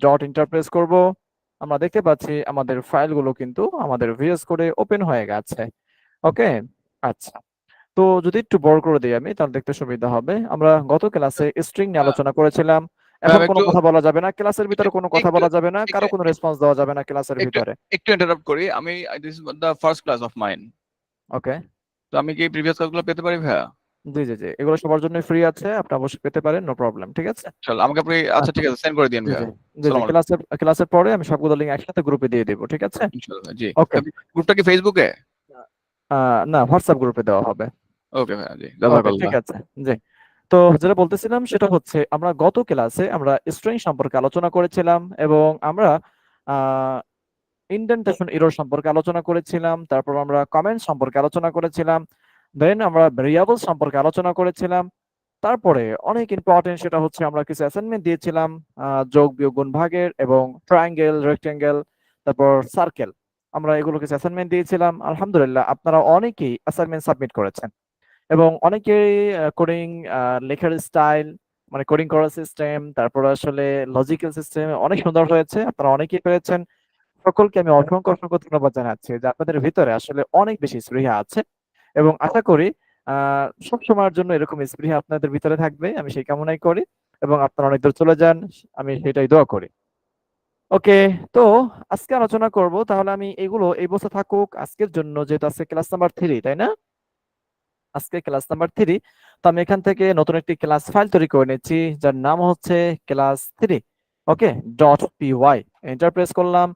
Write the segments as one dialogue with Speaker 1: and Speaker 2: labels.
Speaker 1: Dot Interpress করব। আমরা দেখতে পাচ্ছি আমাদের ফাইলগুলো কিন্তু আমাদের ভিএস কোডে ওপেন হয়ে গেছে। ওকে, আচ্ছা। তো যদি একটু বড় করে দিই আমি, তাহলে দেখতে সুবিধা হবে। আমরা গত ক্লাসে স্ট্রিং নিয়ে
Speaker 2: আহ,
Speaker 1: আলোচনা করেছিলাম। এখন
Speaker 2: ম্যাম
Speaker 1: কোনো
Speaker 2: একটু
Speaker 1: কথা বলা যাবে না ক্লাসের
Speaker 2: একটু
Speaker 1: ভিতরে, কোনো কথা
Speaker 2: একটু
Speaker 1: বলা যাবে না,
Speaker 2: একটু
Speaker 1: কারো কোনো রেসপন্স দেওয়া যাবে না ক্লাসের
Speaker 2: একটু
Speaker 1: ভিতরে।
Speaker 2: একটু ইন্টারাপ্ট করি আমি। This is the first class of mine.
Speaker 1: Okay,
Speaker 2: তো আমি কি প্রিভিয়াস ক্লাসগুলো পেতে পারি ভাইয়া?
Speaker 1: জি জি জি, এগুলো সবার জন্য ফ্রি আছে, আপনি অবশ্যই পেতে পারেন, নো প্রবলেম, ঠিক আছে।
Speaker 2: চল আমাকে আপনি, আচ্ছা
Speaker 1: আচ্ছা,
Speaker 2: ঠিক আছে, সেন্ড করে দিন
Speaker 1: জি
Speaker 2: ভাইয়া।
Speaker 1: জি, জি জি,
Speaker 2: সালাম আলাইকুম।
Speaker 1: ক্লাসের ক্লাসের পরে আমি সবগুলো লিঙ্ক একসাথে গ্রুপে দিয়ে দেবো, ঠিক আছে।
Speaker 2: ইনশাআল্লাহ জি।
Speaker 1: ওকে,
Speaker 2: গ্রুপটা কি ফেসবুকে?
Speaker 1: না, হোয়াটসঅ্যাপ গ্রুপে দেওয়া হবে।
Speaker 2: ওকে ভাইয়া জি,
Speaker 1: ওকে, ঠিক
Speaker 2: জাযাকাল্লাহ।
Speaker 1: আছে। জি, তো যেটা বলতেছিলাম সেটা হচ্ছে আমরা গত ক্লাসে আমরা স্ট্রিং সম্পর্কে আলোচনা করেছিলাম, এবং আমরা ইন্ডেন্টেশন এরর সম্পর্কে আলোচনা করেছিলাম, তারপর আমরা কমেন্ট সম্পর্কে আলোচনা করেছিলাম, দেন আমরা ভেরিয়েবল সম্পর্কে আলোচনা করেছিলাম। তারপরে অনেক ইম্পর্টেন্ট সেটা হচ্ছে আমরা কিছু অ্যাসাইনমেন্ট দিয়েছিলাম, যোগ বিয়োগ গুণ ভাগের, এবং ট্রায়াঙ্গেল, রেক্টেঙ্গেল, তারপর সার্কেল। আমরা এগুলো কিছু অ্যাসাইনমেন্ট দিয়েছিলাম। আলহামদুলিল্লাহ আপনারা অনেকেই অ্যাসাইনমেন্ট সাবমিট করেছেন, এবং অনেকেই কোডিং লেখার স্টাইল, মানে কোডিং করার সিস্টেম, তারপর আসলে লজিক্যাল সিস্টেম অনেক সুন্দর হয়েছে, আপনারা অনেকেই পেরেছেন। সকলকে আমি অসংখ্য অসংখ্য ধন্যবাদ জানাচ্ছি যে আপনাদের ভিতরে আসলে অনেক বেশি স্পৃহা আছে, এবং আশা করি সব সময়ের জন্য এরকম স্পৃহা আপনাদের ভিতরে থাকবে, আমি সেই কামনাই করি, এবং আপনারা অনেক দূর চলে যান, আমি সেটাই দোয়া করি। ওকে, তো আজকে আলোচনা করব, তাহলে আমি এগুলো এই বছর থাকুক আজকের জন্য, যেহেতু আজকে ক্লাস নাম্বার 3, তাই না? আজকে ক্লাস নাম্বার 3। তো আমি এখান থেকে নতুন একটি ক্লাস ফাইল তৈরি করে নিচ্ছি, যার নাম হচ্ছে class 3। Okay, dot P Y enter press করলাম।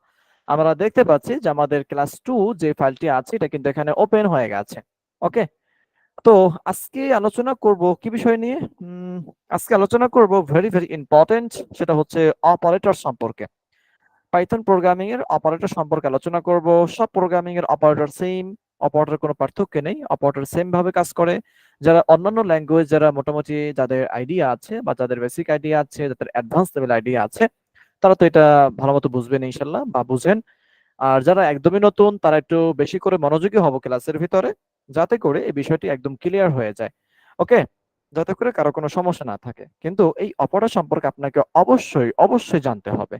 Speaker 1: আমরা দেখতে পাচ্ছি যে আমাদের ক্লাস 2 যে ফাইলটি আছে এটা কিন্তু এখানে ওপেন হয়ে গেছে। ওকে, তো আজকে আলোচনা করব কি বিষয় নিয়ে? আজকে আলোচনা করব ভেরি ভেরি ইম্পর্টেন্ট, সেটা হচ্ছে অপারেটর সম্পর্কে। পাইথন প্রোগ্রামিং এর অপারেটর সম্পর্কে আলোচনা করব। সব প্রোগ্রামিং এর অপারেটর সেম, অপারেটর কোনো পার্থক্য নেই, অপারেটর সেম ভাবে কাজ করে। যারা অন্যান্য ল্যাঙ্গুয়েজ, যারা মোটামুটি যাদের আইডিয়া আছে, বা যাদের বেসিক আইডিয়া আছে, যাদের অ্যাডভান্স লেভেল আইডিয়া আছে, তারা তো এটা ভালো মতো বুঝবেন ইনশাল্লাহ, বা বুঝেন। আর যারা একদমই নতুন, তারা একটু বেশি করে মনোযোগী হব ক্লাসের ভিতরে, যাতে করে এই বিষয়টি একদম ক্লিয়ার হয়ে যায়। ওকে, যাতে করে কারো কোনো সমস্যা না থাকে। কিন্তু এই অপারেটর সম্পর্কে আপনাকে অবশ্যই অবশ্যই জানতে হবে।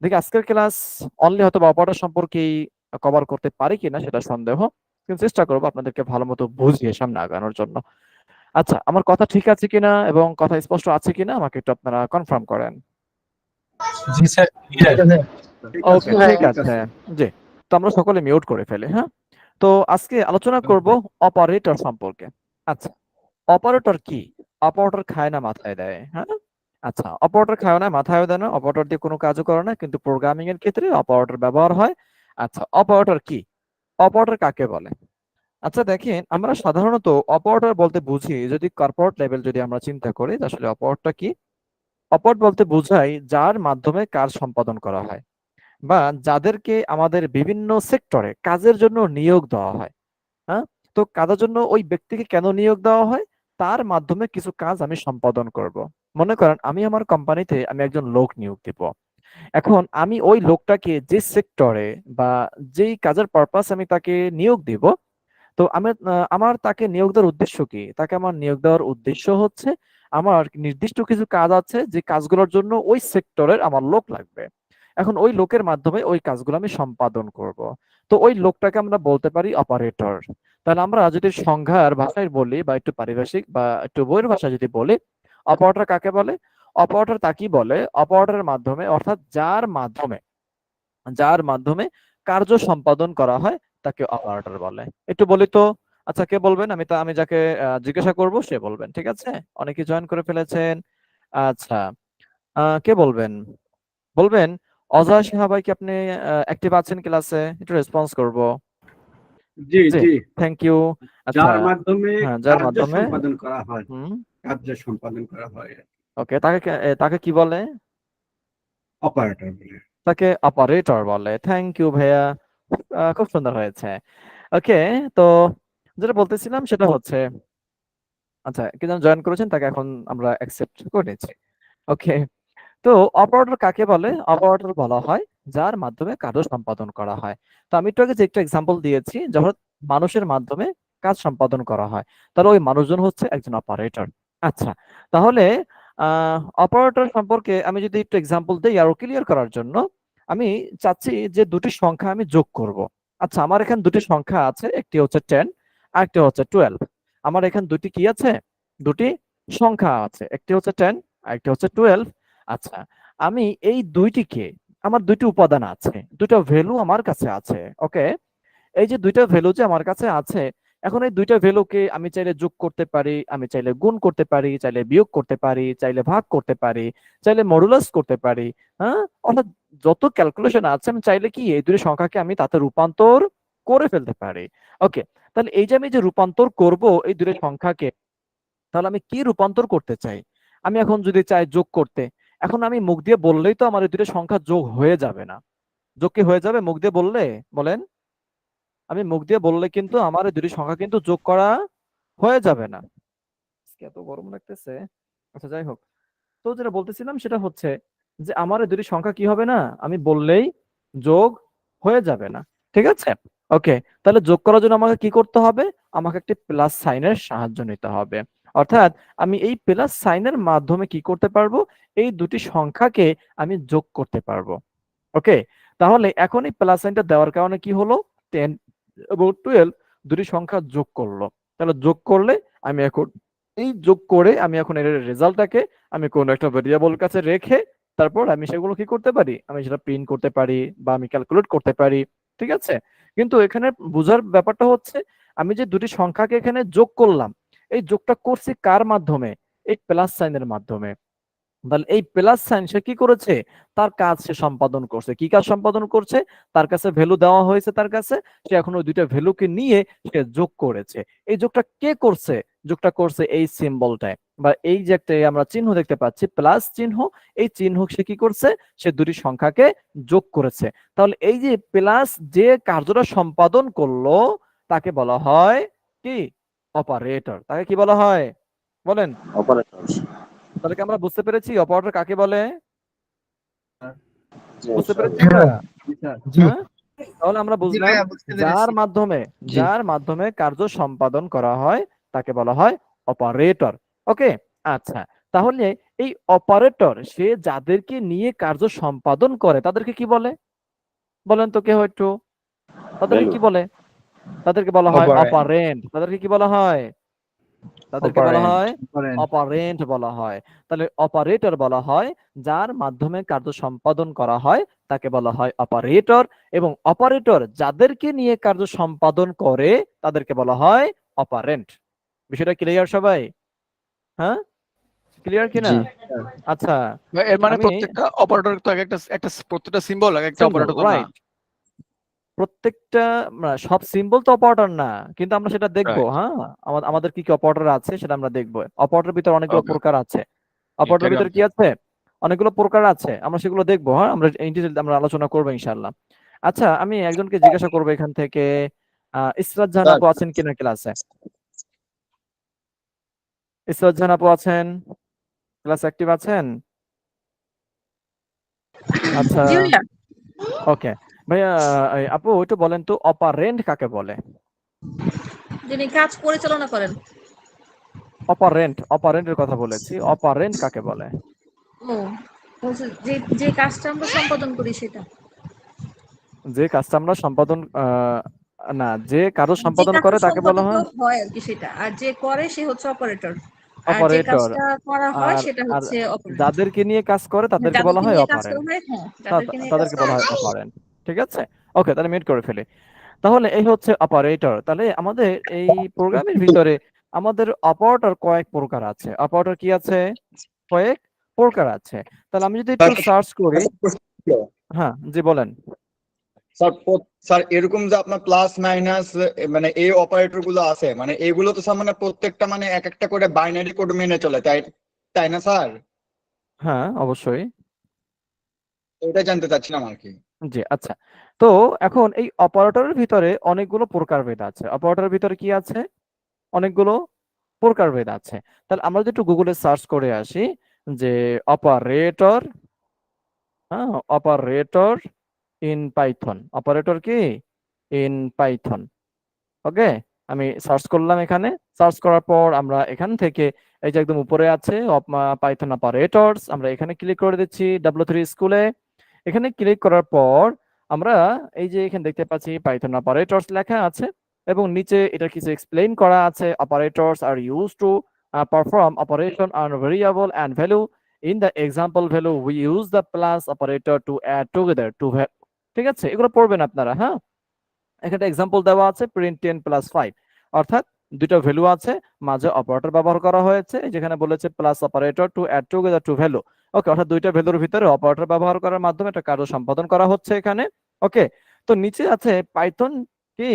Speaker 1: দেখি আজকের ক্লাস অনলি হয়তো অপারেটর সম্পর্কেই কভার করতে পারি কিনা সেটা সন্দেহ, কিন্তু চেষ্টা করবো আপনাদেরকে ভালো মতো বুঝিয়ে সামনে আগানোর জন্য। আচ্ছা, আমার কথা ঠিক আছে কিনা এবং কথা স্পষ্ট আছে কিনা আমাকে একটু আপনারা কনফার্ম করেন।
Speaker 3: জি স্যার, ক্লিয়ার।
Speaker 4: ঠিক আছে,
Speaker 1: ওকে, ঠিক
Speaker 4: ঠিক
Speaker 1: আছে।
Speaker 4: আছে।
Speaker 1: জি, তো আমরা সকলে মিউট করে ফেলি, হ্যাঁ। তো আজকে আলোচনা করব অপারেটর সম্পর্কে। আচ্ছা, অপারেটর কি? অপারেটর খায় না মাথায় দেয়, হ্যাঁ। আচ্ছা, অপারেটর খায় না মাথায় দেয় না, অপারেটর দিয়ে কোনো কাজও করে না, কিন্তু প্রোগ্রামিং এর ক্ষেত্রে অপারেটর ব্যবহার হয়। আচ্ছা, অপারেটর কি? অপারেটর কাকে বলে? আচ্ছা দেখেন, আমরা সাধারণত অপারেটর বলতে বুঝি, যদি কর্পোরেট লেভেল যদি আমরা চিন্তা করি, আসলে অপারেটর কি? অপারেটর বলতে বোঝায় যার মাধ্যমে কাজ সম্পাদন করা হয়, বা যাদেরকে আমাদের বিভিন্ন সেক্টরে কাজের জন্য নিয়োগ দেওয়া হয়। হ্যাঁ, তো কাজের জন্য ওই ব্যক্তিকে কেন নিয়োগ দেওয়া হয়? তার মাধ্যমে কিছু কাজ আমি সম্পাদন করব। মনে করেন আমি আমার কোম্পানিতে আমি একজন লোক নিয়োগ দিব। এখন আমি ওই লোকটাকে যে সেক্টরে বা যেই কাজের পারপাস আমি তাকে নিয়োগ দিব, তো আমি আমার তাকে নিয়োগ দেওয়ার উদ্দেশ্য কি? তাকে আমার নিয়োগ দেওয়ার উদ্দেশ্য হচ্ছে আমার নির্দিষ্ট কিছু কাজ আছে, যে কাজগুলোর জন্য ওই সেক্টরের আমার লোক লাগবে। এখন ওই লোকের মাধ্যমে ওই কাজগুলো আমি সম্পাদন করব। তো ওই লোকটাকে আমরা বলতে পারি অপারেটর। তাহলে আমরা যদি সংজ্ঞার ভাষায় বলি, বা একটু পারিভাষিক বা একটু বইয়ের ভাষায় যদি বলি, অপারেটর কাকে বলে? অপারেটর তাকেই বলে, অপারেটরের মাধ্যমে, অর্থাৎ যার মাধ্যমে কার্য সম্পাদন করা হয় তাকে অপারেটর বলে। একটু বলি তো। আচ্ছা, কে বলবেন? আমি যাকে জিজ্ঞাসা করব সে বলবেন, ঠিক আছে। অনেকে জয়েন করে ফেলেছেন। আচ্ছা, কে বলবেন? বলবেন। অজয় সাহা ভাই, কি আপনি অ্যাক্টিভ আছেন ক্লাসে? একটু রেসপন্স করব।
Speaker 4: জি
Speaker 1: জি,
Speaker 4: জি,
Speaker 1: থ্যাংক ইউ। আচ্ছা,
Speaker 4: যার মাধ্যমে
Speaker 1: হ্যাঁ, যার
Speaker 4: কার্য
Speaker 1: মাধ্যমে।
Speaker 4: সম্পাদন করা হয়,
Speaker 1: হুম,
Speaker 4: কার্য সম্পাদন করা হয়
Speaker 1: ওকে, তাকে কি বলে?
Speaker 4: অপারেটর বলে।
Speaker 1: তাকে অপারেটর বলে। থ্যাংক ইউ ভাইয়া, খুব সুন্দর হয়েছে। ওকে, তো যেটা বলতেছিলাম সেটা হচ্ছে, আচ্ছা, কি যেন জয়েন করেছেন, তাকে এখন আমরা অ্যাকসেপ্ট করে নিচ্ছি। ওকে, তো অপারেটর কাকে বলে? অপারেটর বলা হয় যার মাধ্যমে কাজ সম্পাদন করা হয়। তো আমি একটু আগে যে একটা এক্সাম্পল দিয়েছি, যখন মানুষের মাধ্যমে কাজ সম্পাদন করা হয়, তাহলে ওই মানুষজন হচ্ছে একজন অপারেটর। আচ্ছা, তাহলে অপারেটর সম্পর্কে আমি যদি একটু এক্সাম্পল দিই আরো ক্লিয়ার করার জন্য, আমি চাচ্ছি যে দুটি সংখ্যা আমি যোগ করব। আচ্ছা, আমার এখানে দুটি সংখ্যা আছে, একটি হচ্ছে 10 আর একটি হচ্ছে 12। আমার এখানে দুটি কি আছে? দুটি সংখ্যা আছে, একটি হচ্ছে 10 আর একটি হচ্ছে 12। আচ্ছা, আমি এই দুইটিকে, আমার দুইটি উপাদান আছে, দুটো ভ্যালু আমার কাছে আছে। ওকে, এই যে দুইটা ভ্যালু যে আমার কাছে আছে, এখন এই দুইটা ভ্যালুকে আমি চাইলে যোগ করতে পারি, আমি চাইলে গুণ করতে পারি, চাইলে বিয়োগ করতে পারি, চাইলে ভাগ করতে পারি, চাইলে মডুলাস করতে পারি। হ্যাঁ, অর্থাৎ যত ক্যালকুলেশন আছে আমি চাইলে কি এই দুটি সংখ্যাকে আমি তাতে রূপান্তর করে ফেলতে পারি। ওকে, তাহলে এই যে আমি যে রূপান্তর করব এই দুটি সংখ্যাকে, তাহলে আমি কি রূপান্তর করতে চাই? আমি এখন যদি চাই যোগ করতে, এখন আমি মুখ দিয়ে বললেই তো আমার এই দুটি সংখ্যা যোগ হয়ে যাবে না। যোগ কি হয়ে যাবে মুখ দিয়ে বললে? বলেন। আমি মুখ দিয়ে বললে কিন্তু আমার এই দুটি সংখ্যা কিন্তু যোগ করা হয়ে যাবে না। আজকে এত গরম লাগতেছে। আচ্ছা, যাই হোক, তো যেটা বলতেছিলাম সেটা হচ্ছে যে আমার এই দুটি সংখ্যা কি হবে না, আমি বললেই যোগ হয়ে যাবে না। ঠিক আছে? ওকে, তাহলে যোগ করার জন্য আমাকে কি করতে হবে? আমাকে একটি প্লাস সাইনের সাহায্য নিতে হবে। অর্থাৎ আমি এই প্লাস সাইনের মাধ্যমে কি করতে পারবো? এই দুটি সংখ্যাকে আমি যোগ করতে পারবো। ওকে, তাহলে এখন এই প্লাস সাইনটা দেওয়ার কারণে কি হলো? 10 এবং 12 দুটি সংখ্যা যোগ করলো। তাহলে যোগ করলে আমি এখন এই যোগ করে আমি এখন এর রেজাল্টটাকে আমি কোন একটা ভেরিয়েবল কাছে রেখে তারপর আমি সেগুলো কি করতে পারি? আমি সেটা প্রিন্ট করতে পারি বা আমি ক্যালকুলেট করতে পারি। ঠিক আছে? কিন্তু এখানে বুঝার ব্যাপারটা হচ্ছে আমি যে দুটি সংখ্যাকে এখানে যোগ করলাম, এই যোগটা করছি কার মাধ্যমে? এই প্লাস সাইনের মাধ্যমে। তাহলে এই প্লাস সাইন সে কি করেছে? তার কাজ সে সম্পাদন করছে। কি কাজ সম্পাদন করছে? তার কাছে ভ্যালু দেওয়া হয়েছে, তার কাছে সে এখন ওই দুইটা ভ্যালুকে নিয়ে সে যোগ করেছে। এই যোগটা কে করছে? যোগটা করছে এই সিম্বলটায়, বা এই যে একটা আমরা চিহ্ন দেখতে পাচ্ছি প্লাস চিহ্ন, এই চিহ্ন সে কি করছে? সে দুটি সংখ্যাকে যোগ করেছে। তাহলে এই যে প্লাস যে কার্যটা সম্পাদন করলো তাকে বলা হয় কি? অপারেটর। তাকে কি বলা হয়? বলেন।
Speaker 5: অপারেটর।
Speaker 1: তাহলে কি আমরা বুঝতে পেরেছি অপারেটর কাকে বলে?
Speaker 5: জি
Speaker 1: বুঝতে
Speaker 5: স্যার।
Speaker 1: পেরেছি
Speaker 3: জি
Speaker 1: আমরা?
Speaker 3: ভাইয়া,
Speaker 4: জি স্যার।
Speaker 3: জি।
Speaker 1: হ্যাঁ, তাহলে আমরা
Speaker 6: জি
Speaker 1: বুঝলাম
Speaker 6: ভাইয়া, বুঝতে
Speaker 1: যার
Speaker 6: পেরেছি।
Speaker 1: মাধ্যমে
Speaker 3: জি।
Speaker 1: যার মাধ্যমে কার্য সম্পাদন করা হয় তাকে বলা হয় অপারেটর। ওকে, আচ্ছা, তাহলে এই অপারেটর সে যাদেরকে নিয়ে কার্য সম্পাদন করে তাদেরকে কি বলে? বলেন তো কেউ একটু। তাদেরকে
Speaker 5: ভ্যালু।
Speaker 1: কি বলে? তাদেরকে বলা হয়
Speaker 6: অপারেন্ট।
Speaker 1: অপারেন্ড। তাদেরকে কি বলা হয়? তাদেরকে বলা
Speaker 6: অপারেন্ট।
Speaker 1: হয় অপারেন্ট বলা হয়। তাহলে অপারেটর বলা হয় যার মাধ্যমে কার্য সম্পাদন করা হয় তাকে বলা হয় অপারেটর, এবং অপারেটর যাদেরকে নিয়ে কার্য সম্পাদন করে তাদেরকে বলা হয় অপারেন্ট। বিষয়টা ক্লিয়ার সবাই? হ্যাঁ, ক্লিয়ার কিনা?
Speaker 5: জি।
Speaker 1: আচ্ছা,
Speaker 2: এর মানে
Speaker 1: আমি
Speaker 2: প্রত্যেকটা অপারেটর তো একটা একটা প্রত্যেকটা সিম্বল একটা
Speaker 1: সিম্বল,
Speaker 2: অপারেটর তো না।
Speaker 1: রাইট, প্রত্যেকটা সব সিম্বল তো অপারেটর না, কিন্তু আমরা সেটা দেখবো।
Speaker 2: রাইট।
Speaker 1: হ্যাঁ, আমাদের কি কি অপারেটর আছে সেটা আমরা দেখবো। অপারেটরের ভিতরে অনেকগুলো
Speaker 2: ওকে,
Speaker 1: প্রকার আছে।
Speaker 2: এটা
Speaker 1: অপারেটরের ভিতরে
Speaker 2: জানতে
Speaker 1: কি আছে? অনেকগুলো প্রকার আছে, আমরা সেগুলো দেখবো। হ্যাঁ, আমরা ইন ডিটেইল আমরা আলোচনা করবো ইনশাআল্লাহ। আচ্ছা, আমি একজনকে জিজ্ঞাসা করবো এখান থেকে, ইসরাত জাহান
Speaker 5: স্যার,
Speaker 1: আপু আছেন কিনা ক্লাসে? ইসরাত জাহান আপু আছেন? ক্লাস অ্যাক্টিভ আছেন? আচ্ছা,
Speaker 7: জি ভাইয়া।
Speaker 1: ওকে ভাইয়া, আপু একটু বলেন তো অপারেন্ট কাকে বলে?
Speaker 7: যিনি কাজ পরিচালনা করেন।
Speaker 1: অপারেন্টের কথা বলেছি, অপারেন্ট কাকে বলে?
Speaker 7: ও, বলছে যে যে কাজটা আমরা সম্পাদন করি সেটা।
Speaker 1: যে কাজটা আমরা সম্পাদন না, যে কারো
Speaker 7: যে
Speaker 1: সম্পাদন
Speaker 7: কাজটা
Speaker 1: করে তাকে বলা
Speaker 7: সম্পাদিত
Speaker 1: হয়
Speaker 7: হয় আর কি সেটা। আর যে করে সে হচ্ছে অপারেটর। আর যে
Speaker 1: অপারেটর।
Speaker 7: কাজটা করা হয়
Speaker 1: আর
Speaker 7: সেটা
Speaker 1: আর
Speaker 7: হচ্ছে অপারেন্ট।
Speaker 1: যাদেরকে নিয়ে কাজ করে তাদেরকে বলা
Speaker 7: যাদেরকে
Speaker 1: হয়
Speaker 7: নিয়ে কাজ
Speaker 1: অপারেন্ট।
Speaker 7: করা হয়, হ্যাঁ, যাদেরকে নিয়ে কাজ
Speaker 1: তাদেরকে
Speaker 7: করা
Speaker 1: বলা হয়
Speaker 7: হয়।
Speaker 1: অপারেন্ট। ঠিক আছে, ওকে, তাহলে মিট করে ফেলি। তাহলে এই হচ্ছে অপারেটর। তাহলে আমাদের এই প্রোগ্রামের ভিতরে আমাদের অপারেটর কয়েক প্রকার আছে। অপারেটর কি আছে? কয়েক প্রকার আছে। তাহলে আমি যদি একটু সার্চ করি। হ্যাঁ, জি বলেন।
Speaker 6: স্যার, স্যার এরকম যে আপনার প্লাস মাইনাস মানে এই অপারেটর গুলো আছে, মানে এগুলো তো স্যার মানে প্রত্যেকটা মানে এক একটা করে বাইনারি কোড মেনে চলে, তাই তাই না স্যার?
Speaker 1: হ্যাঁ, অবশ্যই।
Speaker 6: ওটা জানতে চাচ্ছিলাম আর কি।
Speaker 1: জি, আচ্ছা। তো এখন এই অপারেটরের ভিতরে অনেকগুলো প্রকারভেদ আছে। অপারেটরের ভিতরে কি আছে? অনেকগুলো প্রকারভেদ আছে। তাহলে আমরা যদি একটু গুগলে সার্চ করে আসি যে অপারেটর, হ্যাঁ, অপারেটর ইন পাইথন। অপারেটর কি? In Python. ওকে, আমি সার্চ করলাম, এখানে সার্চ করার পর আমরা এখান থেকে এই যে একদম উপরে আছে পাইথন অপারেটরস, আমরা এখানে ক্লিক করে দিচ্ছি W3 স্কুলে। এখানে ক্লিক করার পর আমরা এই যে এখানে দেখতে পাচ্ছি পাইথন অপারেটরস লেখা আছে এবং নিচে এটা কিছু এক্সপ্লেইন করা আছে। Operators are use to perform operation on variable and value. In the example value we use the plus operator to add together two. ঠিক আছে, এগুলো পড়বেন আপনারা। হ্যাঁ, এখানে এক্সাম্পল দেওয়া আছে প্রিন্ট 10 + 5, অর্থাৎ দুটো ভ্যালু আছে, মাঝে অপারেটর ব্যবহার করা হয়েছে, যেখানে বলেছে plus operator to add together two value. Okay, অর্থাৎ দুইটা ভ্যালুর ভিতরে অপারেটর ব্যবহার করার মাধ্যমে একটা কার্য সম্পাদন করা হচ্ছে এখানে। ওকে, তো নিচে আছে পাইথন কি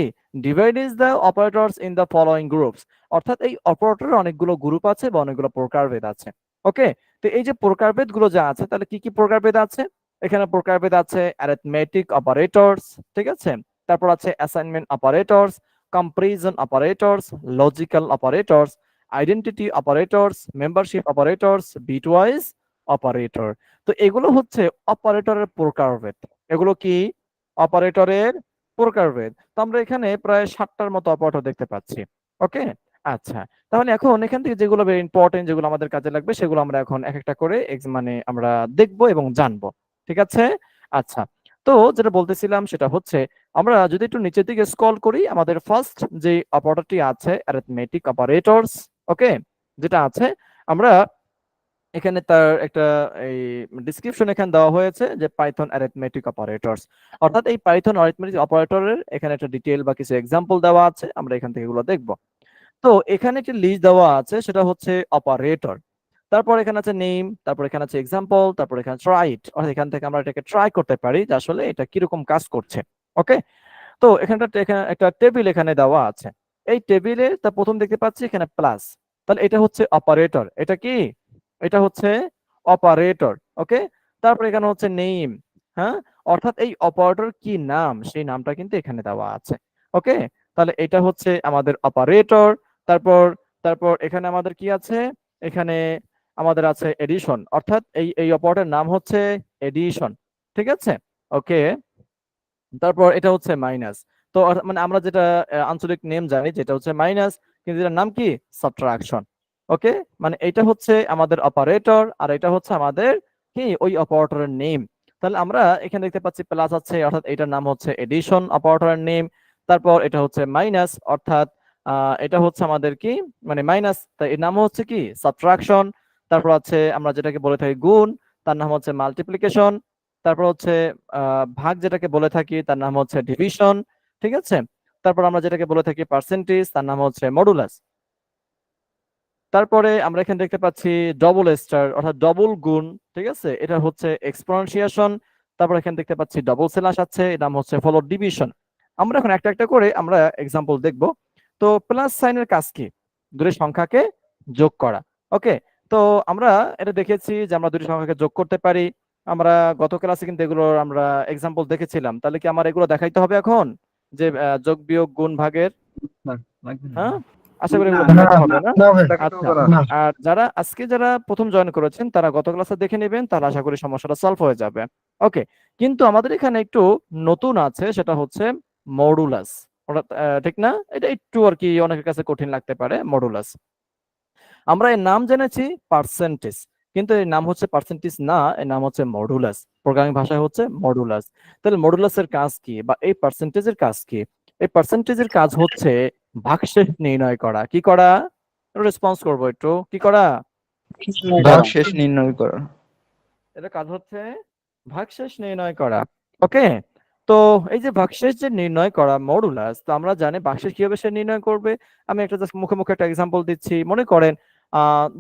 Speaker 1: divides the operators in the following groups, অর্থাৎ এই অপারেটরের অনেকগুলো গ্রুপ আছে বা অনেকগুলো প্রকারভেদ আছে। ওকে, তো এই যে প্রকারভেদ গুলো যা আছে, তাহলে কি কি প্রকারভেদ আছে? এখানে প্রকারভেদ আছে অ্যারিথমেটিক অপারেটরস, ঠিক আছে, তারপর আছে assignment operators, comparison operators, logical operators, identity operators, membership operators, bitwise operator. তো এগুলো হচ্ছে অপারেটরের প্রকারভেদ। এগুলো কি অপারেটরের প্রকারভেদ। তো আমরা এখানে প্রায় 7টার মতো অপারেটর দেখতে পাচ্ছি। ওকে, আচ্ছা, তাহলে এখন এখান থেকে যেগুলো ভেরি ইম্পর্টেন্ট, যেগুলো আমাদের কাজে লাগবে, সেগুলো আমরা এখন এক একটা করে মানে আমরা দেখবো এবং জানবো। ঠিক আছে, আচ্ছা, তো যেটা বলতেছিলাম সেটা হচ্ছে আমরা যদি একটু নিচের দিকে স্ক্রল করি, আমাদের ফার্স্ট যে অপারেটরটি আছে অ্যারিথমেটিক অপারেটরস। ওকে, যেটা আছে আমরা এখানে তার একটা এই ডেসক্রিপশন এখানে দেওয়া হয়েছে যে পাইথন অ্যারিথমেটিক অপারেটরস, অর্থাৎ এই পাইথন অ্যারিথমেটিক অপারেটরের এখানে একটা ডিটেইল বা কিছু এক্সাম্পল দেওয়া আছে, আমরা এখান থেকে এগুলো দেখব। তো এখানে একটা লিস্ট দেওয়া আছে, সেটা হচ্ছে অপারেটর, তারপর এখানে আছে নেম, তারপর এখানে আছে এক্সাম্পল, তারপর এখানে ট্রাই ইট, অর্থাৎ এখান থেকে আমরা এটাকে ট্রাই করতে পারি যে আসলে এটা কিরকম কাজ করছে। ওকে, তো এখানে একটা টেবিল এখানে দেওয়া আছে। এই টেবিলে তা প্রথম দেখতে পাচ্ছি এখানে প্লাস, তাহলে এটা হচ্ছে অপারেটর। এটা কি? এটা হচ্ছে অপারেটর। ওকে, তারপর এখানে হচ্ছে নেম, হ্যাঁ, অর্থাৎ এই অপারেটর কি নাম, সেই নামটা কিন্তু এখানে দেওয়া আছে। ওকে, তাহলে এটা হচ্ছে আমাদের অপারেটর। তারপর তারপর এখানে আমাদের কি আছে? এখানে আমাদের আছে এডিশন, অর্থাৎ এই অপারেটরের নাম হচ্ছে এডিশন। ঠিক আছে, ওকে, তারপর এটা হচ্ছে মাইনাস। তো মানে আমরা যেটা আঞ্চলিক নেম জানি যেটা হচ্ছে মাইনাস, কিন্তু এটার নাম কি? সাবট্রাকশন। ওকে, মানে এটা হচ্ছে আমাদের অপারেটর আর এটা হচ্ছে আমাদের কি ওই অপারেটরের নেম। তাহলে আমরা এখানে দেখতে পাচ্ছি প্লাস আছে, অর্থাৎ এটার নাম হচ্ছে এডিশন অপারেটরের নেম। তারপর এটা হচ্ছে মাইনাস, অর্থাৎ এটা হচ্ছে আমাদের কি মানে মাইনাস, তাই এর নাম হচ্ছে কি সাবট্রাকশন। তারপর আছে আমরা যেটাকে বলে থাকি গুণ, তার নাম হচ্ছে মাল্টিপ্লিকেশন। তারপর হচ্ছে ভাগ যেটাকে বলে থাকি তার নাম হচ্ছে ডিভিশন। ঠিক আছে, তারপর আমরা যেটাকে বলে থাকি পার্সেন্টেজ, তার নাম হচ্ছে মডুলাস। তারপরে আমরা এখানে দেখতে পাচ্ছি ডবল স্টার, অর্থাৎ ডবল গুণ। ঠিক আছে, এটা হচ্ছে এক্সপোনেনশিয়েশন। তারপর এখানে দেখতে পাচ্ছি ডবল স্ল্যাশ আছে, এর নাম হচ্ছে ফলো ডিভিশন। আমরা এখন একটা একটা করে আমরা এক্সাম্পল দেখব। তো প্লাস সাইনের কাজ কি? দুটি সংখ্যাকে যোগ করা। ওকে, তো আমরা এটা দেখেছি যে আমরা দুটি সংখ্যাকে যোগ করতে পারি। আমরা গত ক্লাসে কিন্তু এগুলো আমরা এক্সাম্পল দেখেছিলাম। তাহলে কি আমার এগুলো দেখাইতে হবে এখন যে যোগ বিয়োগ গুণ ভাগের? হ্যাঁ, আশা করি এগুলো দেখাইতে হবে না। আচ্ছা, আর যারা প্রথম জয়েন করেছেন তারা গত ক্লাসে দেখে নেবেন, তাহলে আশা করি সমস্যাটা সলভ হয়ে যাবে। ওকে, কিন্তু আমাদের এখানে একটু নতুন আছে, সেটা হচ্ছে মডুলাস। ঠিক না? এটা একটু আর কি অনেকের কাছে কঠিন লাগতে পারে মডুলাস। আমরা এর নাম জেনেছি পার্সেন্টেজ, কিন্তু এর নাম হচ্ছে পার্সেন্টেজ না, এর নাম হচ্ছে মডুলাস। প্রোগ্রামিং ভাষায় হচ্ছে মডুলাস। তাহলে মডুলাসের কাজ কি বা এই পার্সেন্টেজের কাজ কি? এই পার্সেন্টেজের কাজ হচ্ছে ভাগশেষ নির্ণয় করা। কি করা? রেসপন্স করবো একটু। কি করা?
Speaker 2: ভাগশেষ নির্ণয় করা।
Speaker 1: এটা কাজ হচ্ছে ভাগশেষ নির্ণয় করা। ওকে, তো এই যে ভাগশেষ যে নির্ণয় করা মডুলাস, তো আমরা জানি ভাগশেষ কিভাবে সে নির্ণয় করবে। আমি একটা জাস্ট মুখে মুখে একটা এক্সাম্পল দিচ্ছি। মনে করেন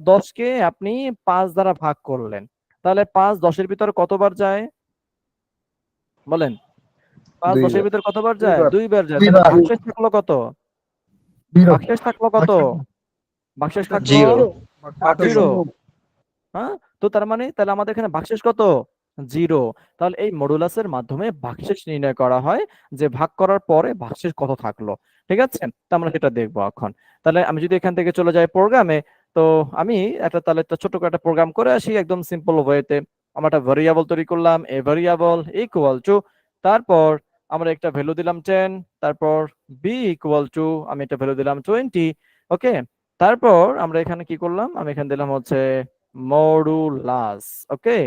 Speaker 1: 10কে আপনি 5 দ্বারা ভাগ করলেন, তাহলে 5 10-এর ভিতরে কতবার যায় বলেন? 5 10-এর ভিতরে কতবার যায়? 2 বার যায়। তাহলে ভাগশেষ থাকলো কত? ভাগশেষ থাকলো কত? ভাগশেষ থাকলো
Speaker 2: জিরো।
Speaker 1: 0। হ্যাঁ, তো তার মানে তাহলে আমাদের এখানে ভাগশেষ কত? 0। তাহলে এই মডুলাসের মাধ্যমে ভাগশেষ নির্ণয় করা হয়, যে ভাগ করার পরে ভাগশেষ কত থাকলো। ঠিক আছে, তো আমরা সেটা দেখবো এখন। তাহলে আমি যদি এখান থেকে চলে যাই প্রোগ্রামে, তো আমি তাহলে একটা ছোট করে একটা প্রোগ্রাম করে আসি একদম সিম্পল ওয়েতে। আমরা একটা ভেরিয়েবল তৈরি করলাম, এ ভেরিয়েবল ইকুয়াল টু, তারপর আমরা একটা ভ্যালু দিলাম 10, তারপর বি ইকুয়াল টু আমি একটা ভ্যালু দিলাম 20। ওকে, তারপর আমরা এখানে কি করলাম, আমি এখানে দিলাম হচ্ছে মডুলাস। ওকে,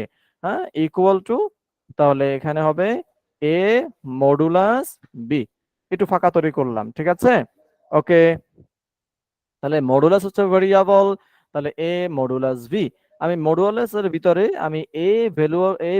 Speaker 1: হ্যাঁ, ইকুয়াল টু, তাহলে এখানে হবে এ মডুলাস বি। একটু ফাঁকা তৈরি করলাম, ঠিক আছে। ওকে, তাহলে মডুলাস হচ্ছে ভেরিয়েবল, তাহলে এ মডুলাস বি। আমি মডুলাস এর ভিতরে আমি এ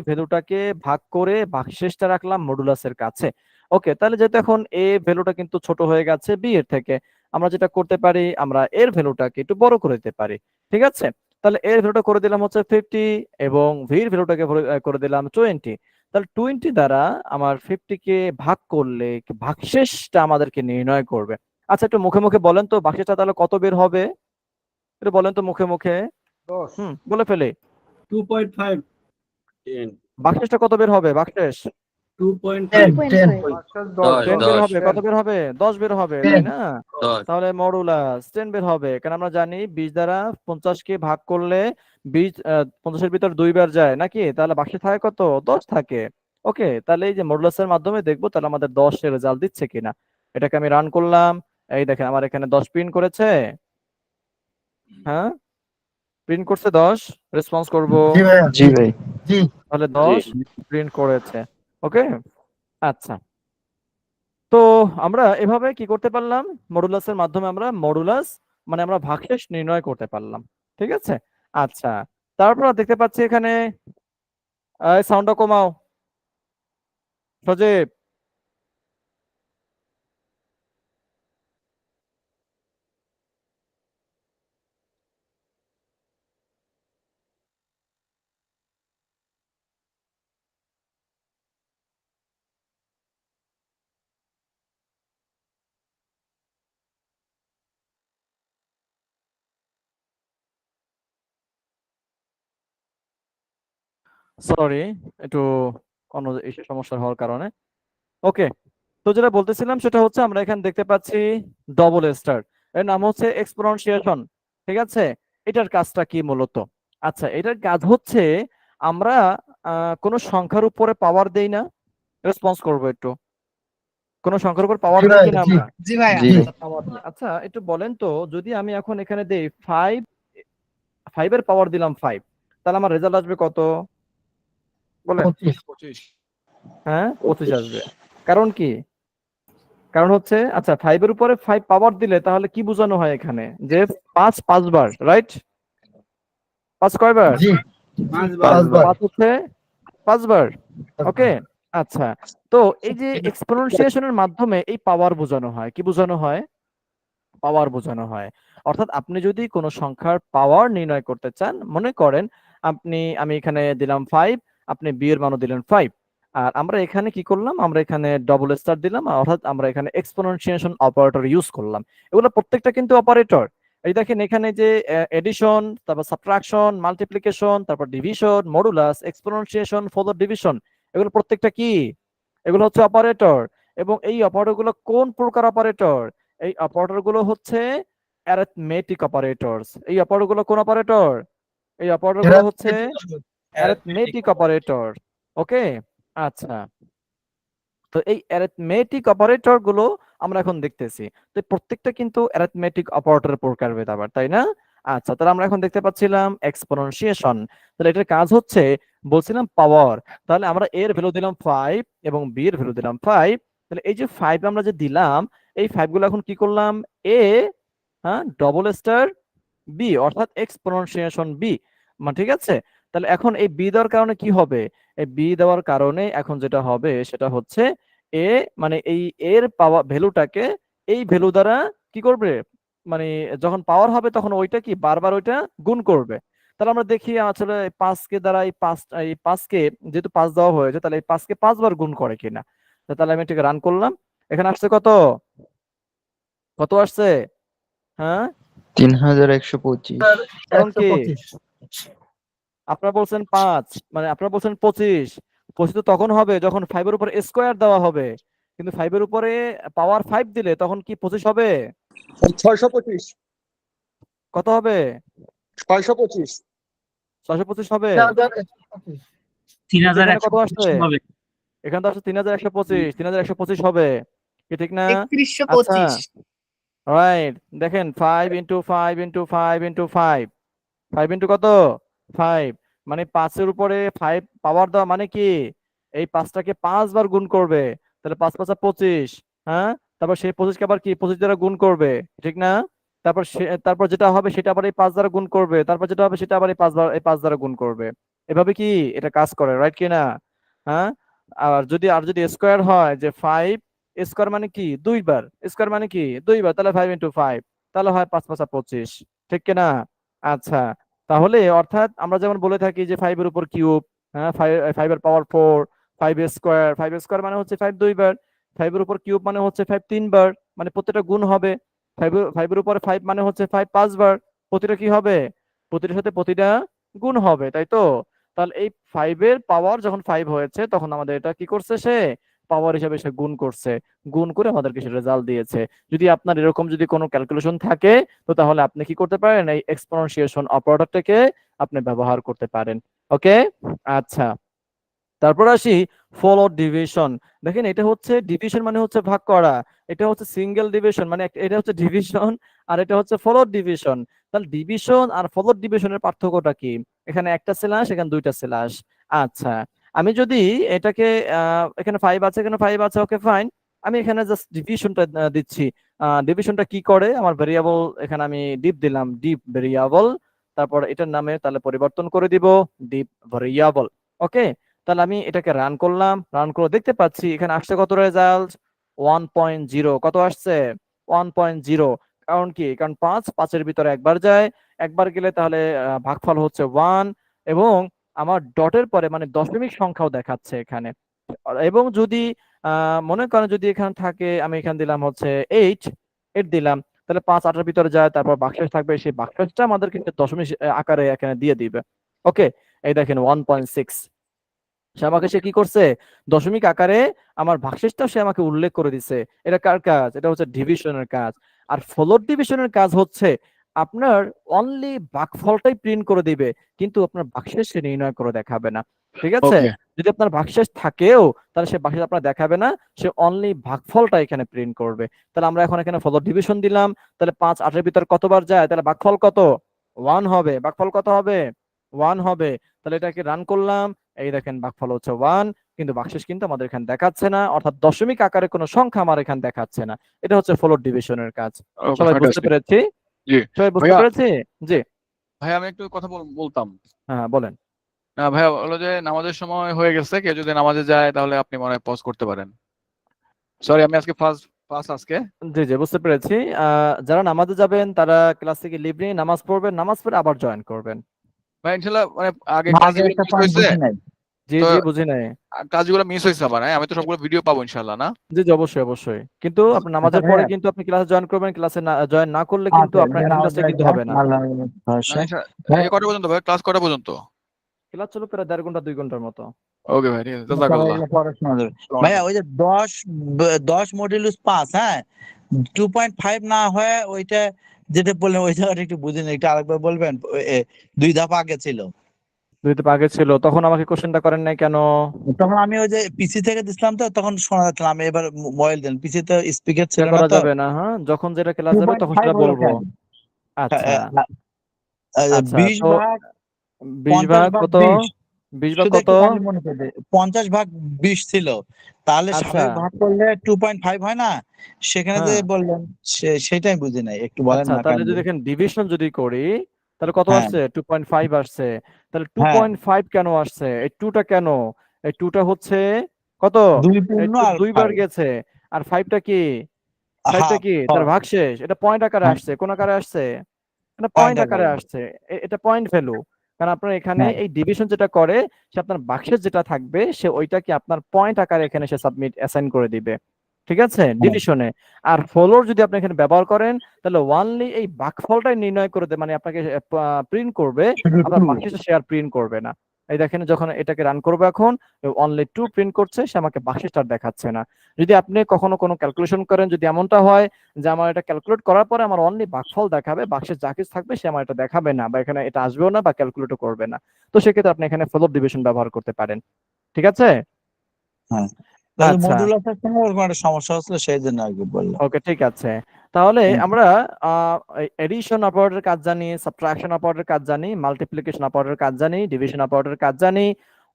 Speaker 1: ভ্যালুটাকে ভাগ করে ভাগশেষটা রাখলাম মডুলাসের কাছে। ওকে, তাহলে যেহেতু এখন এ ভ্যালুটা কিন্তু ছোট হয়ে গেছে বি এর থেকে, আমরা যেটা করতে পারি, আমরা এর ভ্যালুটাকে একটু বড় করে দিতে পারি, ঠিক আছে। তাহলে এর ভ্যালুটা করে দিলাম হচ্ছে 50 এবং ভির ভ্যালুটাকে করে দিলাম 20। তাহলে 20 দ্বারা আমার 50 কে ভাগ করলে ভাগশেষটা আমাদেরকে নির্ণয় করবে। আচ্ছা, একটু মুখে মুখে বলেন তো ভাগশেষটা তাহলে কত বের হবে, একটু বলেন তো মুখে মুখে। বলে ফেলে
Speaker 4: 2.5
Speaker 1: ভাগশেষটা কত বের হবে, ভাগশেষ
Speaker 4: 2.5
Speaker 1: 10 বের হবে। কত বের হবে? 10 বের হবে, তাই না? তাহলে মডুলাস 10 বের হবে, কারণ আমরা জানি 20 দ্বারা 50 কে ভাগ করলে 20 50 এর ভিতর 2 বার যায় নাকি, তাহলে ভাগশেষ থাকে কত? 10 থাকে। ওকে, তাহলে এই যে মডুলাসের মাধ্যমে দেখবো তাহলে আমাদের 10 এর রেজাল্ট দিচ্ছে কিনা। এটাকে আমি রান করলাম, এই দেখেন আমার এখানে 10 প্রিন্ট করেছে। হ্যাঁ, প্রিন্ট করছে 10, রেসপন্স করব,
Speaker 2: জি ভাই।
Speaker 1: তাহলে 10 প্রিন্ট করেছে। ওকে, আচ্ছা, তো আমরা এভাবে কি করতে পারলাম, মডুলাসের মাধ্যমে আমরা মডুলাস মানে আমরা ভাগশেষ নির্ণয় করতে পারলাম, ঠিক আছে। আচ্ছা, তারপর দেখতে পাচ্ছি এখানে সাউন্ডটা কমাও সজীব। সরি, একটু অন্য ইস্যু সমস্যা হওয়ার কারণে। ওকে, তো যেটা বলতেছিলাম সেটা হচ্ছে আমরা এখানে দেখতে পাচ্ছি ডবল স্টার, এর নাম হচ্ছে এক্সপোনেনশিয়েশন, ঠিক আছে। এটার কাজটা কি মূলত? আচ্ছা, এটার কাজ হচ্ছে আমরা কোনো সংখ্যার উপরে পাওয়ার দেই না, রেসপন্স করবো একটু, কোন সংখ্যার উপর পাওয়ার দেই কিনা আমরা?
Speaker 2: জি ভাই।
Speaker 1: আচ্ছা, একটু বলেন তো, যদি আমি এখন এখানে দেই 5 এর পাওয়ার দিলাম 5, তাহলে আমার রেজাল্ট আসবে কত বলেন? হ্যাঁ, 25 আসবে। কারণ কি? কারণ হচ্ছে, আচ্ছা, 5 এর উপরে 5 পাওয়ার দিলে তাহলে কি বোঝানো হয় এখানে, যে 5 বার, রাইট? 5 কয়বার? 5 হচ্ছে 5 বার। ওকে, আচ্ছা, তো এই যে এক্সপোনেনশিয়েশনের মাধ্যমে এই পাওয়ার বোঝানো হয়, কি বোঝানো হয়? পাওয়ার বোঝানো হয়। অর্থাৎ আপনি যদি কোনো সংখ্যার পাওয়ার নির্ণয় করতে চান, মনে করেন আমি এখানে দিলাম 5, আপনি বি এর মানও দিলেন 5, আর আমরা এখানে কি করলাম, আমরা এখানে ডবল স্টার দিলাম, অর্থাৎ আমরা এখানে এক্সপোনেনশিয়েশন অপারেটর ইউজ করলাম। এগুলো প্রত্যেকটা কিন্তু অপারেটর। এই দেখেন এখানে যে এডিশন, তারপর সাবট্রাকশন, মাল্টিপ্লিকেশন, তারপর ডিভিশন, মডুলাস, এক্সপোনেনশিয়েশন, ফলোর ডিভিশন, এগুলো প্রত্যেকটা কি? এগুলো হচ্ছে অপারেটর। এবং এই অপারেটর গুলো কোন প্রকার অপারেটর? এই অপারেটর গুলো হচ্ছে অ্যারিথমেটিক অপারেটরস। এই অপারেটর গুলো কোন অপারেটর? এই অপারেটর গুলো হচ্ছে অ্যারিথমেটিক অপারেটর। ওকে, আচ্ছা, তো এই অ্যারিথমেটিক অপারেটর গুলো আমরা এখন দেখতেছি। তো এই প্রত্যেকটা কিন্তু অ্যারিথমেটিক অপারেটরের প্রকারভেদ আবার, তাই না? আচ্ছা, তাহলে আমরা এখন দেখতে পাচ্ছিলাম এক্সপোনেনশিয়েশন, তাহলে এটার কাজ হচ্ছে বলছিলাম পাওয়ার। তাহলে আমরা এর ভ্যালু দিলাম 5 এবং বি এর ভ্যালু দিলাম 5। তাহলে এই যে 5 আমরা যে দিলাম, এই 5 গুলো এখন কি করলাম, এ, হ্যাঁ, ডবল স্টার বি, অর্থাৎ এক্সপোনেনশিয়েশন বি, মানে ঠিক আছে। তাহলে এখন এই বি দেওয়ার কারণে কি হবে? এই বি দেওয়ার কারণে এখন যেটা হবে সেটা হচ্ছে এ, মানে এই এর পাওয়ার ভ্যালুটাকে এই ভ্যালু দ্বারা কি করবে, মানে যখন পাওয়ার হবে তখন ওইটা কি বারবার ওইটা গুণ করবে। তাহলে আমরা দেখি আসলে 5 কে দ্বারা এই 5 কে যেহেতু 5 দেওয়া হয়েছে, তাহলে এই 5 কে 5 বার গুণ করে কিনা। তাহলে আমি এটাকে রান করলাম, এখানে আসছে কত, কত আসছে? হ্যাঁ,
Speaker 2: 3125।
Speaker 1: কারণ কি? আপনারা বলছেন 5, মানে আপনারা বলছেন 25। 25 তো তখন হবে যখন 5 এর উপরে স্কয়ার দেওয়া হবে, কিন্তু 5 এর উপরে পাওয়ার 5 দিলে তখন কি 25 হবে?
Speaker 6: 625
Speaker 1: কত হবে?
Speaker 6: 625
Speaker 1: 625 হবে।
Speaker 3: 3000
Speaker 1: এখানে কত আসছে?
Speaker 3: হবে।
Speaker 1: এখানে তো আসছে 3125, 3125 হবে কি, ঠিক না? আচ্ছা,
Speaker 5: 3125
Speaker 1: রাইট, দেখেন 5 ইন্টু 5 ইন্টু 5 ইন্টু 5, 5 ইন্টু কত 5, মানে 5 এর উপরে 5 পাওয়ার দেওয়া মানে কি এই 5টাকে 5 বার গুণ করবে, তাহলে 5 5 25, হ্যাঁ, তারপর সেই 25কে আবার কি 25 দ্বারা গুণ করবে, ঠিক না? তারপর যেটা হবে সেটা আবার এই 5 দ্বারা গুণ করবে, তারপর যেটা হবে সেটা আবার এই 5 দ্বারা গুণ করবে। এভাবে কি এটা কাজ করে, রাইট কি না? হ্যাঁ। আর যদি স্কোয়ার হয় যে 5 স্কোয়ার মানে কি 2 বার, স্কোয়ার মানে কি 2 বার, তাহলে 5 ইন্টু 5, তাহলে হয় 5 5 25, ঠিক কি না? আচ্ছা, তাহলে অর্থাৎ আমরা যেমন বলে থাকি যে 5 এর উপর কিউব, হ্যাঁ, 5 এর পাওয়ার 4, 5 স্কোয়ার, 5 স্কোয়ার মানে হচ্ছে 5 2 বার, 5 এর উপর কিউব মানে হচ্ছে 5 3 বার, মানে প্রত্যেকটা গুণ হবে। 5 এর উপরে 5 মানে হচ্ছে 5 5 বার, প্রতিটা কি হবে, প্রতিটার সাথে প্রতিটা গুণ হবে, তাই তো? তাহলে এই 5 এর পাওয়ার যখন 5 হয়েছে তখন আমাদের এটা কি করছে, সে পাওয়ার হিসাবে সে গুণ করছে, গুণ করে আমাদেরকে সে রেজাল্ট দিয়েছে। যদি আপনার এরকম যদি কোনো ক্যালকুলেশন থাকে, তো তাহলে আপনি কি করতে পারেন, এই এক্সপোনেনশিয়েশন অপারেটরটাকে আপনি ব্যবহার করতে পারেন। ওকে, আচ্ছা, তারপর আসি ফলোড ডিভিশন। দেখেন এটা হচ্ছে ডিভিশন মানে হচ্ছে ভাগ করা, এটা হচ্ছে সিঙ্গেল ডিভিশন মানে এটা হচ্ছে ডিভিশন, আর এটা হচ্ছে ফলোড ডিভিশন। তাহলে ডিভিশন আর ফলোড ডিভিশনের পার্থক্যটা কি? এখানে একটা স্ল্যাশ, এখানে দুইটা স্ল্যাশ। আচ্ছা, আমি যদি এটাকে এখানে 5 আছে, এখানে 5 আছে, ওকে ফাইন, আমি এখানে জাস্ট ডিভিশনটা দিচ্ছি। ডিভিশনটা কি করে, আমার ভেরিয়েবল এখানে আমি ডিপ দিলাম, ডিপ ভেরিয়েবল, তারপর এটার নামে তাহলে পরিবর্তন করে দিব ডিপ ভেরিয়েবল। ওকে, তাহলে আমি এটাকে রান করলাম, রান করে দেখতে পাচ্ছি এখানে আসছে কত রেজাল্ট, 1.0। কত আসছে, 1.0। কারণ কি, কারণ 5 এর ভিতরে একবার যায়, একবার গেলে তাহলে ভাগফল হচ্ছে 1, এবং আমার ডটের পরে মানে দশমিক সংখ্যাও দেখাচ্ছে এখানে। এবং যদি মনে করেন যদি এখানে থাকে, আমি এখানে দিলাম হচ্ছে 8 দিলাম, তাহলে 5 8-এর ভিতরে যায়, তারপর বাক্সেস থাকবে, সেই বাক্সেসটা আমাদেরকে দশমিক আকারে এখানে দিয়ে দিবে। ওকে, এই দেখেন 1.6, সে কি করছে, দশমিক আকারে আমার ভাগশেষটা সে আমাকে উল্লেখ করে দিছে। এটা কার কাজ, এটা হচ্ছে ডিভিশনের কাজ। আর ফ্লোট ডিভিশনের কাজ হচ্ছে আপনার অনলি ভাগফলটাই প্রিন্ট করে দিবে, কিন্তু আপনার ভাগশেষ সে নির্ণয় করে দেখাবে না, ঠিক আছে?
Speaker 5: ওকে।
Speaker 1: যদি আপনার ভাগশেষ থাকেও তাহলে সে ভাগশেষ আপনার দেখাবে না, সে অনলি ভাগফলটা এখানে প্রিন্ট করবে। তাহলে আমরা এখন এখানে ফ্লোট ডিভিশন দিলাম, তাহলে 5 8-এর ভিতর কতবার যায়, তাহলে ভাগফল কত, 1 হবে। ভাগফল কত হবে, 1 হবে। তাহলে এটাকে রান করলাম, এই দেখেন ভাগফল হচ্ছে 1, কিন্তু ভাগশেষ কিন্তু আমাদের এখানে দেখাচ্ছে না, অর্থাৎ দশমিক আকারে কোনো সংখ্যা আমার এখানে দেখাচ্ছে না। এটা হচ্ছে ফ্লোট ডিভিশনের কাজ।
Speaker 5: ওকে,
Speaker 1: সবাই বুঝতে
Speaker 5: ফ্যান্টাস্টিক।
Speaker 1: পেরেছি?
Speaker 5: জি
Speaker 1: সবাই বুঝতে
Speaker 5: ভাইয়া,
Speaker 1: পেরেছি? জি,
Speaker 5: ভাইয়া আমি একটু কথা বলতাম।
Speaker 1: হ্যাঁ বলেন।
Speaker 5: না ভাইয়া, হলো যে নামাজের সময় হয়ে গেছে, কেউ যদি নামাজে যায় তাহলে আপনি মনে হয় পজ করতে পারেন। সরি, আমি আজকে ফার্স্ট পাস আজকে।
Speaker 1: জি জি, বুঝতে পেরেছি। যারা নামাজে যাবেন তারা ক্লাস থেকে লিভ নিয়ে নামাজ পড়বেন, নামাজ পড়ে আবার জয়েন করবেন।
Speaker 5: ভাই ইনশাল্লাহ, মানে আগে
Speaker 2: না,
Speaker 5: ক্লাস
Speaker 2: আগে
Speaker 5: যেগুলো
Speaker 2: একটা
Speaker 5: মিস
Speaker 2: পয়েন্ট
Speaker 5: হয়েছে,
Speaker 2: বুঝি নাই।
Speaker 1: জি
Speaker 5: তো
Speaker 1: জি, বুঝি নাই।
Speaker 5: ক্লাসগুলো মিস হয়েছে আমার, হ্যাঁ, আমি তো সবগুলো ভিডিও পাবো ইনশাল্লাহ, না?
Speaker 1: জি জি, অবশ্যই অবশ্যই, কিন্তু আপনি
Speaker 2: আচ্ছা
Speaker 1: নামাজের পরে
Speaker 2: ভাইয়া,
Speaker 1: কিন্তু আপনি ক্লাসে জয়েন করবেন, ক্লাসে জয়েন না করলে কিন্তু
Speaker 2: আচ্ছা
Speaker 1: আপনার
Speaker 2: যেন
Speaker 1: অ্যাটেন্ডেন্সটা কিন্তু হবে না।
Speaker 2: আল্লাহ
Speaker 5: না,
Speaker 2: ভরসা।
Speaker 5: এ কটা পর্যন্ত ভাই, ক্লাস কটা পর্যন্ত?
Speaker 1: ক্লাস চলো প্রায় 1.5 ঘন্টা 2 ঘন্টার মতো।
Speaker 5: ওকে ভাই, ঠিক আছে,
Speaker 2: সবাই
Speaker 5: জাযাকাল্লাহ।
Speaker 2: এগুলো পড়াশোনা করবে।
Speaker 5: আসসালামু
Speaker 2: ভাইয়া
Speaker 5: আলাইকুম।
Speaker 2: ওই যে 10 মডিউলস পাস, হ্যাঁ, 2.5 না হয় ওইটা যেটা বললেন ওই জায়গাটা একটু বুঝিনি, একটু আরেকবার বলবেন? 2 ধাপ আগে ছিল।
Speaker 1: 2 ধাপ আগে ছিল, তখন আমাকে কোশ্চেনটা করেন নাই কেন?
Speaker 2: তখন আমি ওই যে পিসি থেকে দিছিলাম, তো তখন শোনা যাচ্ছিল, আমি এবার মোবাইল দিলাম, পিসি তে স্পিকার ছিল
Speaker 1: এটা
Speaker 2: না
Speaker 1: করা
Speaker 2: তো।
Speaker 1: যাবে না, হ্যাঁ, যখন যেটা ক্লাস যাবে তখন
Speaker 2: 2.5
Speaker 1: সেটা
Speaker 2: হলো
Speaker 1: বলবো।
Speaker 2: কেন?
Speaker 1: আচ্ছা আচ্ছা,
Speaker 2: 20
Speaker 1: তো
Speaker 2: ভাগ
Speaker 1: 20
Speaker 2: 50
Speaker 1: ভাগ
Speaker 2: ভাগ
Speaker 1: কত,
Speaker 2: 20,
Speaker 1: 20 ভাগ
Speaker 2: শুধু
Speaker 1: কত?
Speaker 2: একটু খালি মনে করে 50 ভাগ 20 ছিল, তাহলে
Speaker 1: আচ্ছা,
Speaker 2: স্বাভাবিক ভাগ করলে 2.5 হয় না? সেখানে যে
Speaker 1: হ্যাঁ,
Speaker 2: বললেন সেটাই বুঝি নাই, একটু বলেন
Speaker 1: আচ্ছা,
Speaker 2: না
Speaker 1: তাহলে যদি
Speaker 2: কাইন্ডলি।
Speaker 1: এখানে ডিভিশন যদি করি তাহলে কত
Speaker 2: হ্যাঁ
Speaker 1: আসছে, 2.5 আসছে। তাহলে
Speaker 2: হ্যাঁ,
Speaker 1: 2.5 কেন আসছে, এই 2টা কেন, এই 2টা হচ্ছে কত,
Speaker 2: 2
Speaker 1: এই
Speaker 2: পূর্ণ
Speaker 1: 2
Speaker 2: আর
Speaker 1: 2 বার
Speaker 2: 5
Speaker 1: গেছে, আর 5টা কি, 5টা
Speaker 2: হাফ।
Speaker 1: কি তার ভাগশেষ, এটা পয়েন্ট আকারে আসছে, কোন আকারে আসছে, এটা
Speaker 2: পয়েন্ট
Speaker 1: পয়েন্ট আকারে
Speaker 2: আকারে।
Speaker 1: আসছে। এটা পয়েন্ট ভ্যালু, কারণ আপনার এখানে
Speaker 2: হ্যাঁ
Speaker 1: এই ডিভিশন যেটা করে, সে আপনার বাক্সের যেটা থাকবে সে ওইটাকে আপনার পয়েন্ট আকারে এখানে সে সাবমিট অ্যাসাইন করে দিবে, ঠিক আছে,
Speaker 2: হ্যাঁ
Speaker 1: ডিভিশনে। আর ফলোর যদি আপনি এখানে ব্যবহার করেন তাহলে ওয়ানলি এই ভাগফলটাই নির্ণয় করে দেবে, মানে আপনাকে প্রিন্ট করবে,
Speaker 2: শুধু
Speaker 1: আপনার
Speaker 2: 2।
Speaker 1: বাক্সের সে আর প্রিন্ট করবে না। এই দেখেন যখন এটাকে রান করবো এখন, অনলি 2 প্রিন্ট করছে, সে আমাকে বাক্সেসটা দেখাচ্ছে না। যদি আপনি কখনো কোনো ক্যালকুলেশন করেন, যদি এমনটা হয় যে আমার এটা ক্যালকুলেট করার পরে আমার অনলি ভাগফল দেখাবে, বাক্সের যা কিছু থাকবে সে আমার এটা দেখাবে না, বা এখানে এটা আসবেও না বা ক্যালকুলেটও করবে না, তো সেক্ষেত্রে আপনি এখানে ফ্লোট ডিভিশন ব্যবহার করতে পারেন, ঠিক আছে?
Speaker 2: হ্যাঁ তাহলে
Speaker 1: আচ্ছা
Speaker 2: মডুলাসের সময় ওরকম একটা সমস্যা হচ্ছিল সেই জন্য আর কি বললাম।
Speaker 1: ওকে ঠিক আছে। তাহলে
Speaker 2: হুম।
Speaker 1: আমরা এডিশন অপারেটরের কাজ জানি, সাবট্রাকশন অপারেটরের কাজ জানি, মাল্টিপ্লিকেশন অপারেটরের কাজ জানি, ডিভিশন অপারেটরের কাজ জানি,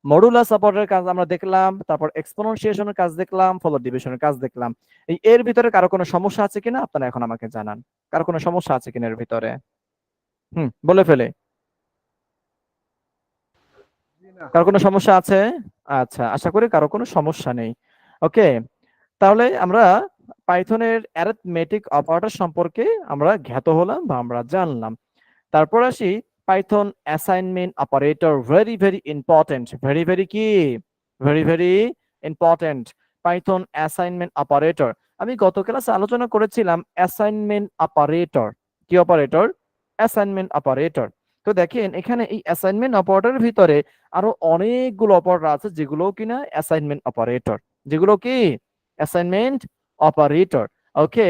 Speaker 1: মডুলাস অপারেটরের কাজ আমরা দেখলাম, তারপর এক্সপোনেনশিয়েশনের কাজ দেখলাম, ফলো ডিভিশনের কাজ দেখলাম। এর ভিতরে কারো কোনো সমস্যা আছে কিনা আপনারা এখন আমাকে জানান। কারো কোনো সমস্যা আছে কিনা এর ভিতরে? বলে ফেলে। কারো কোনো সমস্যা আছে? আচ্ছা, আশা করি কারো কোনো সমস্যা নেই। ওকে, তাহলে আমরা পাইথনের অ্যারিথমেটিক অপারেটর সম্পর্কে আমরা জ্ঞাত হলাম বা আমরা জানলাম। তারপর আসি Python assignment operator, very very important, very very কি, very very important. Python assignment operator, আমি গত ক্লাসে আলোচনা করেছিলাম অ্যাসাইনমেন্ট অপারেটর। কি অপারেটর? Assignment operator. তো দেখেন এখানে এই অ্যাসাইনমেন্ট অপারেটরের ভিতরে আরো অনেকগুলো অপারেটর আছে যেগুলো কিনা অ্যাসাইনমেন্ট অপারেটর, যেগুলো কি অ্যাসাইনমেন্ট অপারেটর। ওকে,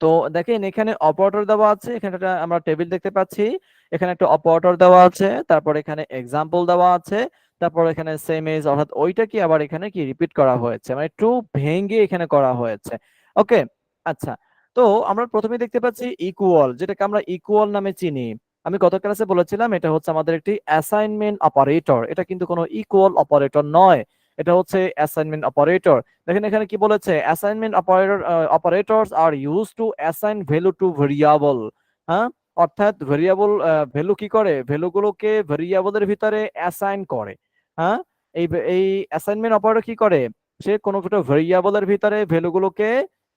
Speaker 1: তো দেখেন এখানে অপারেটর দেওয়া আছে, এখানে একটা আমরা টেবিল দেখতে পাচ্ছি, এখানে একটা অপারেটর দেওয়া আছে, তারপর এখানে এক্সাম্পল দেওয়া আছে, তারপর এখানে সেম এজ, অর্থাৎ ওইটা কি আবার এখানে কি রিপিট করা হয়েছে, মানে একটু ভেঙে এখানে করা হয়েছে। ওকে, আচ্ছা, তো আমরা প্রথমে দেখতে পাচ্ছি ইকুয়াল, যেটাকে আমরা ইকুয়াল নামে চিনি। আমি গত ক্লাসে বলেছিলাম এটা হচ্ছে আমাদের একটি অ্যাসাইনমেন্ট অপারেটর, এটা কিন্তু কোনো ইকুয়াল অপারেটর নয়, এটা হচ্ছে অ্যাসাইনমেন্ট অপারেটর। দেখেন এখানে কি বলেছে, assignment operators are use to assign value to variable. হ্যাঁ, অর্থাৎ ভেরিয়েবল ভ্যালু কি করে, ভ্যালুগুলোকে ভেরিয়েবলের ভিতরে অ্যাসাইন করে। হ্যাঁ, এই অ্যাসাইনমেন্ট অপারেটর কি করে, সে কোনো একটা ভেরিয়েবলের ভিতরে ভ্যালুগুলোকে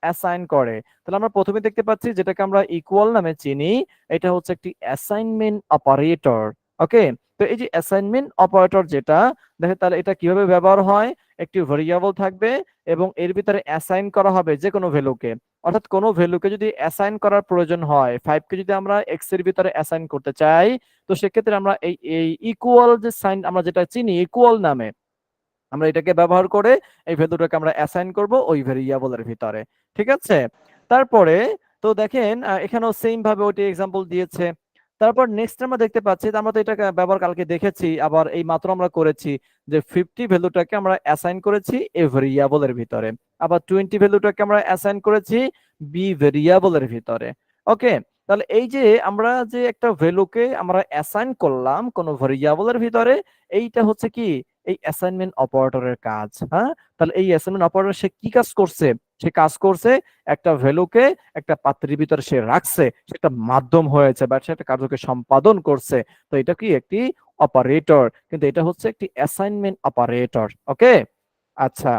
Speaker 1: অ্যাসাইন করে। তাহলে আমরা প্রথমে দেখতে পাচ্ছি যেটাকে আমরা ইকুয়াল নামে চিনি, এটা হচ্ছে একটি অ্যাসাইনমেন্ট অপারেটর। ওকে, তো এই যে অ্যাসাইনমেন্ট অপারেটর যেটা, দেখে তাহলে এটা কিভাবে ব্যবহার হয়, একটি ভেরিয়েবল থাকবে এবং এর ভিতরে অ্যাসাইন করা হবে যে কোনো ভ্যালুকে, অর্থাৎ কোনো ভ্যালুকে যদি অ্যাসাইন করার প্রয়োজন হয়, 5 কে যদি আমরা x এর ভিতরে অ্যাসাইন করতে চাই, তো সেক্ষেত্রে আমরা এই ইকুয়াল যে সাইন আমরা যেটা চিনি ইকুয়াল নামে, আমরা এটাকে ব্যবহার করে এই ভ্যালুটাকে আমরা অ্যাসাইন করব ওই ভেরিয়েবলের ভিতরে। ঠিক আছে, তারপরে তো দেখেন এখানেও সেম ভাবে ওইটা এক্সাম্পল দিয়েছে। তারপর নেক্সট আমরা দেখতে পাচ্ছি, আমরা তো এটা ব্যবহার কালকে দেখেছি, আবার এই মাত্র আমরা করেছি যে 50 ভ্যালুটাকে আমরা অ্যাসাইন করেছি এ ভেরিয়েবলের ভিতরে, আবার 20 ভ্যালুটাকে আমরা অ্যাসাইন করেছি বি ভেরিয়েবলের ভিতরে। ওকে, তাহলে এই যে আমরা যে একটা ভ্যালুকে আমরা অ্যাসাইন করলাম কোন ভেরিয়েবলের ভিতরে, এইটা হচ্ছে কি এই অ্যাসাইনমেন্ট অপারেটরের কাজ। হ্যাঁ, তাহলে এই অ্যাসাইনমেন্ট অপারেটর সে কি কাজ করছে, সে কাজ করছে একটা ভ্যালুকে একটা পাত্রের ভিতরে সে রাখছে, সেটা মাধ্যম হয়েছে বা সে একটা কার্যকে সম্পাদন করছে। তো এটা কি একটি অপারেটর, কিন্তু এটা হচ্ছে একটি অ্যাসাইনমেন্ট অপারেটর। ওকে, আচ্ছা,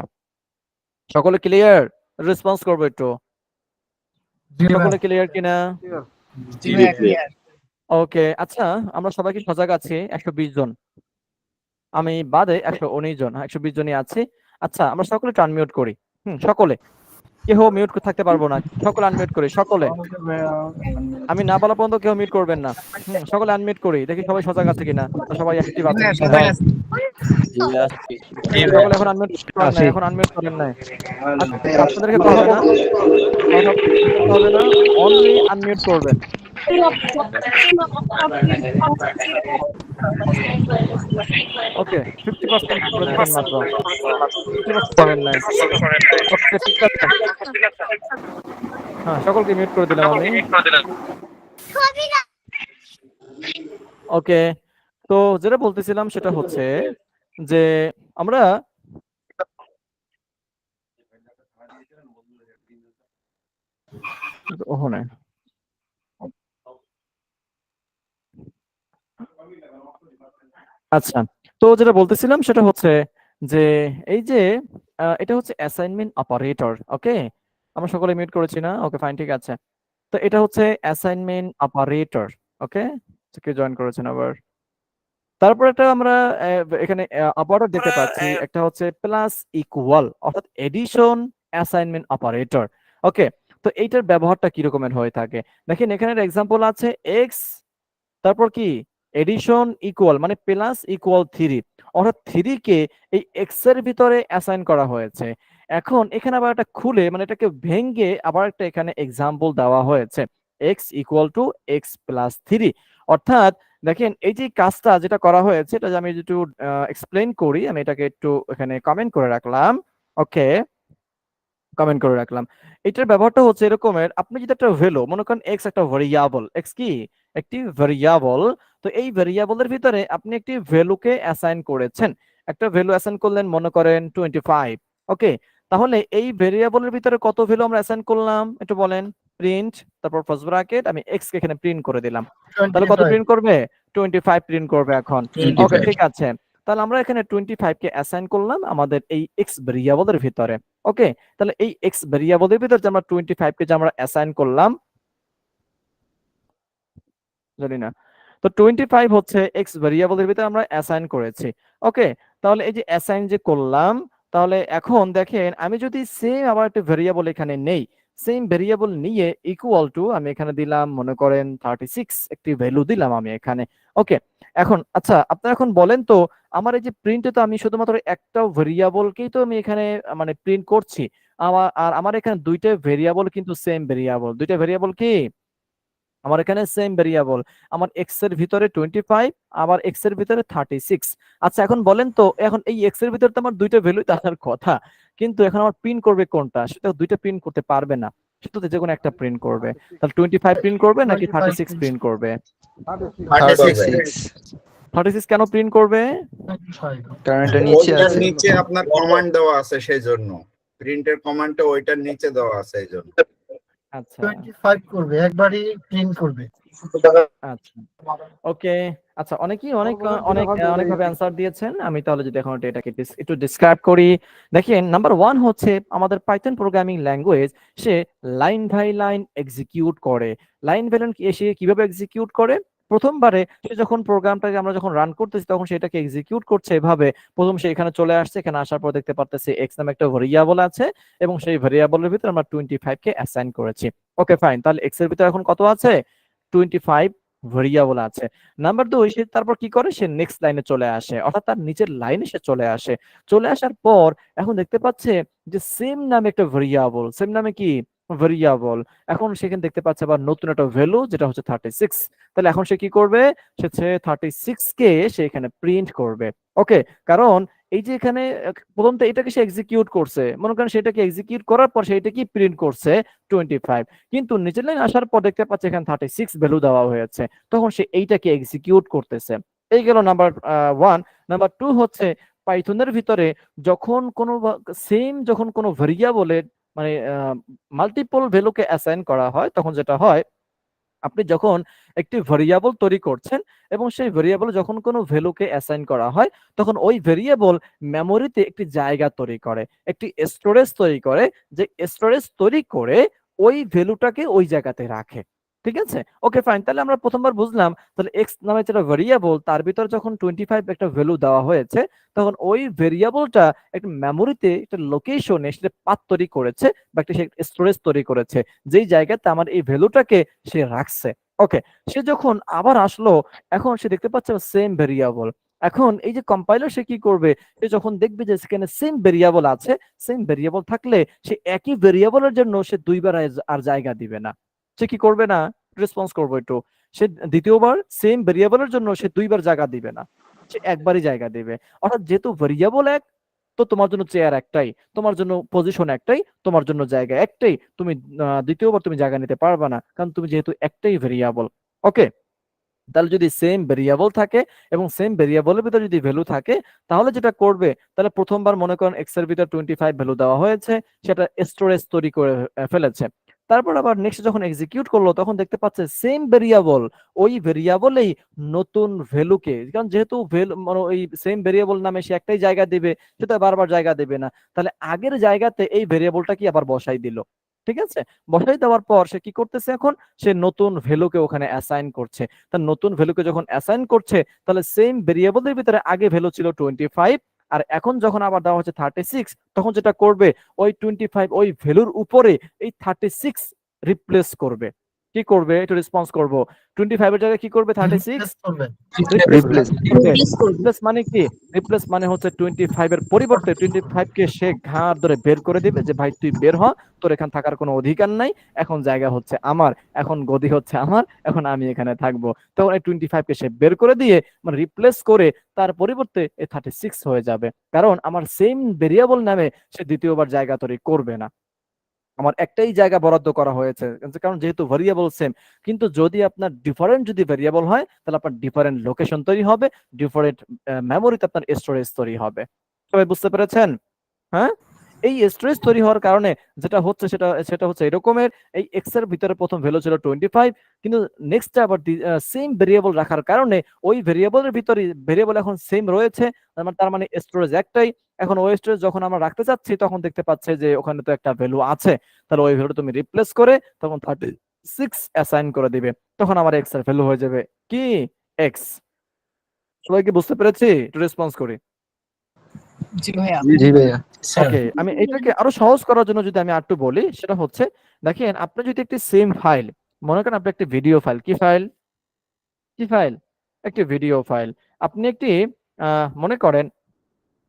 Speaker 1: সকলে ক্লিয়ার? রেসপন্স করবো একটু, সকলে ক্লিয়ার কিনা? ওকে, আচ্ছা, আমরা সবাই কি সজাগ আছি? 120 জন, আমি বাদে 119 জন, 120 জনই আছি। আচ্ছা, আমরা সকলে একটু আনমিউট করি। সকলে, কেউ মিউট থাকতে পারবো না, সকলে আনমিউট করি, সকলে। আমি না বলা পর্যন্ত কেউ মিউট করবেন না। সকলে আনমিউট করি, দেখি সবাই সজাগ আছে কিনা, সবাই অ্যাক্টিভ আছে। সকলে এখন আনমিউট করেন নাই, এখন আনমিউট করেন নাই। আপনাদেরকে কথা হবে না, কথা বলতে হবে না, অনলি আনমিউট করবেন। ওকে, 50% করে দিবেন মাত্র, 50% করেন নাই। ওকে, ঠিক আছে, হ্যাঁ, সকলকে মিউট করে দিলাম আমি। ওকে, তো যেটা বলতেছিলাম সেটা হচ্ছে যে আমরা ওখানে আচ্ছা, তো যেটা বলতেছিলাম সেটা হচ্ছে যে এই যে এটা হচ্ছে অ্যাসাইনমেন্ট অপারেটর। ওকে, আমরা সকলে মিউট করেছি না? ওকে, ফাইন, ঠিক আছে। তো এটা হচ্ছে অ্যাসাইনমেন্ট অপারেটর। ওকে, কেউ জয়েন করেছেন আবার। তারপর একটা আমরা এখানে অপারেটর দেখতে পাচ্ছি, একটা হচ্ছে প্লাস ইকুয়াল, অর্থাৎ এডিশন অ্যাসাইনমেন্ট অপারেটর। ওকে, তো এইটার ব্যবহারটা কি রকমের হয়ে থাকে, দেখেন এখানে এক্সাম্পল আছে এক্স, তারপর কি এডিশন ইকুয়াল মানে প্লাস ইকুয়াল 3, অর্থাৎ 3 কে এই এক্স এর ভিতরে অ্যাসাইন করা হয়েছে। এখন এখানে আবার একটা খুলে মানে এটাকে ভেঙে আবার একটা এখানে এক্সাম্পল দেওয়া হয়েছে x equal to X plus 3, অর্থাৎ দেখেন এই যে কাজটা যেটা করা হয়েছে এটা আমি একটু এক্সপ্লেন করি, আমি এটাকে একটু এখানে কমেন্ট করে রাখলাম ওকে, কমেন্ট করে রাখলাম। এটার ব্যবহারটা হচ্ছে এরকমের, আপনি যদি একটা ভ্যালু মনে করেন এক্স একটা ভেরিয়েবল, এক্স কি একটি ভেরিয়েবল, তো এই ভেরিয়েবলের ভিতরে আপনি একটি ভ্যালুকে অ্যাসাইন করেছেন, একটা ভ্যালু অ্যাসাইন করলেন মনে করেন 25। ওকে, তাহলে এই ভেরিয়েবলের ভিতরে কত ভ্যালু আমরা অ্যাসাইন করলাম একটু বলেন। প্রিন্ট, তারপর ফার্স্ট ব্র্যাকেট, আমি এক্স কে এখানে প্রিন্ট করে দিলাম, তাহলে কত
Speaker 3: 25
Speaker 1: প্রিন্ট করবে? 25 প্রিন্ট করবে এখন। ওকে,
Speaker 2: 25
Speaker 1: ঠিক আছে, তাহলে আমরা এখানে 25 কে অ্যাসাইন করলাম আমাদের এই এক্স ভেরিয়েবলের ভিতরে। ওকে, তাহলে এই এক্স ভেরিয়েবলের ভিতর যে আমরা 25 কে যে আমরা অ্যাসাইন করলাম, জানি না, তো 25 হচ্ছে এক্স ভেরিয়েবলের ভিতরে আমরা অ্যাসাইন করেছি। ওকে, তাহলে এই যে অ্যাসাইন যে করলাম, তাহলে এখন দেখেন আমি যদি সেম আবার একটা ভেরিয়েবল এখানে নেই, সেম ভেরিয়েবল নিয়ে ইকুয়াল টু আমি এখানে দিলাম মনে করেন 36 একটি ভ্যালু দিলাম আমি এখানে। ওকে, এখন আচ্ছা আপনারা এখন বলেন তো, আমার এই যে প্রিন্টে তো আমি শুধুমাত্র একটা ভেরিয়েবলকেই তো আমি এখানে মানে প্রিন্ট করছি, আমার এখানে দুইটা ভেরিয়েবল কিন্তু সেম ভেরিয়েবল, দুইটা ভেরিয়েবল কি আমার এখানে সেম ভেরিয়েবল, আমার এক্স এর ভিতরে 25 আবার এক্স এর ভিতরে 36। আচ্ছা এখন বলেন তো, এখন এই এক্স এর ভিতরে তো আমার দুইটা ভ্যালু থাকার কথা, কিন্তু এখন আমার প্রিন্ট করবে কোনটা? সেটা দুইটা প্রিন্ট করতে পারবে না, সেটা তো যে কোনো একটা প্রিন্ট করবে। তাহলে 25 প্রিন্ট করবে নাকি 36 প্রিন্ট করবে?
Speaker 2: 36
Speaker 1: 36 কেন প্রিন্ট করবে?
Speaker 3: কারণ এটা নিচে
Speaker 8: ওইটার
Speaker 3: আছে।
Speaker 8: নিচে আপনার কমান্ড দেওয়া আছে সেই জন্য, প্রিন্টের কমান্ডটা ওইটার নিচে দেওয়া আছে এই জন্য।
Speaker 1: আচ্ছা
Speaker 3: 25 করবে, একবারই প্রিন্ট করবে।
Speaker 1: আচ্ছা ওকে, আচ্ছা অনেকেই অনেকভাবে অ্যান্সার দিয়েছেন, আমি তাহলে যদি এখন এটাকে একটু ডিসক্রাইব করি। দেখেন নাম্বার 1 হচ্ছে আমাদের পাইথন প্রোগ্রামিং ল্যাঙ্গুয়েজ, সে লাইন বাই লাইন এক্সিকিউট করে। লাইন বাই লাইন সে কিভাবে এক্সিকিউট করে? প্রথমবারে সে যখন প্রোগ্রামটাকে আমরা যখন রান করতেছি তখন সেটাকে এক্সিকিউট করছে এভাবে, প্রথম সে এখানে চলে আসছে, এখানে আসার পর দেখতে পারতেছে এক্স নামে একটা ভেরিয়েবল আছে এবং সেই ভেরিয়েবলের ভিতরে আমরা 25 কে অ্যাসাইন করেছি। ওকে ফাইন, তাহলে এক্স এর ভিতরে এখন কত আছে? 25 ভেরিয়েবল আছে। নাম্বার 2, সে তারপর কি করে? সে নেক্সট লাইনে চলে আসে, অর্থাৎ তার নিচের লাইনে সে চলে আসে। চলে আসার পর এখন দেখতে পাচ্ছে যে সেম নামে একটা ভেরিয়েবল, সেম নামে কি ভেরিয়েবল, এখন সেখানে দেখতে পাচ্ছে আবার নতুন একটা ভ্যালু যেটা হচ্ছে 36। তাহলে এখন সে কি করবে? সে 36 কে সে এখানে প্রিন্ট করবে। ওকে, কারণ এই যে এখানে প্রথমটা এটাকে সে এক্সিকিউট করছে, মনে করেন সেটাকে এক্সিকিউট করার পর সেটা কি প্রিন্ট করছে 25, কিন্তু নিচের লাইন আসার পর দেখতে পাচ্ছে এখানে 36 ভ্যালু দেওয়া হয়েছে, তখন সে এইটাকে এক্সিকিউট করতেছে। এই গেল নাম্বার 1। নাম্বার 2 হচ্ছে পাইথনের ভিতরে যখন কোনো যখন কোনো ভেরিয়েবলের মানে মাল্টিপল ভ্যালুকে অ্যাসাইন করা হয়, তখন যেটা হয় আপনি যখন একটি ভেরিয়েবল তৈরি করছেন এবং সেই ভেরিয়েবল যখন কোনো ভ্যালুকে অ্যাসাইন করা হয়, তখন ওই ভেরিয়েবল মেমোরিতে একটি জায়গা তৈরি করে, একটি স্টোরেজ তৈরি করে, যে স্টোরেজ তৈরি করে ওই ভ্যালুটাকে ওই জায়গাতে রাখে। ঠিক আছে, ওকে ফাইন, তাহলে আমরা প্রথমবার বুঝলাম তাহলে এক্স নামে যেটা ভেরিয়েবল তার ভিতরে যখন 25 একটা ভ্যালু দেওয়া হয়েছে, তখন ওই ভেরিয়েবলটা একটা মেমোরিতে একটা লোকেশনে সেটা পাথ তৈরি করেছে বা একটা স্টোরেজ তৈরি করেছে, যেই জায়গাতে আমার এই ভ্যালুটাকে সে রাখছে। ওকে, সে যখন আবার আসলো, এখন সে দেখতে পাচ্ছে সেম ভেরিয়েবল। এখন এই যে কম্পাইলার সে কি করবে? সে যখন দেখবে যে সেখানে সেম ভেরিয়েবল আছে, সেম ভেরিয়েবল থাকলে সে একই ভেরিয়েবলের জন্য সে দুইবার আর জায়গা দিবে না। সে কি করবে না? রেসপন্স করবো একটু। সে দ্বিতীয়বার সেম ভেরিয়েবলের জন্য সে দুইবার জায়গা দিবে না, সে একবারই জায়গা দিবে। অর্থাৎ যেহেতু ভেরিয়েবল এক, তো তোমার জন্য চেয়ার একটাই, তোমার জন্য পজিশন একটাই, তোমার জন্য জায়গা একটাই, তুমি দ্বিতীয়বার তুমি জায়গা নিতে পারবে না, কারণ তুমি যেহেতু একটাই ভেরিয়েবল। ওকে, তাহলে যদি সেম ভেরিয়েবল থাকে এবং সেম ভেরিয়েবলের ভিতরে যদি ভ্যালু থাকে, তাহলে যেটা করবে, তাহলে প্রথমবার মনে করেন এক্স এর ভিতরে 25 ভ্যালু দেওয়া হয়েছে, সেটা স্টোরেজ তৈরি করে ফেলেছে। তারপর আবার নেক্সট যখন এক্সিকিউট করলো তখন দেখতে পাচ্ছে সেম ভেরিয়েবল, ওই ভেরিয়েবলেই নতুন ভ্যালুকে, কারণ যেহেতু মানে ওই সেম ভেরিয়েবল নামে সে একটাই জায়গা দিবে, সেটা বারবার জায়গা দেবে না, তাহলে আগের জায়গাতে এই ভেরিয়েবলটা কি আবার বসাই দিল। ঠিক আছে, বসাই দেওয়ার পর সে কি করতেছে? এখন সে নতুন ভ্যালুকে ওখানে অ্যাসাইন করছে। তার নতুন ভ্যালুকে যখন অ্যাসাইন করছে, তাহলে সেম ভেরিয়েবলের ভিতরে আগে ভ্যালু ছিল 25, আর এখন যখন আবার দেওয়া হচ্ছে 36, তখন যেটা করবে ওই 25 ওই ভ্যালুর উপরে এই 36 রিপ্লেস করবে। কি করবে একটু রেসপন্স করব 25 এর জায়গায় কি করবে 36
Speaker 3: রিপ্লেস করবে।
Speaker 2: রিপ্লেস
Speaker 1: রিপ্লেস মানে কি রিপ্লেস মানে হচ্ছে 25 এর পরিবর্তে 25 কে সে ঘাড় ধরে বের করে দিবে যে ভাই তুই বের হ, তোর এখানে থাকার কোনো অধিকার নাই, এখন জায়গা হচ্ছে আমার, এখন গদি হচ্ছে আমার, এখন আমি এখানে থাকবো। তখন এই 25 কে সে বের করে দিয়ে মানে রিপ্লেস করে তার পরিবর্তে এই 36 হয়ে যাবে, কারণ আমার সেম ভেরিয়েবল নামে সে দ্বিতীয়বার জায়গা তৈরি করবে না, আমার একটাই জায়গা বরাদ্দ করা হয়েছে, কারণ যেহেতু ভেরিয়েবল সেম। কিন্তু যদি আপনার ডিফারেন্ট যদি ভেরিয়েবল হয় তাহলে আপনার ডিফারেন্ট লোকেশন তৈরি হবে, ডিফারেন্ট মেমোরিতে আপনার স্টোরেজ তৈরি হবে। সবাই বুঝতে পেরেছেন? হ্যাঁ, এই স্টোরেজ তৈরি হওয়ার কারণে যেটা হচ্ছে সেটা সেটা হচ্ছে এরকমের, এই এক্স এর ভিতরে প্রথম ভ্যালু ছিল 25, কিন্তু নেক্সট আবার সেম ভেরিয়েবল রাখার কারণে ওই ভেরিয়েবলের ভিতরে ভেরিয়েবল এখন সেম রয়েছে, তার মানে স্টোরেজ একটাই। এখন ওই স্টোরেজ যখন আমরা রাখতে চাচ্ছি তখন দেখতে পাচ্ছে যে ওখানে তো একটা ভ্যালু আছে, তাহলে ওই ভ্যালু তুমি রিপ্লেস করে তখন 36 অ্যাসাইন করে দিবে, তখন আমার এক্স এর ভ্যালু হয়ে যাবে কি এক্স। সবাই কি বুঝতে পেরেছি? একটু রেসপন্স করি।
Speaker 3: জি ভাইয়া।
Speaker 1: ওকে, আমি এটাকে আরো সহজ করার জন্য যদি আমি আরেকটু বলি, সেটা হচ্ছে দেখেন আপনি যদি একটি সেম ফাইল, মনে করেন আপনি একটি ভিডিও ফাইল, কি ফাইল কি ফাইল একটি ভিডিও ফাইল, আপনি একটি মনে করেন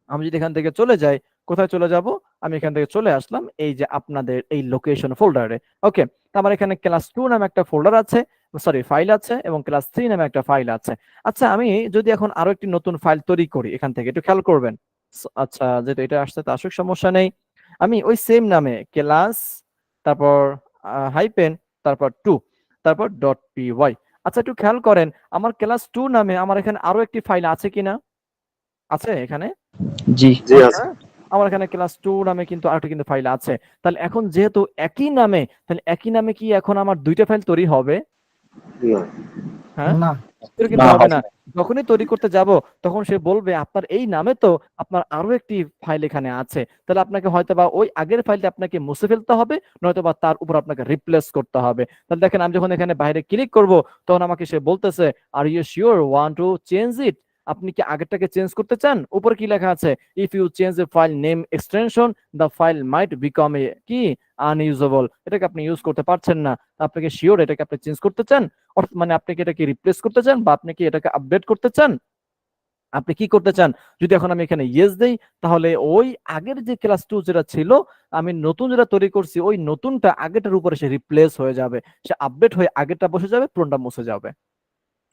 Speaker 1: আমি যদি এখান থেকে চলে যাই, কোথায় চলে যাব, আমি এখান থেকে চলে আসলাম এই যে আপনাদের এই লোকেশন ফোল্ডারে। ওকে, আমার এখানে ক্লাস 2 নামে একটা ফোল্ডার আছে, সরি ফাইল আছে, এবং ক্লাস 3 নামে একটা ফাইল আছে। আচ্ছা, আমি যদি এখন আরো একটি নতুন ফাইল তৈরি করি এখান থেকে, একটু খেয়াল করবেন। আচ্ছা, যেহেতু এটা আসছে তা আসুক, সমস্যা নেই। আমি ওই সেম নামে ক্লাস, তারপর হাইপেন, তারপর 2, তারপর ডট পি ওয়াই। আচ্ছা, একটু খেয়াল করেন আমার ক্লাস 2 নামে আমার এখানে আরো একটি ফাইল আছে কিনা, আছে এখানে?
Speaker 2: জি
Speaker 1: হ্যাঁ, আমার এখানে ক্লাস 2 নামে কিন্তু আরেকটা কিন্তু ফাইল আছে। তাহলে এখন যেহেতু একই নামে, তাহলে একই নামে কি এখন আমার দুইটা ফাইল তৈরি হবে? হ্যাঁ,
Speaker 3: না,
Speaker 1: এটা কিন্তু হবে না। যখনই তৈরি করতে যাব তখন সে বলবে আপনার এই নামে তো আপনার আরো একটি ফাইল এখানে আছে, তাহলে আপনাকে হয়তোবা ওই আগের ফাইলটা আপনাকে মুছে ফেলতে হবে, নয়তোবা তার উপর আপনাকে রিপ্লেস করতে হবে। তাহলে দেখেন আমি যখন এখানে বাইরে ক্লিক করব তখন আমাকে সে বলতেছে are you sure want to change it, আপনি কি আগেরটাকে চেঞ্জ করতে চান? উপরে কি লেখা আছে, if you change the file name extension the file might become a কি আনইউজেবল, এটাকে আপনি ইউজ করতে পারছেন না, আপনি কি শিওর এটাকে আপনি চেঞ্জ করতে চান? মানে আপনি কি এটাকে রিপ্লেস করতে চান বা আপনি কি এটাকে আপডেট করতে চান, আপনি কি করতে চান? যদি এখন আমি এখানে ইয়েস দেই তাহলে ওই আগের যে ক্লাস 2 যেটা ছিল, আমি নতুন যেটা তৈরি করছি ওই নতুনটা আগেরটার উপরে সে রিপ্লেস হয়ে যাবে, সে আপডেট হয়ে আগেরটা বসে যাবে, পুরোটা মুছে যাবে।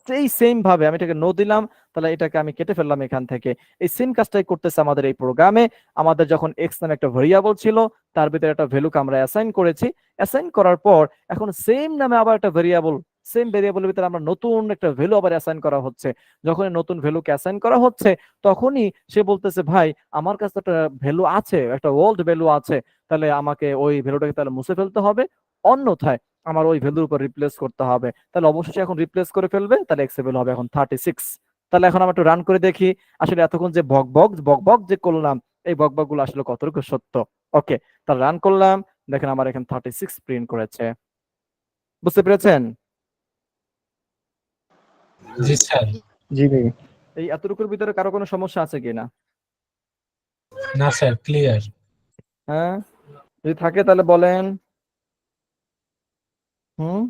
Speaker 1: সেই সেম ভাবে আমি এটাকে নো দিলাম, তাহলে এটাকে আমি কেটে ফেললাম এখান থেকে। এই সেম কাজটাই করতেছে আমাদের এই প্রোগ্রামে। আমাদের যখন এক্স নামে একটা ভেরিয়েবল ছিল, তার ভিতরে একটা ভ্যালুকে আমরা অ্যাসাইন করেছি, অ্যাসাইন করার পর এখন সেম নামে আবার একটা ভেরিয়েবল, সেম ভেরিয়েবলের ভিতরে আমরা নতুন একটা ভ্যালু আবার অ্যাসাইন করা হচ্ছে। যখন নতুন ভ্যালুকে অ্যাসাইন করা হচ্ছে তখনই সে বলতেছে ভাই আমার কাছে একটা ভ্যালু আছে, একটা ওল্ড ভ্যালু আছে, তাহলে আমাকে ওই ভ্যালুটাকে তাহলে মুছে ফেলতে হবে, অন্যথায় আমার ওই ভ্যালুর উপর রিপ্লেস করতে হবে। তাহলে অবশ্যই এখন রিপ্লেস করে ফেলবে, তাহলে এক্স এর ভ্যালু হবে এখন 36। তাহলে এখন আমরা একটু রান করে দেখি আসলে এতক্ষণ যে বক যে করলাম এই বক গুলো আসলে কতটুকু সত্য। ওকে, তাহলে রান করলাম, দেখেন আমার এখানে 36 প্রিন্ট করেছে। বুঝতে পেরেছেন?
Speaker 9: জি স্যার।
Speaker 2: জি ভাই।
Speaker 1: এই এতটুকুর ভিতরে কারো কোনো সমস্যা আছে কিনা?
Speaker 9: না স্যার, ক্লিয়ার।
Speaker 1: হ্যাঁ, যদি থাকে তাহলে বলেন। হুম,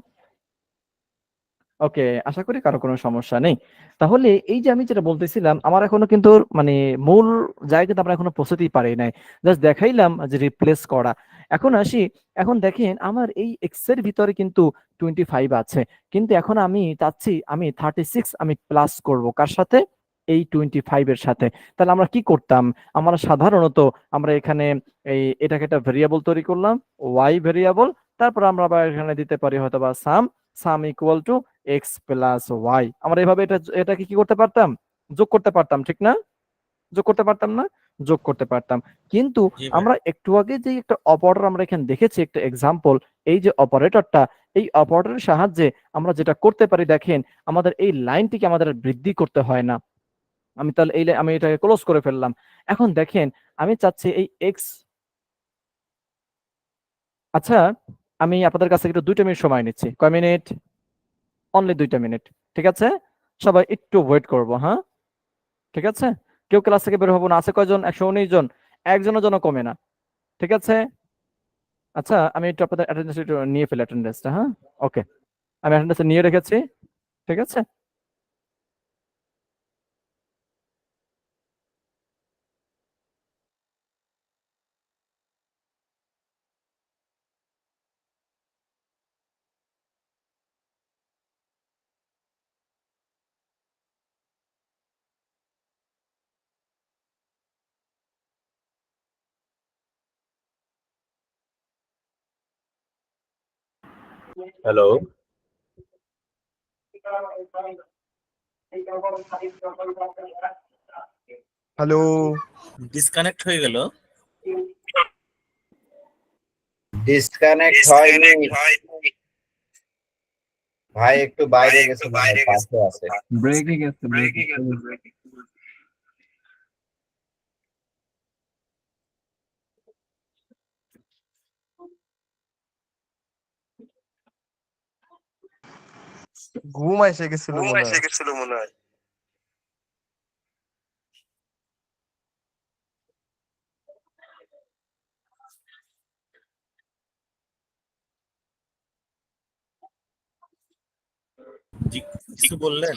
Speaker 1: ওকে, আশা করি কারো কোনো সমস্যা নেই। তাহলে এই যে আমি যেটা বলতেছিলাম, আমার এখনো কিন্তু মানে মূল জায়গাতে আমরা এখনো পৌঁছাতেই পারি নাই। জাস্ট দেখাইলাম যে রিপ্লেস করা। এখন আসি, এখন দেখেন আমার এই এক্স এর ভিতরে কিন্তু 25 আছে। কিন্তু এখন আমি চাচ্ছি আমি 36 আমি প্লাস করব। কার সাথে? এই 25 এর সাথে। তাহলে আমরা কি করতাম? আমরা সাধারণত আমরা এখানে এটাকে একটা ভেরিয়েবল তৈরি করলাম, y ভেরিয়েবল। তারপর আমরা আবার এখানে দিতে পারি হয়তোবা sum equal to X plus Y. আমরা এভাবে এটাকে কি করতে পারতাম? যোগ করতে পারতাম, ঠিক না? যোগ করতে পারতাম না? যোগ করতে পারতাম। কিন্তু আমরা একটু আগে যে একটা অপারেটর আমরা এখানে দেখেছি, একটা এক্সাম্পল, এই যে অপারেটরটা, এই অপারেটরের সাহায্যে আমরা যেটা করতে পারি দেখেন, আমাদের এই লাইনটিকে আমাদের আর বৃদ্ধি করতে হয় না। আমি তাহলে আমি এটাকে ক্লোজ করে ফেললাম। এখন দেখেন আমি চাচ্ছি এই এক্স, আচ্ছা আমি আপনাদের কাছে একটু 2টা মিনিট সময় নিচ্ছি। কয় মিনিট? অনলি 2টা মিনিট। ঠিক আছে, সবাই একটু ওয়েট করব। হ্যাঁ, ঠিক আছে, কেউ ক্লাস থেকে বের হবো না। আছে কয়জন? 119 জন, একজনের জন্য কমে না। ঠিক আছে, আচ্ছা আমি একটু আপনাদের অ্যাটেন্ডেন্স একটু নিয়ে ফেলি, অ্যাটেন্ডেন্সটা। হ্যাঁ, ওকে। আমি অ্যাটেন্ডেন্সে নিয়ে রেখেছি, ঠিক আছে?
Speaker 10: হ্যালো,
Speaker 11: হ্যালো,
Speaker 10: ডিসকানেক্ট হয়ে গেল।
Speaker 8: ডিসকানেক্ট হয়নি ভাই, একটু বাইরে গেছে, মনে হয় পাশে আছে।
Speaker 1: ব্রেকিং আছে, ব্রেকিং।
Speaker 11: ঘুম এসে গেছিল মনে হয়।
Speaker 10: জি, কিছু বললেন?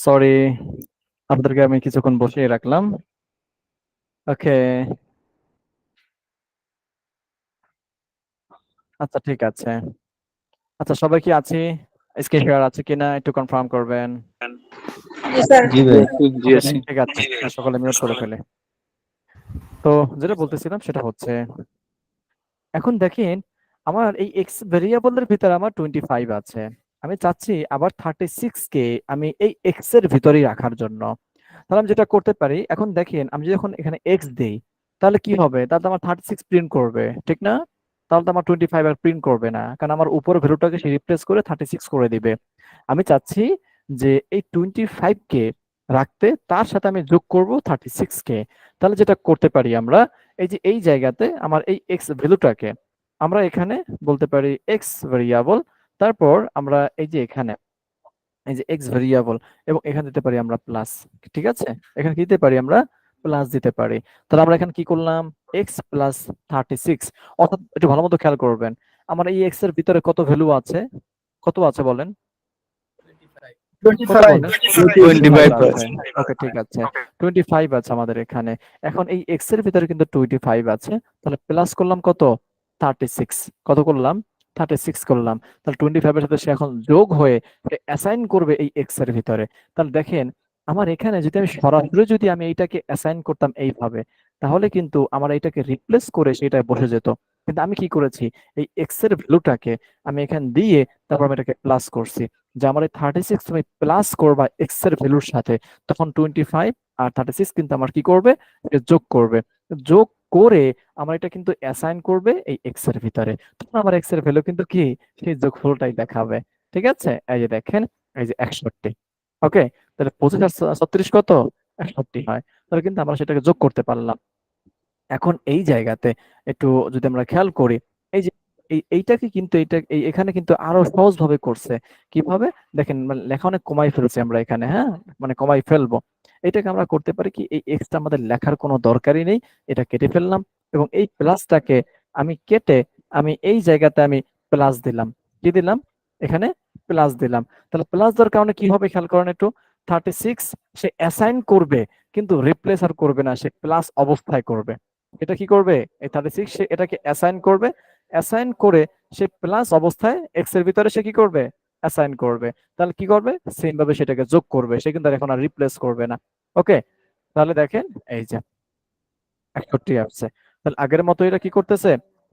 Speaker 1: সরি, আপনাদেরকে আমি কিছুক্ষণ বসিয়ে রাখলাম। ওকে, আচ্ছা ঠিক আছে। আচ্ছা, সবাই কি আছি? স্ক্রিন শেয়ার আছে কিনা একটু কনফার্ম করবেন।
Speaker 2: জি ভাই।
Speaker 1: ঠিক আছে, সকলে মিউট করে ফেলে। তো যেটা বলতেছিলাম সেটা হচ্ছে, এখন দেখেন আমার এই এক্স ভেরিয়েবলের ভিতরে আমার 25 আছে। আমি চাচ্ছি আবার 36 কে আমি এই এক্স এর ভিতরেই রাখার জন্য। তাহলে আমি যেটা করতে পারি, এখন দেখেন আমি যখন এখানে এক্স দেই তাহলে কি হবে? তাহলে তো আমার 36 প্রিন্ট করবে, ঠিক না? তাহলে তো আমার 25 আর প্রিন্ট করবে না, কারণ আমার উপর ভ্যালুটাকে সে রিপ্লেস করে 36 করে দিবে। আমি চাচ্ছি যে এই 25 কে রাখতে, তার সাথে আমি যোগ করব 36 কে। তাহলে যেটা করতে পারি আমরা, এই যে এই জায়গাতে আমার এই এক্স ভ্যালুটাকে আমরা এখানে বলতে পারি এক্স ভেরিয়েবল, তারপর আমরা এই যে এখানে এই যে এক্স ভেরিয়েবল, এবং এখানে দিতে পারি আমরা প্লাস। ঠিক আছে, এখানে কি দিতে পারি আমরা? প্লাস দিতে পারি। তাহলে আমরা এখানে কি করলাম? X plus 36। অর্থাৎ একটু ভালো মতো খেয়াল করবেন, আমার এই এক্স এর ভিতরে কত ভ্যালু আছে? কত আছে বলেন? কত বলেন?
Speaker 2: 25
Speaker 1: আছে। ওকে, ঠিক আছে, 25 আছে আমাদের এখানে। এখন এই এক্স এর ভিতরে কিন্তু 25 আছে, তাহলে প্লাস করলাম কত? 36। কত করলাম? 36 করলাম। তাহলে 25 এর সাথে সে এখন যোগ হয়ে সে অ্যাসাইন করবে এই এক্স এর ভিতরে। তাহলে দেখেন আমার এখানে যদি আমি সরাসরি যদি আমি এইটাকে অ্যাসাইন করতাম এইভাবে, তাহলে কিন্তু আমার এইটাকে রিপ্লেস করে সেটা বসে যেত। কিন্তু আমি কি করেছি? এই এক্স এর ভ্যালুটাকে আমি এখানে দিয়ে তারপর আমি এটাকে প্লাস করছি, যে আমার এই 36 তুমি প্লাস করবা এক্স এর ভ্যালুর সাথে, তখন 25 আর 36 কিন্তু আমার কি করবে? এটা যোগ করবে। যোগ করে আমার এটা কিন্তু অ্যাসাইন করবে এই এক্স এর ভিতরে, তখন আমার এক্স এর ভ্যালু কিন্তু কি সেই যোগফলটাই দেখাবে। ঠিক আছে, এই যে দেখেন, এই যে 61। ওকে, তাহলে 25 আর 36 কত? 61 হয়। তাহলে কিন্তু আমরা সেটাকে যোগ করতে পারলাম। এখন এই জায়গাতে একটু যদি আমরা খেয়াল করি, এই যে এইটাকে কিন্তু এখানে কিন্তু আরো সহজ ভাবে করছে। কিভাবে? দেখেন, মানে লেখা অনেক কমাই ফেলছি আমরা এখানে, হ্যাঁ, মানে কমাই ফেলবো। এটাকে আমরা করতে পারি কি, এই এক্সটা আমাদের লেখার কোনো দরকারই নেই, এটা কেটে ফেললাম, এবং এই প্লাসটাকে আমি কেটে আমি এই জায়গাতে আমি প্লাস দিলাম। কি দিলাম? এখানে প্লাস দিলাম। তাহলে প্লাস দেওয়ার কারণে কি হবে খেয়াল করেন একটু। 36 সে অ্যাসাইন করবে কিন্তু রিপ্লেস আর করবে না, সে প্লাস অবস্থায় করবে। এটা কি করবে, এই 36 সে এটাকে অ্যাসাইন করবে, অ্যাসাইন করে সে প্লাস অবস্থায় এক্স এর ভিতরে সে কি করবে, অ্যাসাইন করবে। তাহলে কি করবে, সেম ভাবে সেটাকে যোগ করবে, সে কিন্তু আর এখন আর রিপ্লেস করবে না। ওকে, তাহলে দেখেন এই যে 61 আসছে। তাহলে আগের মতো এটা কি করতেছে,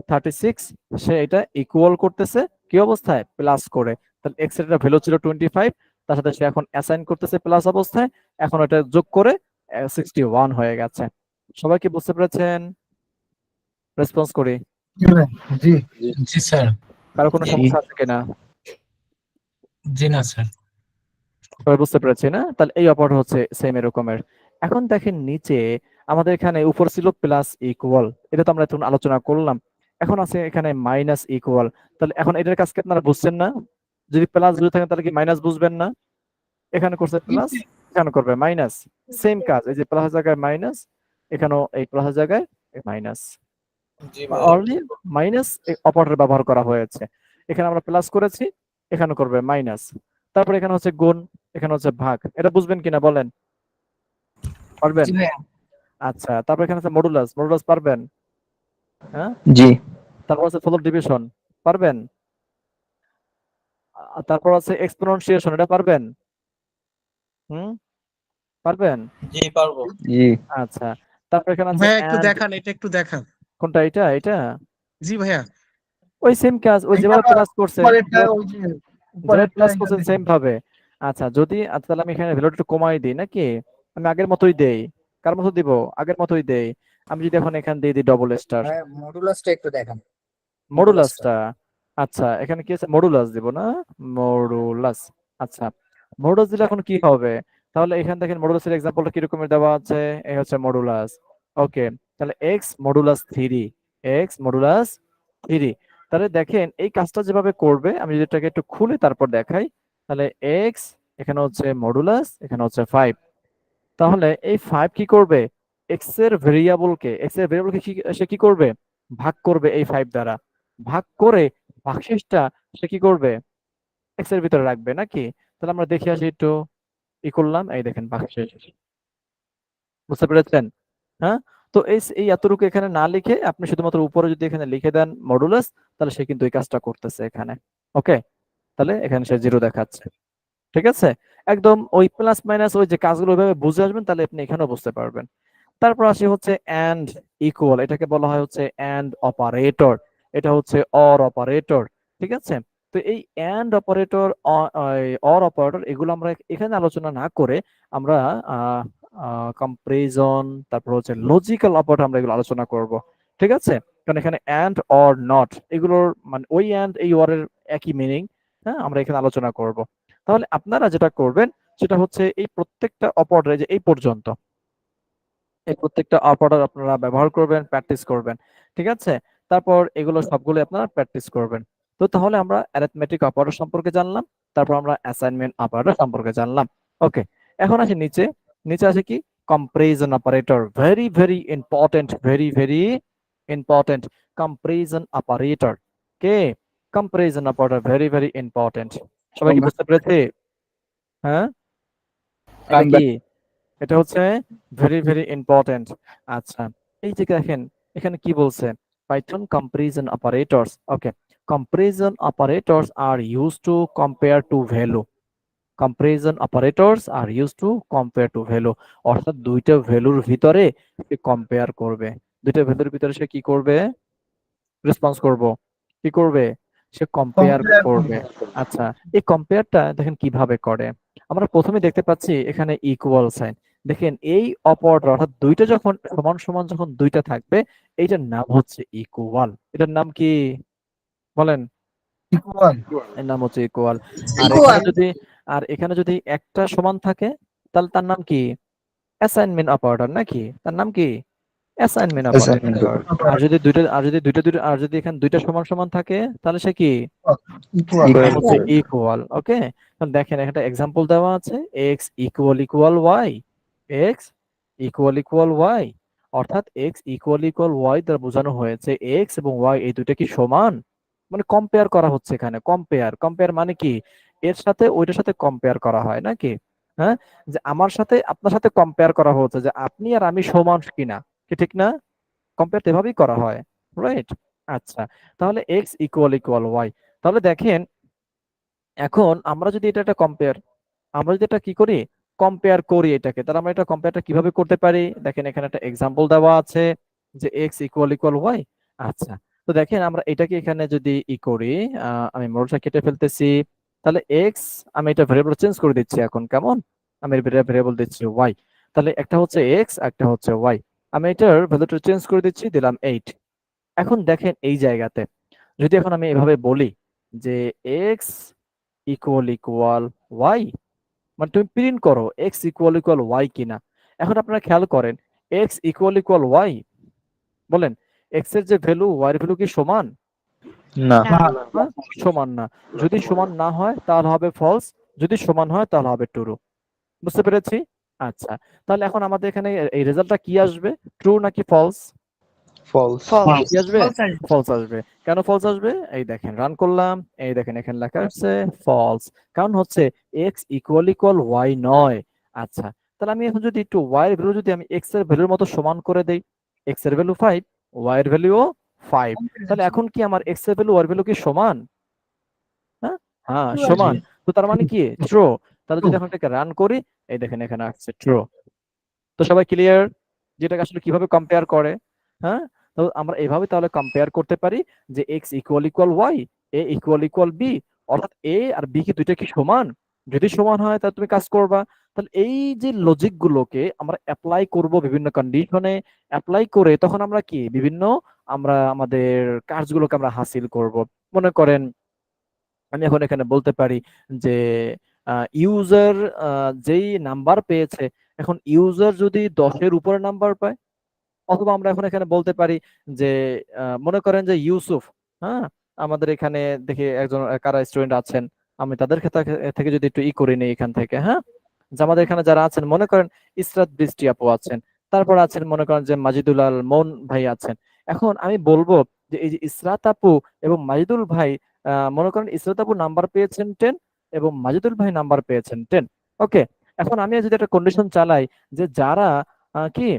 Speaker 1: 36 সে এটা ইকুয়াল করতেছে কি অবস্থায়, প্লাস করে। তাহলে এক্স এর ভ্যালু ছিল 25, তার সাথে সে এখন অ্যাসাইন করতেছে প্লাস অবস্থায়, এখন এটা যোগ করে 61 হয়ে গেছে। সবাই কি বুঝতে পেরেছেন? রেসপন্স করি।
Speaker 9: জি জি স্যার।
Speaker 1: কারো কোনো সমস্যা আছে কিনা?
Speaker 9: জি না স্যার।
Speaker 1: সবাই বুঝতে পেরেছি না? তাহলে এই অপারেটর হচ্ছে সেম এরকমের। এখন দেখেন নিচে আমাদের এখানে উপর ছিল প্লাস ইকুয়াল, এটা তো আমরা এখন আলোচনা করলাম। এখন আছে এখানে মাইনাস ইকুয়াল। তাহলে এখন এটার কাজকে আপনারা বুঝছেন না? যদি প্লাস যদি থাকে তাহলে কি মাইনাস বুঝবেন না? এখানে করছে প্লাস, এখানে করবে মাইনাস, সেম কাজ। এই যে প্লাস জায়গায় মাইনাস, এখানেও এই প্লাস জায়গায় মাইনাস, অনলি মাইনাস অপারেটর ব্যবহার করা হয়েছে। এখানে আমরা প্লাস করেছি, এখানে করবে মাইনাস। তারপর এখানে হচ্ছে গুণ, এখানে হচ্ছে ভাগ। এটা বুঝবেন কিনা বলেন, পারবেন?
Speaker 3: জি ভাইয়া।
Speaker 1: আচ্ছা, তারপর এখানে আছে মডুলাস, মডুলাস পারবেন? হ্যাঁ,
Speaker 2: জি
Speaker 1: তারপর আছে ফলোর ডিভিশন, পারবেন? তারপর আছে এক্সপোনেনশিয়েশন, এটা পারবেন? হুম, পারবেন?
Speaker 10: জি পারবো।
Speaker 2: জি
Speaker 1: আচ্ছা, তারপর এখানে আছে
Speaker 11: ভাইয়া একটু
Speaker 1: and,
Speaker 11: দেখান, এটা একটু দেখান।
Speaker 1: কোনটা, এটা এটা
Speaker 11: জি ভাইয়া।
Speaker 1: ওই সেম কাজ, ওই যেভাবে প্লাস করছে,
Speaker 11: উপরেরটা ওই যে
Speaker 1: যেভাবে প্লাস
Speaker 11: উপরেরটা
Speaker 1: করছেন সেম ভাবে। আচ্ছা, যদি তাহলে আমি এখানে ভ্যালুটা একটু কমাই দিই নাকি, আমি আগের মতোই দেই। কার মতো দিব, আগের মতোই দেই। আমি যদি এখন এখানে দিয়ে দিই ডবল স্টার,
Speaker 11: মডুলাসটা একটু দেখান।
Speaker 1: মডুলাসটা। আচ্ছা, এখানে কি আছে, মডুলাস দিব না, মডুলাস। আচ্ছা, মডুলাস দিলে এখন কি হবে, তাহলে এখানে দেখেন মডুলাসের এক্সাম্পলটা কিরকম দেওয়া আছে, এই হচ্ছে মডুলাস। ওকে, তাহলে এক্স মডুলাস 3, এক্স মডুলাস 3। তাহলে দেখেন এই কাজটা যেভাবে করবে, আমি যদি এটাকে একটু খুলে তারপর দেখাই, তাহলে এক্স এখানে হচ্ছে মডুলাস, এখানে হচ্ছে 5। তাহলে এই 5 কি করবে, এক্স এর ভেরিয়েবলকে সে কি করবে, ভাগ করবে এই 5 দ্বারা, ভাগ করে ভাগশেষটা সে কি করবে, এক্স এর ভিতরে রাখবে নাকি। তাহলে আমরা দেখে আসি একটু, ই করলাম, এই দেখেন ভাগশেষ, বুঝতে পেরেছেন? হ্যাঁ, তো এই এতটুকু এখানে না লিখে আপনি শুধুমাত্র উপরে যদি এখানে লিখে দেন মডুলাস, তাহলে সে কিন্তু এই কাজটা করতেছে এখানে। ওকে, তাহলে এখানে সে 0 দেখাচ্ছে। ঠিক আছে, একদম ওই প্লাস মাইনাস ওই যে কাজগুলো ওইভাবে বুঝে আসবেন, তাহলে আপনি এখানেও বুঝতে পারবেন। তারপর আসি হচ্ছে এন্ড ইকুয়াল, এটাকে বলা হয় হচ্ছে এন্ড অপারেটর, এটা হচ্ছে অর অপারেটর। ঠিক আছে, তো এই এন্ড অপারেটর, অর অপারেটর, এগুলো আমরা এখানে আলোচনা না করে আমরা কম্পারিজন, তারপর হচ্ছে লজিক্যাল অপারেটর, আমরা এগুলো আলোচনা করব। ঠিক আছে, কারণ এখানে এন্ড অর নট এগুলোর মানে ওই এন্ড এই অর এর একই মিনিং। হ্যাঁ, আমরা এখানে আলোচনা করব। তাহলে আপনারা যেটা করবেন সেটা হচ্ছে এই প্রত্যেকটা অপারেটর, যে এই পর্যন্ত এই প্রত্যেকটা অপারেটর আপনারা ব্যবহার করবেন, প্র্যাকটিস করবেন। ঠিক আছে, তারপর এগুলো সবগুলো আপনারা প্র্যাকটিস করবেন। তো তাহলে আমরা অ্যারিথমেটিক অপারেটর সম্পর্কে জানলাম, তারপর আমরা অ্যাসাইনমেন্ট অপারেটর সম্পর্কে জানলাম। ওকে, এখন আসি নিচে। নিচে আছে কি, comparison operator, very very important, very very important. Comparison operator কে, comparison operator very very important. সবাই কি বুঝতে পেরেছে? হ্যাঁ, এটা কি, এটা হচ্ছে ভেরি ভেরি ইম্পর্টেন্ট। আচ্ছা, এই যে দেখেন এখানে কি বলছে, Python comparison operators. Okay, comparison operators are used to compare to value, comparison operators are used to compare to value, অর্থাৎ দুইটা ভ্যালুর ভিতরে সে কম্পেয়ার করবে, দুইটা ভ্যালুর ভিতরে সে কি করবে, রেসপন্স করব, কি করবে, সে কম্পেয়ার করবে। আচ্ছা, এই কম্পেয়ারটা দেখেন কিভাবে করে। আমরা প্রথমে দেখতে পাচ্ছি এখানে ইকুয়াল সাইন। দেখেন এই অপারেটর, অর্থাৎ দুইটা যখন সমান সমান যখন দুইটা থাকবে, এইটার নাম হচ্ছে ইকুয়াল। এটার নাম কি বলেন? এর নাম হচ্ছে ইকুয়াল। আর এখানে যদি, একটা সমান থাকে, তাহলে তার নাম কি, অ্যাসাইনমেন্ট অপারেটর নাকি, তার নাম কি, অ্যাসাইনমেন্ট অপারেটর। আর যদি এখানে দুইটা সমান সমান থাকে, তাহলে সে কি, নাম হচ্ছে ইকুয়াল। ওকে, দেখেন একটা এক্সাম্পল দেওয়া আছে, X equal equal Y, X equal equal Y, অর্থাৎ এক্স ইকুয়াল ইকুয়াল ওয়াই দ্বারা বোঝানো হয়েছে এক্স এবং ওয়াই এই দুইটা কি সমান, মানে কম্পেয়ার করা হচ্ছে এখানে। কম্পেয়ার মানে কি, এর সাথে ওইটার সাথে কম্পেয়ার করা হয় নাকি? হ্যাঁ, যে আমার সাথে আপনার সাথে কম্পেয়ার করা হচ্ছে যে আপনি আর আমি সমান কিনা, কি ঠিক না? কম্পেয়ার এভাবেই করা হয়, রাইট? আচ্ছা, তাহলে এক্স ইকুয়াল ওয়াই। তাহলে দেখেন, এখন আমরা যদি এটা কম্পেয়ার, আমরা যদি এটা কি করি, কম্পেয়ার করি এটাকে, তাহলে আমরা এটা কম্পেয়ারটা কিভাবে করতে পারি? দেখেন এখানে একটা এক্সাম্পল দেওয়া আছে যে এক্স ইকুয়াল ওয়াই। আচ্ছা, তো দেখেন আমরা এটাকে এখানে যদি করি, আমি মোডটা কেটে ফেলতেছি। তাহলে এক্স, আমি এটা ভেরিয়েবল চেঞ্জ করে দিচ্ছি এখন, কেমন? আমি ভেরিয়েবল দিচ্ছি ওয়াই। তাহলে একটা হচ্ছে এক্স, একটা হচ্ছে ওয়াই। আমি এটার ভ্যালুটা চেঞ্জ করে দিচ্ছি, দিলাম 8। এখন দেখেন এই জায়গাতে যদি এখন আমি এভাবে বলি যে এক্স ইকুয়াল ওয়াই, মানে তুমি প্রিন্ট করো এক্স ইকুয়াল ওয়াই কিনা। এখন আপনারা খেয়াল করেন, এক্স ইকুয়াল ওয়াই, বলেন এক্স এর যে ভ্যালু ওয়াই এর ভ্যালু কি সমান?
Speaker 2: না।
Speaker 1: হ্যাঁ, সমান না। যদি সমান না হয় তাহলে হবে ফলস, যদি সমান হয় তাহলে হবে ট্রু। বুঝতে পেরেছি? আচ্ছা, তাহলে এখন আমাদের এখানে এই রেজাল্টটা কি আসবে, ট্রু নাকি ফলস?
Speaker 2: ফলস।
Speaker 1: কি আসবে? ফলস আসবে। কেন ফলস আসবে? এই দেখেন, রান করলাম, এই দেখেন এখানে লেখা আছে ফলস। কারণ হচ্ছে এক্স ইকুয়াল ওয়াই নয়। আচ্ছা, তাহলে আমি এখন যদি একটু ওয়াই এর ভ্যালু যদি আমি এক্স এর ভ্যালুর মতো সমান করে দেই, এক্স এর ভ্যালু 5, ওয়াই এর ভ্যালুও 5, তাহলে এখন কি আমার এক্স এর ভ্যালু ওয়াই এর ভ্যালু কি সমান? হ্যাঁ, হ্যাঁ সমান। তো তার মানে কি ট্রু। তাহলে যদি এখন এটাকে রান করি, এই দেখেন এখানে আসছে ট্রু। তো সবাই ক্লিয়ার যেটাকে আসলে কিভাবে কম্পেয়ার করে? হ্যাঁ, তো আমরা এভাবে তাহলে কম্পেয়ার করতে পারি যে এক্স ইকুয়াল ওয়াই, এ ইকুয়াল বি, অর্থাৎ এ আর বি কি দুইটা কি সমান? যদি সমান হয় তাহলে তুমি কাজ করবা। তাহলে এই যে লজিক গুলোকে আমরা অ্যাপ্লাই করব বিভিন্ন কন্ডিশনে, অ্যাপ্লাই করে তখন আমরা কি বিভিন্ন আমরা আমাদের কাজগুলোকে আমরা হাসিল করব। মনে করেন আমি এখন এখানে বলতে পারি যে ইউজার যেই নাম্বার পেয়েছে, এখন ইউজার যদি 10-এর উপরে নাম্বার পায়, অথবা আমরা এখন এখানে বলতে পারি যে মনে করেন যে ইউসুফ, হ্যাঁ, আমাদের এখানে দেখি একজন কারা স্টুডেন্ট আছেন, আমি তাদের থেকে যদি একটু করে নিই এখান থেকে, হ্যাঁ, যে আমাদের এখানে যারা আছেন মনে করেন ইসরাত বৃষ্টি আপু আছেন, তারপর আছেন মনে করেন যে মাজিদুল আল মন ভাই আছেন। এখন আমি বলবো যে এই যে ইসরাত আপু এবং মাজিদুল ভাই, মনে করেন ইসরাত আপু নাম্বার পেয়েছেন 10 এবং মাজিদুল ভাই নাম্বার পেয়েছেন 10। ওকে, এখন আমি যদি একটা কন্ডিশন চালাই যে যারা কি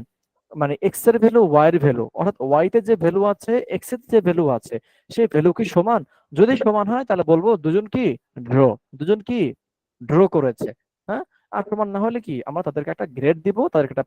Speaker 1: মানে এক্স এর ভ্যালু ওয়াই এর ভ্যালু, অর্থাৎ ওয়াই তে যে ভ্যালু আছে এক্স এর যে ভ্যালু আছে সেই ভ্যালু কি সমান? যদি সমান হয় তাহলে বলবো দুজন কি ড্র, দুজন কি ড্র করেছে। হ্যাঁ, আর সমান না হলে কি আমরা তাদেরকে একটা গ্রেড দিব, তাদেরকে একটা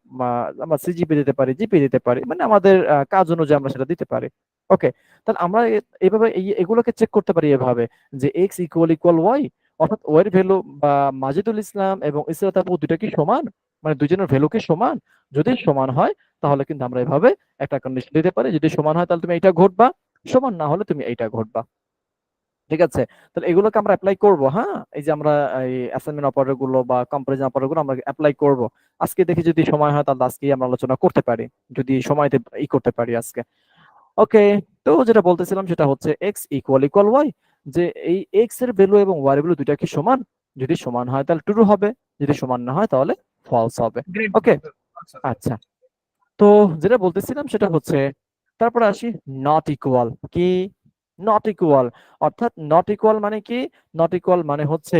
Speaker 1: আমরা সিজিপি দিতে পারি, জিপি দিতে পারি, মানে আমাদের কাজ অনুযায়ী আমরা সেটা দিতে পারি। ওকে, তাহলে আমরা এইভাবে এগুলোকে চেক করতে পারি এভাবে যে এক্স ইকুয়াল ওয়াই, অর্থাৎ ওয়াই এর ভ্যালু বা মাজিদুল ইসলাম এবং ইসরাত আপু দুইটা কি সমান, মানে দুজনের ভ্যালু কি সমান? যদি সমান হয় তাহলে কিন্তু আমরা এভাবে একটা কন্ডিশন দিতে পারি, যদি সমান হয় তাহলে তুমি এইটা ঘটবা, সমান না হলে তুমি এইটা ঘটবা। ঠিক আছে, তাহলে এগুলোকে আমরা অ্যাপ্লাই করব। হ্যাঁ, এই যে আমরা এই অ্যাসাইনমেন্ট অপারেটর গুলো বা কম্পারিজন অপারেটর গুলো আমরা অ্যাপ্লাই করব আজকে। দেখি যদি সময় হয় তাহলে আজকেই আমরা আলোচনা করতে পারি, যদি সময়তে করতে পারি আজকে। ওকে, তো যেটা বলতেছিলাম সেটা হচ্ছে এক্স ইকুয়াল ওয়াই, যে এই এক্স এর ভ্যালু এবং ওয়াই এর ভ্যালু দুইটা কি সমান? যদি সমান হয় তাহলে ট্রু হবে, যদি সমান না হয় তাহলে ফলস হবে। ওকে, আচ্ছা, তো যেটা বলতেছিলাম সেটা হচ্ছে তারপরে আসি নট ইকুয়াল। কি নট ইকুয়াল? অর্থাৎ নট ইকুয়াল মানে কি? নট ইকুয়াল মানে হচ্ছে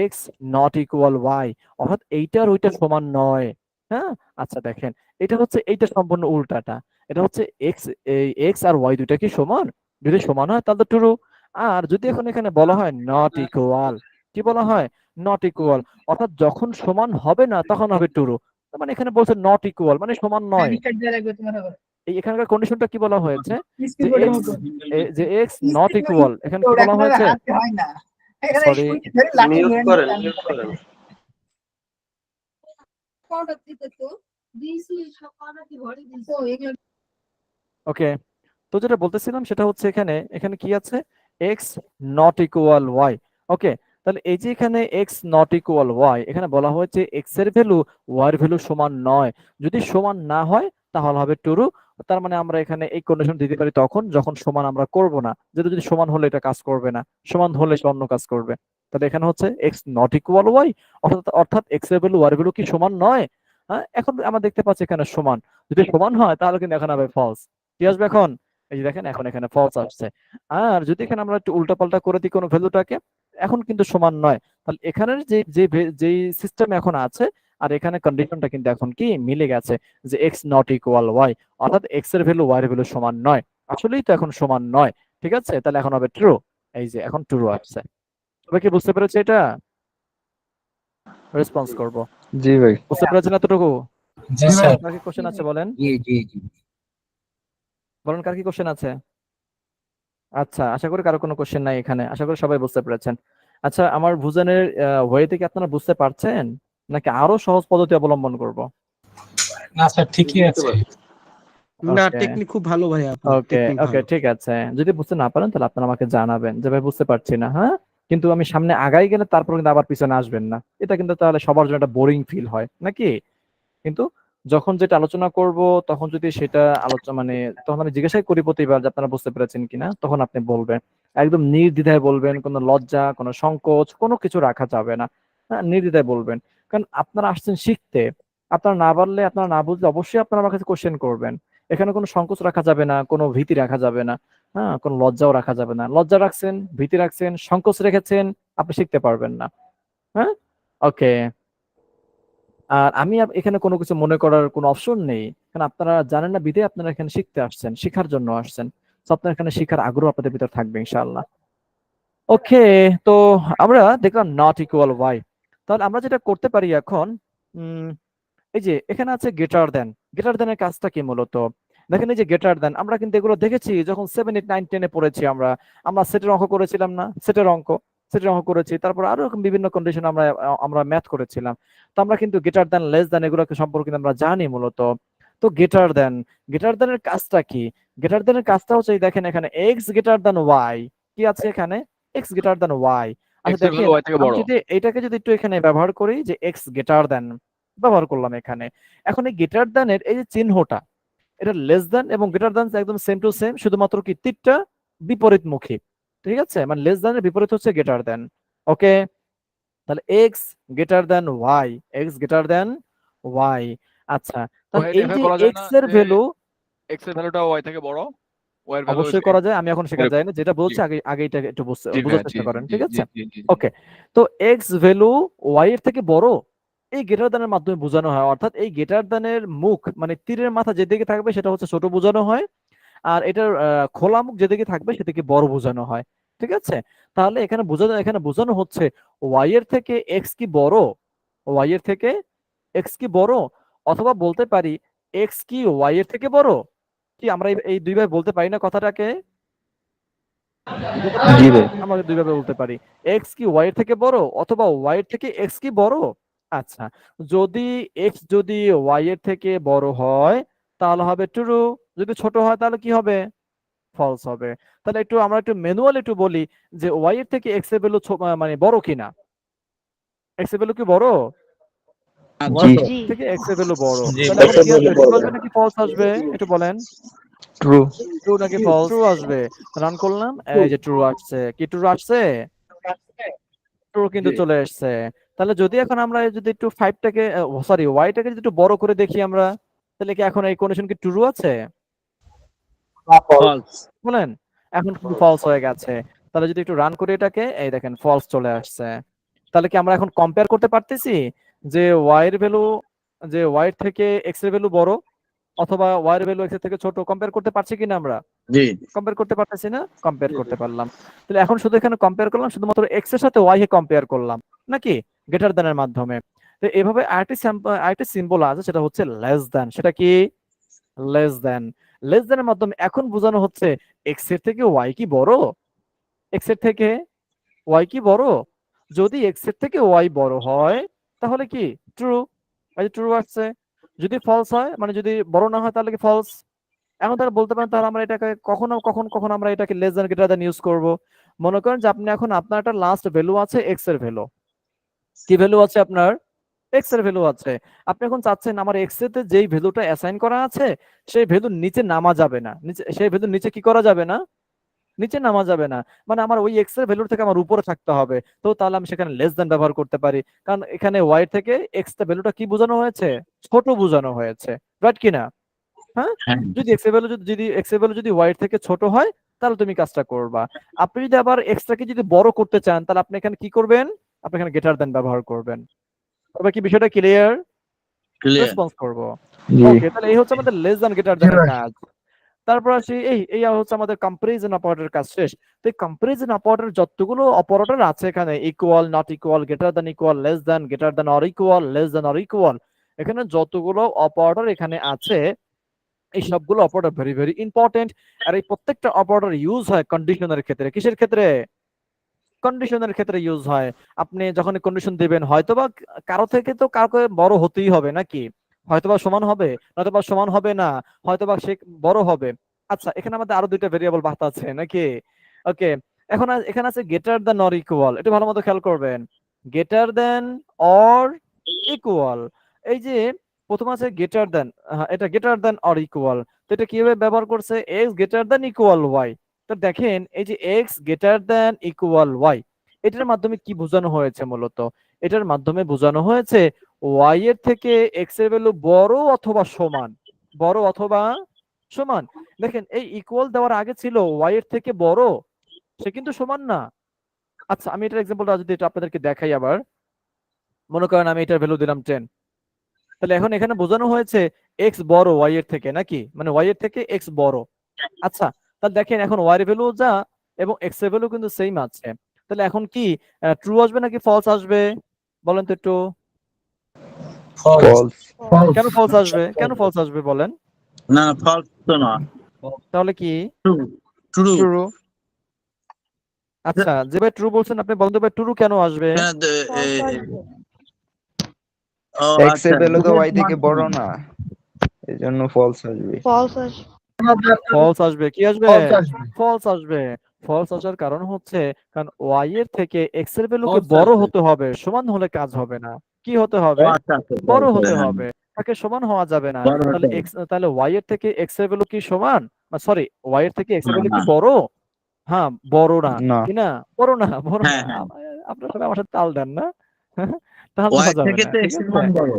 Speaker 1: এক্স নট ইকুয়াল ওয়াই, অর্থাৎ এইটার ওইটা সমান নয়। হ্যাঁ, আচ্ছা দেখেন, এটা হচ্ছে এইটা সম্পূর্ণ উল্টাটা। এটা হচ্ছে এক্স, এই এক্স আর ওয়াই দুইটা কি সমান? যদি সমান হয় তাহলে ট্রু। আর যদি এখন এখানে বলা হয় নট ইকুয়াল, কি বলা হয়? নট ইকুয়াল, অর্থাৎ যখন সমান হবে না তখন হবে ট্রু। মানে এখানে বলছে নট ইকুয়াল মানে সমান নয়। এই এখানকার কন্ডিশনটা কি বলা হয়েছে যে এক্স নট ইকুয়াল, এখানে কি বলা হয়েছে? সরি, ওকে, তো যেটা বলতেছিলাম সেটা হচ্ছে এখানে এখানে কি আছে? X not equal y. Okay, তাহলে এই যে এখানে এক্স নট ইকুয়াল ওয়াই, এখানে বলা হয়েছে এক্স এর ভ্যালু ওয়াই এর ভ্যালু সমান নয়। যদি সমান না হয় তাহলে হবে ট্রু। তার মানে আমরা এখানে এই কন্ডিশন দিতে পারি তখন যখন সমান আমরা করব না, যেটা যদি সমান হলে এটা কাজ করবে না, সমান হলে সে অন্য কাজ করবে। তাহলে এখানে হচ্ছে এক্স নট ইকুয়াল ওয়াই, অর্থাৎ এক্স এর ভ্যালু ওয়াই এর ভ্যালু কি সমান নয়। হ্যাঁ, এখন আমরা দেখতে পাচ্ছি এখানে সমান, যদি সমান হয় তাহলে কিন্তু এখন হবে ফলস। কি আসবে এখন? এই যে দেখেন এখন এখানে ফলস আসছে। আর যদি এখানে আমরা একটু উল্টাপাল্টা করে দিই কোনো ভ্যালুটাকে, এখন কিন্তু সমান নয়। তাহলে এখানের যেই সিস্টেম এখন আছে আর এখানে কন্ডিশনটা কিন্তু এখন কি মিলে গেছে যে এক্স নট ইকুয়াল ওয়াই, অর্থাৎ এক্স এর ভ্যালু ওয়াই এর ভ্যালু সমান নয়। আসলেই তো এখন সমান নয়, ঠিক আছে? তাহলে এখন হবে ট্রু। এই যে এখন ট্রু আসছে। সবাই কি বুঝতে পেরেছে এটা? রেসপন্স করব।
Speaker 11: জি ভাই।
Speaker 1: বুঝতে পেরেছেন এতটুকু?
Speaker 9: জি স্যার।
Speaker 1: কার কি কোশ্চেন আছে বলেন?
Speaker 2: জি জি জি।
Speaker 1: বলেন কার কি কোশ্চেন আছে? আচ্ছা, আশা করি কারো কোনো কোশ্চেন নাই এখানে। আশা করি সবাই বুঝতে পেরেছেন। আচ্ছা, আমার বুঝানোর ওয়েতে কি আপনারা বুঝতে পারছেন, নাকি আরো সহজ পদ্ধতি অবলম্বন করব?
Speaker 9: না স্যার ঠিকই আছে।
Speaker 11: না,
Speaker 1: ওকে
Speaker 11: টেকনিক খুব ভালো ভাই আপনার,
Speaker 1: ওকে
Speaker 11: টেকনিক
Speaker 1: ওকে
Speaker 11: ভালো।
Speaker 1: ঠিক আছে। যদি বুঝতে না পারেন তাহলে আপনারা আমাকে জানাবেন যে ভাই বুঝতে পারছি না, হ্যাঁ? কিন্তু আমি সামনে আগাই গেলে তারপর কিন্তু আবার পিছনে আসবেন না। এটা কিন্তু তাহলে সবার জন্য একটা বোরিং ফিল হয় নাকি? কিন্তু যখন যেটা আলোচনা করব তখন যদি সেটা আলোচনা মানে তখন আমি জিজ্ঞাসা করি প্রতিবার যে আপনারা বুঝতে পেরেছেন কিনা, তখন আপনি বলবেন। একদম নির্দ্বিধায় বলবেন, কোনো লজ্জা কোনো সংকোচ কোনো কিছু রাখা যাবে না। হ্যাঁ, নির্দ্বিধায় বলবেন। কারণ আপনারা আসছেন শিখতে। আপনারা না পারলে, আপনারা না বুঝলে অবশ্যই আপনারা আমার কাছে কোশ্চেন করবেন। এখানে কোনো সংকোচ রাখা যাবে না, কোনো ভীতি রাখা যাবে না। হ্যাঁ, কোনো লজ্জাও রাখা যাবে না। লজ্জা রাখছেন, ভীতি রাখছেন, সংকোচ রেখেছেন, আপনি শিখতে পারবেন না। হ্যাঁ, ওকে। আর আমি এখানে কোনো কিছু মনে করার কোনো অপশন নেই, কারণ আপনারা জানেন না বিধায় আপনারা এখানে শিখতে আসছেন, শিখার জন্য আসছেন। তো আপনার এখানে শিখার আগ্রহ আপনাদের ভিতর থাকবে ইনশাআল্লাহ। ওকে, তো আমরা দেখলাম নট ইকুয়াল ওয়াই। তাহলে আমরা যেটা করতে পারি এখন, এই যে এখানে আছে গ্রেটার দেন। গ্রেটার দেনের কাজটা কি মূলত? দেখেন এই যে গ্রেটার দেন, আমরা কিন্তু এগুলো দেখেছি যখন 7, 8, 9, 10 এ পড়েছি। আমরা আমরা সেটের অঙ্ক করেছিলাম না? সেটের অঙ্ক করেছি, তারপর আরো এরকম বিভিন্ন কন্ডিশন আমরা আমরা ম্যাথ করেছিলাম। তো আমরা কিন্তু গ্রেটার দেন, লেস দেন এগুলোকে সম্পর্কে আমরা জানি মূলত। তো গ্রেটার দেনের কাজটা কি? গ্রেটার দেনের কাজটা হচ্ছে এই দেখেন এখানে এক্স গ্রেটার দেন ওয়াই। কি আছে এখানে? X greater than Y. আচ্ছা
Speaker 5: এক্স এর ভ্যালু
Speaker 1: দেখেন,
Speaker 5: ওয়াই থেকে
Speaker 1: আমি
Speaker 5: বড়।
Speaker 1: যদি এটাকে যদি একটু এখানে ব্যবহার করি যে এক্স গ্রেটার দেন ব্যবহার করলাম এখানে। এখন এই গ্রেটার দ্যানের এই যে চিহ্নটা, এটা লেস দ্যান এবং গ্রেটার দ্যান একদম সেম টু সেম, শুধুমাত্র কি তীরটা বিপরীতমুখী। ঠিক আছে, মানে লেস দ্যানের বিপরীত হচ্ছে গ্রেটার দ্যান। ওকে, তাহলে x greater than y, x greater than y. আচ্ছা, তাহলে
Speaker 5: এটা
Speaker 1: এই
Speaker 5: এভাবে
Speaker 1: যে
Speaker 5: করা যায় না
Speaker 1: এক্স এর
Speaker 5: যে
Speaker 1: ভ্যালু
Speaker 5: এক্স এর ভ্যালুটা ওয়াই থেকে বড়, ওয়াই এর ভ্যালু
Speaker 1: অবশ্যই করা যায়। আমি এখন শেখা
Speaker 5: এরকম।
Speaker 1: যায় না, যেটা
Speaker 5: জি
Speaker 1: বলছি আগে আগে এটা একটু
Speaker 5: জি
Speaker 1: বোঝার
Speaker 5: ভাইয়া, জি
Speaker 1: চেষ্টা করেন,
Speaker 5: জি
Speaker 1: ঠিক
Speaker 5: জি
Speaker 1: আছে?
Speaker 5: জি জি জি।
Speaker 1: ওকে, তো এক্স ভ্যালু ওয়াই এর থেকে বড় এই গ্রেটার দ্যানের মাধ্যমে বোঝানো হয়। অর্থাৎ এই গ্রেটার দ্যানের মুখ মানে তীরের মাথা যেদিকে থাকবে সেটা হচ্ছে ছোট বোঝানো হয়, আর এটার খোলা মুখ যেদিকে থাকবে সেদিকে বড় বোঝানো হয়। ঠিক আছে, তাহলে এখানে বোঝানো হচ্ছে ওয়াই এর থেকে এক্স কি বড়, ওয়াই এর থেকে এক্স কি বড়, অথবা বলতে পারি এক্স কি ওয়াই এর থেকে বড়। কি আমরা এই দুই ভাবে বলতে পারি না কথাটাকে? বলতে পারি
Speaker 11: জি
Speaker 1: না?
Speaker 11: ভাই।
Speaker 1: আমরা দুইভাবে বলতে পারি, এক্স কি ওয়াই এর থেকে বড় অথবা ওয়াই এর থেকে এক্স কি বড়। আচ্ছা, যদি এক্স যদি ওয়াই এর থেকে বড় হয় তাহলে হবে ট্রু, যদি ছোট হয় তাহলে কি হবে? ফলস হবে। তাহলে আমরা একটু ম্যানুয়াল একটু বলি যে ওয়াই এর থেকে এক্স এর ভ্যালু মানে বড় কিনা। এক্স এর ভ্যালু কি বড়?
Speaker 11: জি।
Speaker 1: থেকে এক্স এর ভ্যালু বড়।
Speaker 10: জি
Speaker 1: তাহলে
Speaker 10: ভাই।
Speaker 1: এখন কি আসবে, ট্রু আসবে নাকি ফলস আসবে একটু বলেন?
Speaker 11: ট্রু।
Speaker 1: ট্রু নাকি ফলস? ট্রু আসবে। রান করলাম, এই যে ট্রু আসছে। কি ট্রু আসছে? ট্রু কিন্তু
Speaker 6: জি।
Speaker 1: চলে এসেছে। তাহলে যদি এখন আমরা যদি একটু 5 টাকে সরি ওয়াই টাকে যদি একটু বড় করে দেখি আমরা, তাহলে কি এখন এই কন্ডিশন কি ট্রু আছে?
Speaker 2: ফলস।
Speaker 1: বলেন, এখন কিন্তু ফলস হয়ে গেছে। তাহলে যদি একটু রান করি এটাকে, এই দেখেন ফলস চলে আসছে। তাহলে কি আমরা এখন কম্পেয়ার করতে পারতেছি যে ওয়াই এর ভ্যালু, যে ওয়াই এর থেকে এক্স এর ভ্যালু বড় অথবা ওয়াই এর ভ্যালু এক্স এর থেকে ছোট, কম্পেয়ার করতে পারছি কিনা আমরা?
Speaker 2: জি।
Speaker 1: কম্পেয়ার করতে পারতেছি না? কম্পেয়ার করতে পারলাম। তাহলে এখন শুধু এখানে কম্পেয়ার করলাম, শুধুমাত্র এক্স এর সাথে ওয়াই কে কম্পেয়ার করলাম নাকি গ্রেটার দ্যান এর মাধ্যমে। তো এভাবে আরেকটি সিম্বল আছে, সেটা হচ্ছে লেস দ্যান। সেটা কি? Less than. লেস দ্যান এর মাধ্যমে এখন বোঝানো হচ্ছে এক্স এর থেকে ওয়াই কি বড়, এক্স এর থেকে ওয়াই কি বড়। যদি এক্স এর থেকে ওয়াই বড় হয় তাহলে কি ট্রু, এই যে ট্রু আসছে। যদি ফলস হয় মানে যদি বড় না হয় তাহলে কি ফলস। এখন তারা বলতে পারেন তাহলে আমরা এটাকে কখন আমরা এটাকে less than greater than use করব। মনে করেন যে আপনি এখন আপনার একটা লাস্ট ভ্যালু আছে এক্স এর ভ্যালু। কি ভ্যালু আছে আপনার? এক্স এর ভ্যালু আছে। আপনি এখন চাচ্ছেন আমার এক্স এর তে যেই ভ্যালুটা অ্যাসাইন করা আছে সেই ভ্যালুর নিচে নামা যাবে না, নিচে সেই ভ্যালুর নিচে কি করা যাবে না, নিচে নামা যাবে না। মানে আমার ওই এক্স এর ভ্যালুর থেকে আমার উপরে থাকতে হবে। তো তাহলে আমি সেখানে লেস দ্যান ব্যবহার করতে পারি, কারণ এখানে ওয়াই থেকে এক্স এর ভ্যালুটা কি বোঝানো হয়েছে? ছোট বোঝানো হয়েছে, রাইট কিনা? হ্যাঁ,
Speaker 2: হ্যাঁ
Speaker 1: যদি এক্স এর ভ্যালু যদি এক্স এর ভ্যালু যদি ওয়াই এর থেকে ছোট হয় তাহলে তুমি কাজটা করবা। আপনি যদি আবার এক্সটাকে যদি বড় করতে চান তাহলে আপনি এখানে কি করবেন, আপনি এখানে গ্রেটার দেন ব্যবহার করবেন। তবে কি বিষয়টা ক্লিয়ার?
Speaker 2: ক্লিয়ার।
Speaker 1: রেসপন্স করব।
Speaker 11: জি
Speaker 1: ওকে, তাহলে এই হচ্ছে আমাদের লেস দ্যান গ্রেটার দেন এর কাজ। তারপর আসি এই হচ্ছে আমাদের কম্পারিজন অপারেটর কাজ শেষ। তো এই কম্পারিজন অপারেটর যতগুলো অপারেটর আছে এখানে, equal, not equal, greater than equal, less than, greater than or equal, less than or equal, এখানে যতগুলো অপারেটর এখানে আছে এই সবগুলো অপারেটর ভেরি ভেরি ইম্পর্টেন্ট। আর এই প্রত্যেকটা অপারেটর ইউজ হয় কন্ডিশনের ক্ষেত্রে। কিসের ক্ষেত্রে? কন্ডিশনের ক্ষেত্রে ইউজ হয়। আপনি যখন কন্ডিশন দিবেন হয়তোবা কারো থেকে তো কাউকে বড় হতেই হবে নাকি, হয়তোবা সমান হবে, নয়তোবা সমান হবে না, হয়তোবা সে বড় হবে। আচ্ছা, এখানে আমাদের আরো দুইটা ভেরিয়েবল বাদ আছে নাকি? ওকে, এখন এখানে আছে গ্রেটার দ্যান অর ইকুয়াল। এটা ভালো মতো খেয়াল করবেন, গ্রেটার দ্যান অর ইকুয়াল। এই যে প্রথম আছে গ্রেটার দ্যান, এটা গ্রেটার দ্যান অর ইকুয়াল। তো এটা কিভাবে ব্যবহার করছে, X greater than equal Y. তো দেখেন এই যে X greater than equal Y, এটার মাধ্যমে কি বোঝানো হয়েছে? মূলত এটার মাধ্যমে বোঝানো হয়েছে ওয়াই এর থেকে এক্স এর ভ্যালু বড় অথবা সমান, বড় অথবা সমান। দেখেন এই ইকুয়াল দেওয়ার আগে ছিল ওয়াই এর থেকে বড়, সে কিন্তু সমান না। আচ্ছা, আমি এটার এক্সাম্পলটা যদি এটা আপনাদেরকে দেখাই আবার, মনে করেন আমি এটার ভ্যালু দিলাম 10, তাহলে এখন এখানে বোঝানো হয়েছে এক্স বড় ওয়াই এর থেকে নাকি, মানে ওয়াই এর থেকে এক্স বড়। আচ্ছা, তাহলে দেখেন এখন ওয়াই এর ভ্যালু যা এবং এক্স এর ভ্যালু কিন্তু সেম আছে। তাহলে এখন কি ট্রু আসবে নাকি ফলস আসবে বলেন তো একটু?
Speaker 11: ফলস
Speaker 1: কেন ফলস আসবে, কেন ফলস আসবে বলেন?
Speaker 2: না ফলস তো না,
Speaker 1: তাহলে কি
Speaker 2: ট্রু ট্রু।
Speaker 1: ট্রু? আচ্ছা, যে ভাই ট্রু বলছেন আপনি বলেন তো ভাই ট্রু কেন আসবে?
Speaker 2: ও
Speaker 11: এক্স এর
Speaker 2: আচ্ছা,
Speaker 11: ভ্যালু তো ওয়াই থেকে বড় না, এজন্য ফলস আসবে।
Speaker 1: ফলস আসবে। কি আসবে? ফলস আসবে। ফলস আসার কারণ হচ্ছে কারণ ওয়াই এর থেকে এক্স এর ভ্যালুকে
Speaker 4: False
Speaker 1: বড়
Speaker 4: আসবে।
Speaker 1: হতে হবে, সমান হলে কাজ হবে না। কি হতে
Speaker 2: ও
Speaker 1: হবে?
Speaker 2: আচ্ছা আচ্ছা,
Speaker 1: বড়
Speaker 2: false
Speaker 1: হতে
Speaker 2: হ্যাঁ,
Speaker 1: হবে, তাকে সমান হওয়া যাবে না।
Speaker 2: বড় হতে
Speaker 1: তাহলে
Speaker 2: হবে।
Speaker 1: এক্স, তাহলে ওয়াই এর থেকে এক্স এর ভ্যালু কি সমান, সরি ওয়াই এর থেকে এক্স এর
Speaker 2: না
Speaker 1: ভ্যালু
Speaker 2: না
Speaker 1: কি বড়? হ্যাঁ, বড় না,
Speaker 11: না
Speaker 1: কি না? বড় না, বড় না।
Speaker 2: হ্যাঁ হ্যাঁ,
Speaker 1: আপনার সাথে আমার সাথে তাল দেন না। তাল
Speaker 2: ওয়াই
Speaker 1: দেওয়া যাবে
Speaker 2: থেকে
Speaker 1: না,
Speaker 2: তো
Speaker 1: ঠিক
Speaker 2: এক্স এর
Speaker 1: আছে?
Speaker 2: মান বড়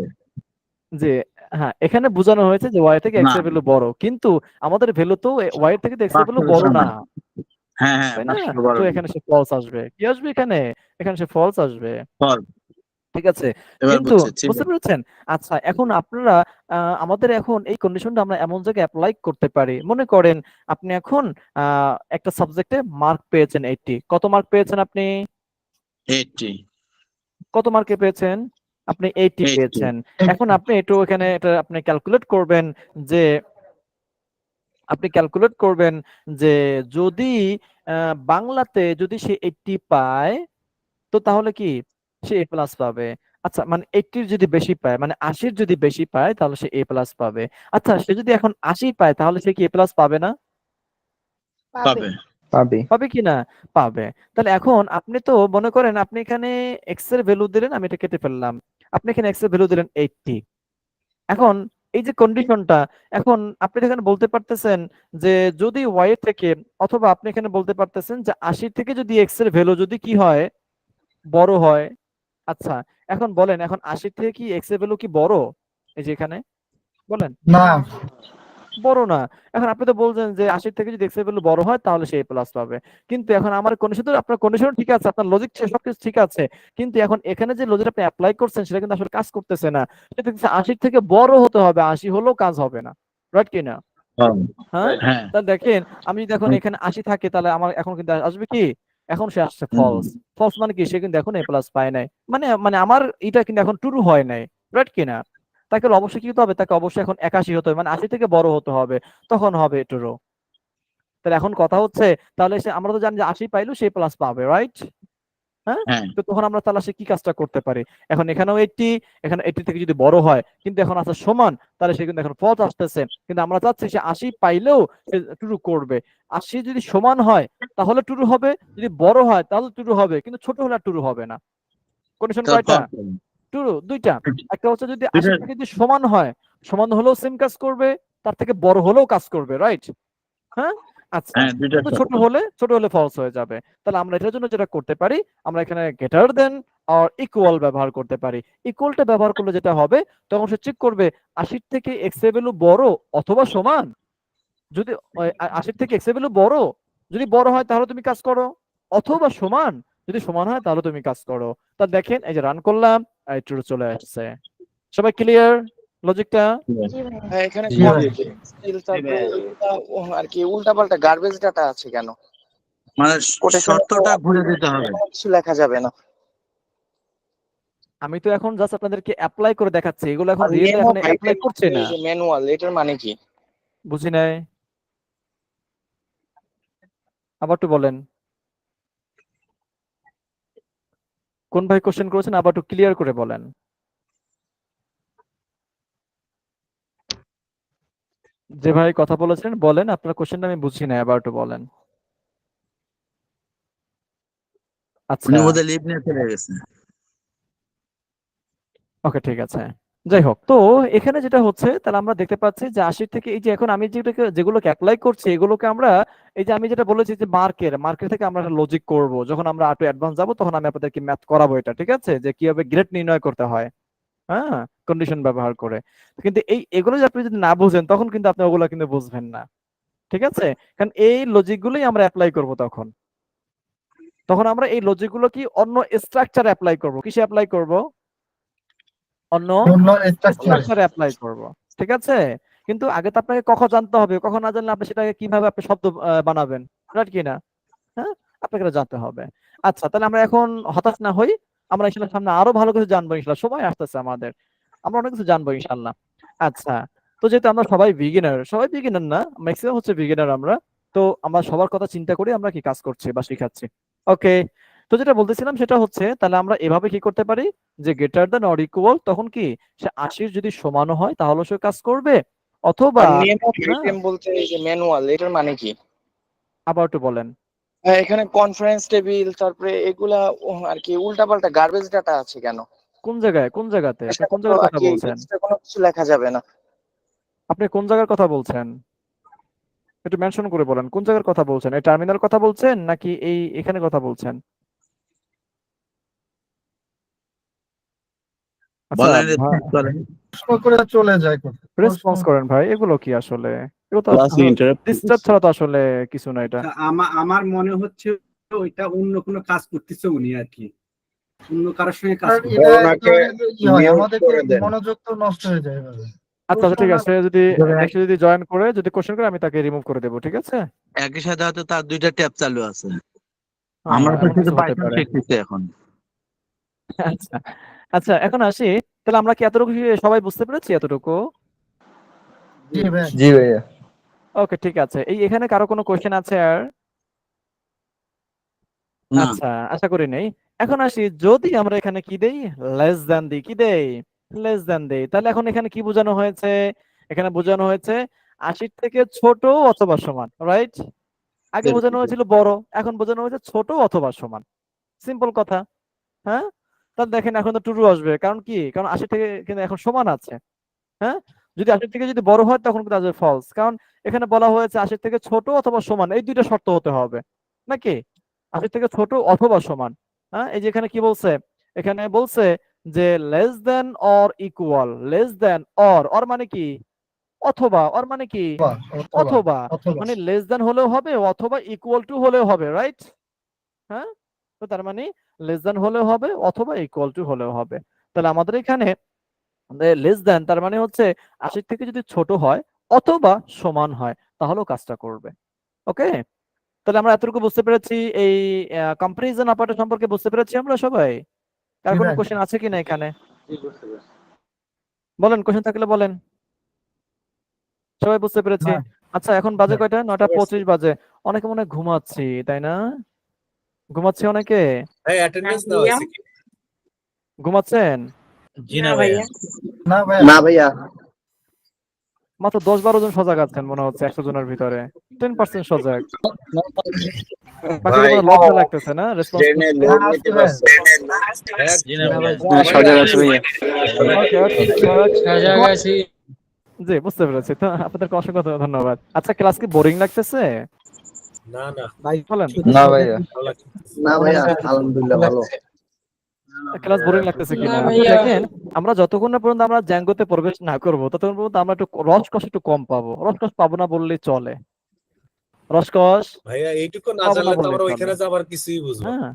Speaker 1: যে হ্যাঁ, এখানে বোঝানো হয়েছে যে ওয়াই থেকে এক্স
Speaker 2: না,
Speaker 1: এর ভ্যালু বড়, কিন্তু আমাদের ভ্যালু তো ওয়াই এর থেকে এক্স এর ভ্যালু
Speaker 2: পাঁচশো
Speaker 1: বড় না,
Speaker 2: সমান। হ্যাঁ হ্যাঁ,
Speaker 1: তাই না?
Speaker 2: 500 বড়
Speaker 1: তো এখানে সে ফলস আসবে। কি আসবে এখানে? এখানে সে ফলস আসবে।
Speaker 2: ফলস।
Speaker 1: ঠিক আছে,
Speaker 2: এবার
Speaker 1: কিন্তু
Speaker 2: বুঝছি।
Speaker 1: বুঝতে পেরেছেন? আচ্ছা, এখন আপনারা আমাদের এখন এই কন্ডিশনটা আমরা এমন জায়গায় অ্যাপ্লাই করতে পারি। মনে করেন আপনি এখন একটা সাবজেক্টে মার্ক পেয়েছেন 80। কত মার্ক পেয়েছেন আপনি?
Speaker 2: 80
Speaker 1: কত মার্কে পেয়েছেন? আপনি 80
Speaker 2: 80
Speaker 1: পেয়েছেন। এখন আপনি একটু এখানে এটা আপনি ক্যালকুলেট করবেন যে আপনি ক্যালকুলেট করবেন যে যদি বাংলাতে যদি সে 80 পায় তো তাহলে কি সে এ প্লাস পাবে। আচ্ছা, মানে 80 যদি বেশি পায়, মানে 80 যদি বেশি পায় তাহলে সে এ প্লাস পাবে। আচ্ছা, সে যদি এখন 80 পায় তাহলে সে কি এ প্লাস পাবে না?
Speaker 2: পাবে।
Speaker 11: পাবে।
Speaker 1: পাবে কি না? পাবে। তাহলে এখন আপনি তো মনে করেন আপনি এখানে এক্স এর ভ্যালু দিলেন, আমি এটা কেটে ফেললাম। আপনি এখানে এক্স এর ভ্যালু দিলেন 80। এখন এই যে কন্ডিশনটা, এখন আপনি এখানে বলতে পারতেছেন যে যদি ওয়াই এর থেকে, অথবা আপনি এখানে বলতে পারতেছেন যে 80 থেকে যদি এক্স এর ভ্যালু যদি কি হয়, বড় হয়। আচ্ছা, এখন বলেন এখন 80 থেকে কি এক্স এর ভ্যালু কি বড়? এই যে এখানে বলেন
Speaker 9: না
Speaker 1: বড় না। এখন আপনি তো বলছেন যে 80 থেকে যদি এক্স এর ভ্যালু বড় হয় তাহলে সে এ প্লাস পাবে। কিন্তু এখন আমার কন্ডিশন তো, আপনার কন্ডিশন ঠিক আছে, আপনার লজিক সবকিছু ঠিক আছে, কিন্তু এখন এখানে যে লজিক আপনি অ্যাপ্লাই করছেন সেটা কিন্তু আসলে কাজ করতেছে না। সেটা দেখতেছে 80 থেকে বড় হতে হবে, 80 হলেও কাজ হবে না, রাইট কি না? হ্যাঁ,
Speaker 2: হ্যাঁ
Speaker 1: তাহলে দেখেন আমি যদি এখন এখানে 80 থাকে তাহলে আমার এখন কিন্তু আসবে কি, এখন সে আসছে ফলস। ফলস মানে কি, সে কিন্তু এখন এ প্লাস পায় নাই, মানে মানে আমার এটা কিন্তু এখন ট্রু হয় নাই, রাইট কি না? তাকে অবশ্যই কি হতে হবে, তাকে অবশ্যই এখন 81 হতে হবে, মানে 80 থেকে বড় হতে হবে, তখন হবে ট্রু। তাহলে এখন কথা হচ্ছে, তাহলে সে, আমরা তো জানি যে 80 পাইলেও সে প্লাস পাবে, রাইট? হ্যাঁ,
Speaker 2: হ্যাঁ,
Speaker 1: তো তখন আমরা তাহলে সে কি কাজটা করতে পারি, এখন এখানেও 80, এখানে 80 থেকে যদি বড় হয় কিন্তু এখন আছে সমান, তাহলে সে কিন্তু এখন ফলস আসতেছে। কিন্তু আমরা চাচ্ছি সে 80 পাইলেও সে ট্রু করবে। 80 যদি সমান হয় তাহলে ট্রু হবে, যদি বড় হয় তাহলে ট্রু হবে, কিন্তু ছোট হলে ট্রু হবে না। কন্ডিশন
Speaker 2: তো
Speaker 1: কয়টা?
Speaker 2: false হবে।
Speaker 1: ট্রু দুইটা। একটা হচ্ছে যদি 80
Speaker 2: দুইটা-
Speaker 1: থেকে যদি সমান হয়, সমান হলেও সেম কাজ করবে, তার থেকে বড় হলেও কাজ করবে, রাইট? হ্যাঁ, আচ্ছা,
Speaker 2: হ্যাঁ দুইটা
Speaker 1: তো
Speaker 2: শর্ত।
Speaker 1: ছোট হলে ফলস হয়ে যাবে। তাহলে আমরা এটার জন্য যেটা করতে পারি, আমরা এখানে গ্রেটার দেন অর ইকুয়াল ব্যবহার করতে পারি। ইকুয়ালটা ব্যবহার করলে যেটা হবে, তখন সে চেক করবে ৮০ থেকে এক্স এর ভ্যালু বড় অথবা সমান। যদি ৮০ থেকে এক্স এর ভ্যালু বড়, যদি বড় হয় তাহলে তুমি কাজ করো, অথবা সমান, যদি সমান হয় তাহলে তুমি কাজ করো। তা দেখেন এই যে রান করলাম, এই ট্রু চলে আসছে। সবাই ক্লিয়ার লজিকটা?
Speaker 7: জি ভাইয়া।
Speaker 12: হ্যাঁ, এখানে
Speaker 9: জি ভাই।
Speaker 12: তারপরে আর কি উল্টাপাল্টা গার্বেজ ডাটা আছে কেন?
Speaker 2: মানে
Speaker 12: কোটেশনে
Speaker 2: শর্তটা ঘুরে দিতে হবে।
Speaker 12: কিছু লেখা যাবে না।
Speaker 1: আমি তো এখন জাস্ট আপনাদেরকে অ্যাপ্লাই করে দেখাচ্ছি, এগুলো এখন
Speaker 12: আর
Speaker 1: রিয়েলি
Speaker 12: মেমো
Speaker 1: এখন অ্যাপ্লাই করছে না।
Speaker 12: ম্যানুয়াল এটার মানে কি?
Speaker 1: বুঝি নাই, আবার একটু বলেন। কোন ভাই কোশ্চেন করেছেন আবার একটু ক্লিয়ার করে বলেন। যে ভাই কথা বলেছেন বলেন, আপনার কোশ্চেনটা আমি বুঝি নাই, আবার একটু বলেন। আচ্ছা,
Speaker 2: উনি বোধহয় লিভ নিয়ে চলে গেছে।
Speaker 1: ওকে ঠিক আছে। যাই হোক, তো এখানে যেটা হচ্ছে তাহলে আমরা দেখতে পাচ্ছি যে ৮০ থেকে এই যে এখন আমি যেগুলোকে অ্যাপ্লাই করছি এগুলোকে আমরা এই যে আমি যেটা বলেছি যে মার্কের থেকে আমরা একটা লজিক করব, যখন আমরা আরো অ্যাডভান্স যাব তখন আমি আপনাদেরকে ম্যাথ করাবো এটা, ঠিক আছে, যে কিভাবে গ্রেড নির্ণয় করতে হয়, হ্যাঁ, কন্ডিশন ব্যবহার করে। কিন্তু এগুলো যদি আপনি যদি না বুঝেন তখন কিন্তু আপনি ওগুলো কিন্তু বুঝবেন না, ঠিক আছে, কারণ এই লজিক গুলোই আমরা অ্যাপ্লাই করব তখন। তখন আমরা এই লজিক গুলো কি অন্য স্ট্রাকচারে অ্যাপ্লাই করব, কিসে অ্যাপ্লাই করব, অন্য স্ট্রাকচারে অ্যাপ্লাই করব, ঠিক আছে। কিন্তু আগে তো আপনাকে কখন জানতে হবে, কখন না জানলে আপনি সেটাকে কিভাবে আপনি শব্দ বানাবেন, রাইট কি না? হ্যাঁ, আপনাকে এটা জানতে হবে। আচ্ছা, তাহলে আমরা এখন হতাশ না হই, আমরা ইনশাআল্লাহ সামনে আরো ভালো কিছু জানবো ইনশাআল্লাহ, সময় আসতেছে আমাদের, আমরা অনেক কিছু জানবো ইনশাআল্লাহ। আচ্ছা, তো যেহেতু আমরা সবাই বিগিনার না, ম্যাক্সিমাম হচ্ছে বিগিনার আমরা, তো আমরা সবার কথা চিন্তা করে আমরা কি কাজ করছি বা শিখাচ্ছি। ওকে, তো যেটা বলতেছিলাম সেটা হচ্ছে তাহলে আমরা এভাবে কি করতে পারি, যে গ্রেটার দ্যান অর ইকুয়াল, তখন কি সে ৮০ যদি সমানও হয় তাহলে সে কাজ করবে, অথবা
Speaker 12: আর নেম অফ
Speaker 1: হ্যাঁ,
Speaker 12: আইটেম বলতে এই যে ম্যানুয়াল এটার মানে কি?
Speaker 1: আবার একটু বলেন।
Speaker 12: হ্যাঁ, এখানে কনফারেন্স টেবিল তারপরে এগুলা আর কি উল্টাপাল্টা গার্বেজ ডাটা আছে কেন?
Speaker 1: কোন জায়গাতে আপনি কোন জায়গার
Speaker 12: আর
Speaker 1: কথা
Speaker 12: কি
Speaker 1: বলছেন?
Speaker 12: extra কোনো কিছু লেখা যাবে না।
Speaker 1: আপনি কোন জায়গার কথা বলছেন একটু মেনশন করে বলেন, কোন জায়গার কথা বলছেন, এই টার্মিনাল কথা বলছেন নাকি এখানে কথা বলছেন? আচ্ছা
Speaker 2: বলেন
Speaker 1: ভাই,
Speaker 9: চলে যায়
Speaker 1: রেসপন্স করেন ভাই, এগুলো কি আসলে, এগুলো তো ডিস্টার্ব ছাড়া তো আসলে কিছু না এটা।
Speaker 4: আমার মনে হচ্ছে ওইটা অন্য কোনো কাজ করতেছে উনি আর কি, অন্য কারোর সঙ্গে কাজ করছে।
Speaker 6: ওনাকে mute করে দেন।
Speaker 9: মনোযোগ তো নষ্ট হয়ে যায়
Speaker 1: আচ্ছা আচ্ছা ঠিক আছে, যদি জয়েন করে যদি কোশ্চেন করে আমি তাকে রিমুভ করে দেবো, ঠিক আছে।
Speaker 2: একই সাথে হয়তো তার দুইটা ট্যাব চালু আছে।
Speaker 1: হ্যাঁ,
Speaker 2: আমরা তো
Speaker 1: এমন
Speaker 2: শুধু
Speaker 1: কিছু হতে
Speaker 2: পাইথন
Speaker 1: পারে।
Speaker 2: শিখতেছি এখন।
Speaker 1: আচ্ছা আচ্ছা, এখন আসি, তাহলে আমরা কি এতটুকু সবাই বুঝতে পেরেছি এতটুকু?
Speaker 11: জি ভাইয়া।
Speaker 1: ওকে ঠিক আছে, এখানে কারো কোনো কোশ্চেন আছে আর?
Speaker 2: না,
Speaker 1: আচ্ছা, আশা করি নেই। এখন আসি, যদি আমরা এখানে কি দেই, লেস দ্যান দিই, কি দেই, লেস দ্যান দেই, তাহলে এখন এখানে কি বোঝানো হয়েছে, এখানে বোঝানো হয়েছে ৮০ থেকে ছোট অথবা সমান, রাইট? আগে বোঝানো হয়েছিল বড়, এখন বোঝানো হয়েছে ছোট অথবা সমান, সিম্পল কথা। হ্যাঁ, তাহলে দেখেন এখন তো ট্রু আসবে, কারণ কি, কারণ ৮০ থেকে কিন্তু এখন সমান আছে। হ্যাঁ, যদি ৮০ থেকে যদি বড় হয় তখন কিন্তু আসবে ফলস, কারণ এখানে বলা হয়েছে ৮০ থেকে ছোট অথবা সমান, এই দুইটা শর্ত হতে হবে নাকি, ৮০ থেকে ছোট অথবা সমান। হ্যাঁ, এই যে এখানে কি বলছে, এখানে বলছে যে less than or equal, less than or মানে কি, অথবা, অর মানে কি, অথবা, মানে লেস দেন হলেও হবে অথবা ইকুয়াল টু হলেও হবে, রাইট? হ্যাঁ, তো তার মানে লেস দেন হলেও হবে অথবা ইকুয়াল টু হলেও হবে। তাহলে আমাদের এখানে লেস দেন তার মানে হচ্ছে ৮০ থেকে যদি ছোট হয় অথবা সমান হয় তাহলেও কাজটা করবে। ওকে, তাহলে আমরা এতটুকু বুঝতে পেরেছি, এই কম্পারিজন অপারেটর সম্পর্কে বুঝতে পেরেছি আমরা সবাই। কার কোনো কোশ্চেন আছে কিনা এখানে? বলেন, কোশ্চেন থাকলে বলেন। সবাই বুঝতে পেরেছি? আচ্ছা, এখন বাজে কয়টা? ৯:২৫ বাজে। অনেকে মনে হয় ঘুমাচ্ছি, তাই না? ঘুমাচ্ছে অনেকে?
Speaker 10: ভাই অ্যাটেন্ডেন্স দেওয়া হয়েছে কি?
Speaker 1: ঘুমাচ্ছেন?
Speaker 10: জি না ভাইয়া।
Speaker 11: না ভাইয়া।
Speaker 1: মাত্র ১০-১২ জন সজাগ আছেন মনে হচ্ছে ১০০ জনের ভিতরে, 10% সজাগ। বাকিদের
Speaker 8: ভাই
Speaker 1: মনে লজ্জা লাগতেছে না রেসপন্স
Speaker 8: ট্রেনে
Speaker 1: করতে?
Speaker 8: লোড নিতে পারছে।
Speaker 10: জি না ভাইয়া।
Speaker 1: ওকে ওকে, জি বুঝতে পেরেছি, তো আপনাদেরকে অসংখ্য ধন্যবাদ। আচ্ছা, ক্লাস কি বোরিং লাগতেছে?
Speaker 10: না না
Speaker 1: বলেন
Speaker 11: না ভাইয়া।
Speaker 10: ভালো লাগছে।
Speaker 6: না ভাইয়া আলহামদুলিল্লাহ ভালো।
Speaker 1: ক্লাস বোরিং লাগতেছে কিনা?
Speaker 7: না ভাইয়া।
Speaker 1: দেখেন আমরা যতক্ষণ না পর্যন্ত আমরা জ্যাঙ্গোতে প্রবেশ না করবো ততক্ষণ পর্যন্ত আমরা একটু রসকস একটু কম পাবো। রসকস পাবো না বললেই চলে। রসকস
Speaker 10: ভাইয়া এইটুকু না
Speaker 1: পাবো না
Speaker 10: জানলে তো
Speaker 1: বললেই
Speaker 10: আমরা
Speaker 1: চলে।
Speaker 10: ওইখানে যাবার কিছুই বুঝবো না।
Speaker 1: হ্যাঁ,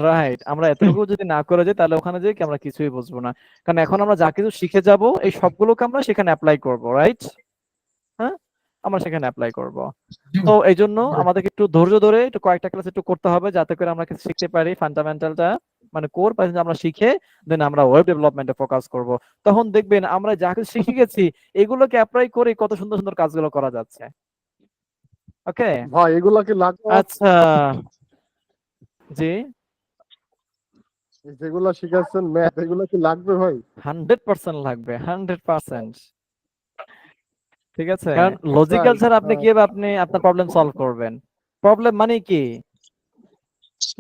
Speaker 1: রাইট। আমরা এতটুকু যদি না করে যাই তাহলে ওখানে যেয়ে কি আমরা কিছুই বুঝবো না। কারণ এখন আমরা যা কিছু শিখে যাব এই সবগুলোকে আমরা সেখানে অ্যাপ্লাই করব, রাইট? হ্যাঁ, আমরা সেখানে অ্যাপ্লাই করব। তো এই জন্য আমাদেরকে একটু ধৈর্য ধরে একটু কয়েকটা ক্লাস একটু করতে হবে যাতে করে আমরা কিছু শিখতে পারি ফান্ডামেন্টালটা, মানে কোর পর্যন্ত আমরা শিখে দেন আমরা ওয়েব ডেভেলপমেন্টে ফোকাস করব। তখন দেখবেন আমরা যা কিছু শিখে গেছি এগুলোকে অ্যাপ্লাই করে কত সুন্দর সুন্দর কাজগুলো করা যাচ্ছে। ওকে
Speaker 9: ভাই এগুলা কি লাগবে?
Speaker 1: আচ্ছা, জি
Speaker 9: যেগুলা শিখাচ্ছেন ম্যাথ এগুলা কি লাগবে ভাই?
Speaker 1: 100% লাগবে, 100%। ঠিক আছে, কারণ লজিক্যাল ছাড়া আপনি কিভাবে আপনি আপনার প্রবলেম সলভ করবেন? প্রবলেম মানে কি?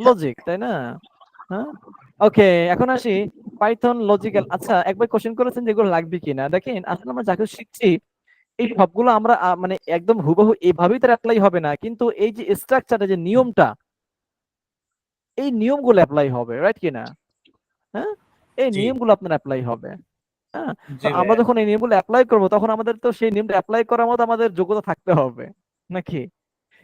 Speaker 1: লজিক, তাই না? হ্যাঁ, ওকে। এখন আসি পাইথন লজিক্যাল। আচ্ছা, একবার কোশ্চেন করেছেন যেগুলো লাগবে কিনা। দেখেন আসলে আমরা যা কিছু শিখছি এই সবগুলো আমরা মানে একদম হুবহু এভাবেই তার অ্যাপ্লাই হবে না, কিন্তু এই যে স্ট্রাকচারটা, যে নিয়মটা, এই নিয়মগুলো অ্যাপ্লাই হবে, রাইট কিনা? হ্যাঁ, এই
Speaker 10: জি
Speaker 1: নিয়মগুলো আপনার অ্যাপ্লাই হবে। হ্যাঁ, তো
Speaker 10: জি
Speaker 1: আমরা
Speaker 10: ভাইয়া।
Speaker 1: যখন এই নিয়মগুলো অ্যাপ্লাই করব তখন আমাদের তো সেই নিয়মটা অ্যাপ্লাই করার মতো আমাদের যোগ্যতা থাকতে হবে, নাকি?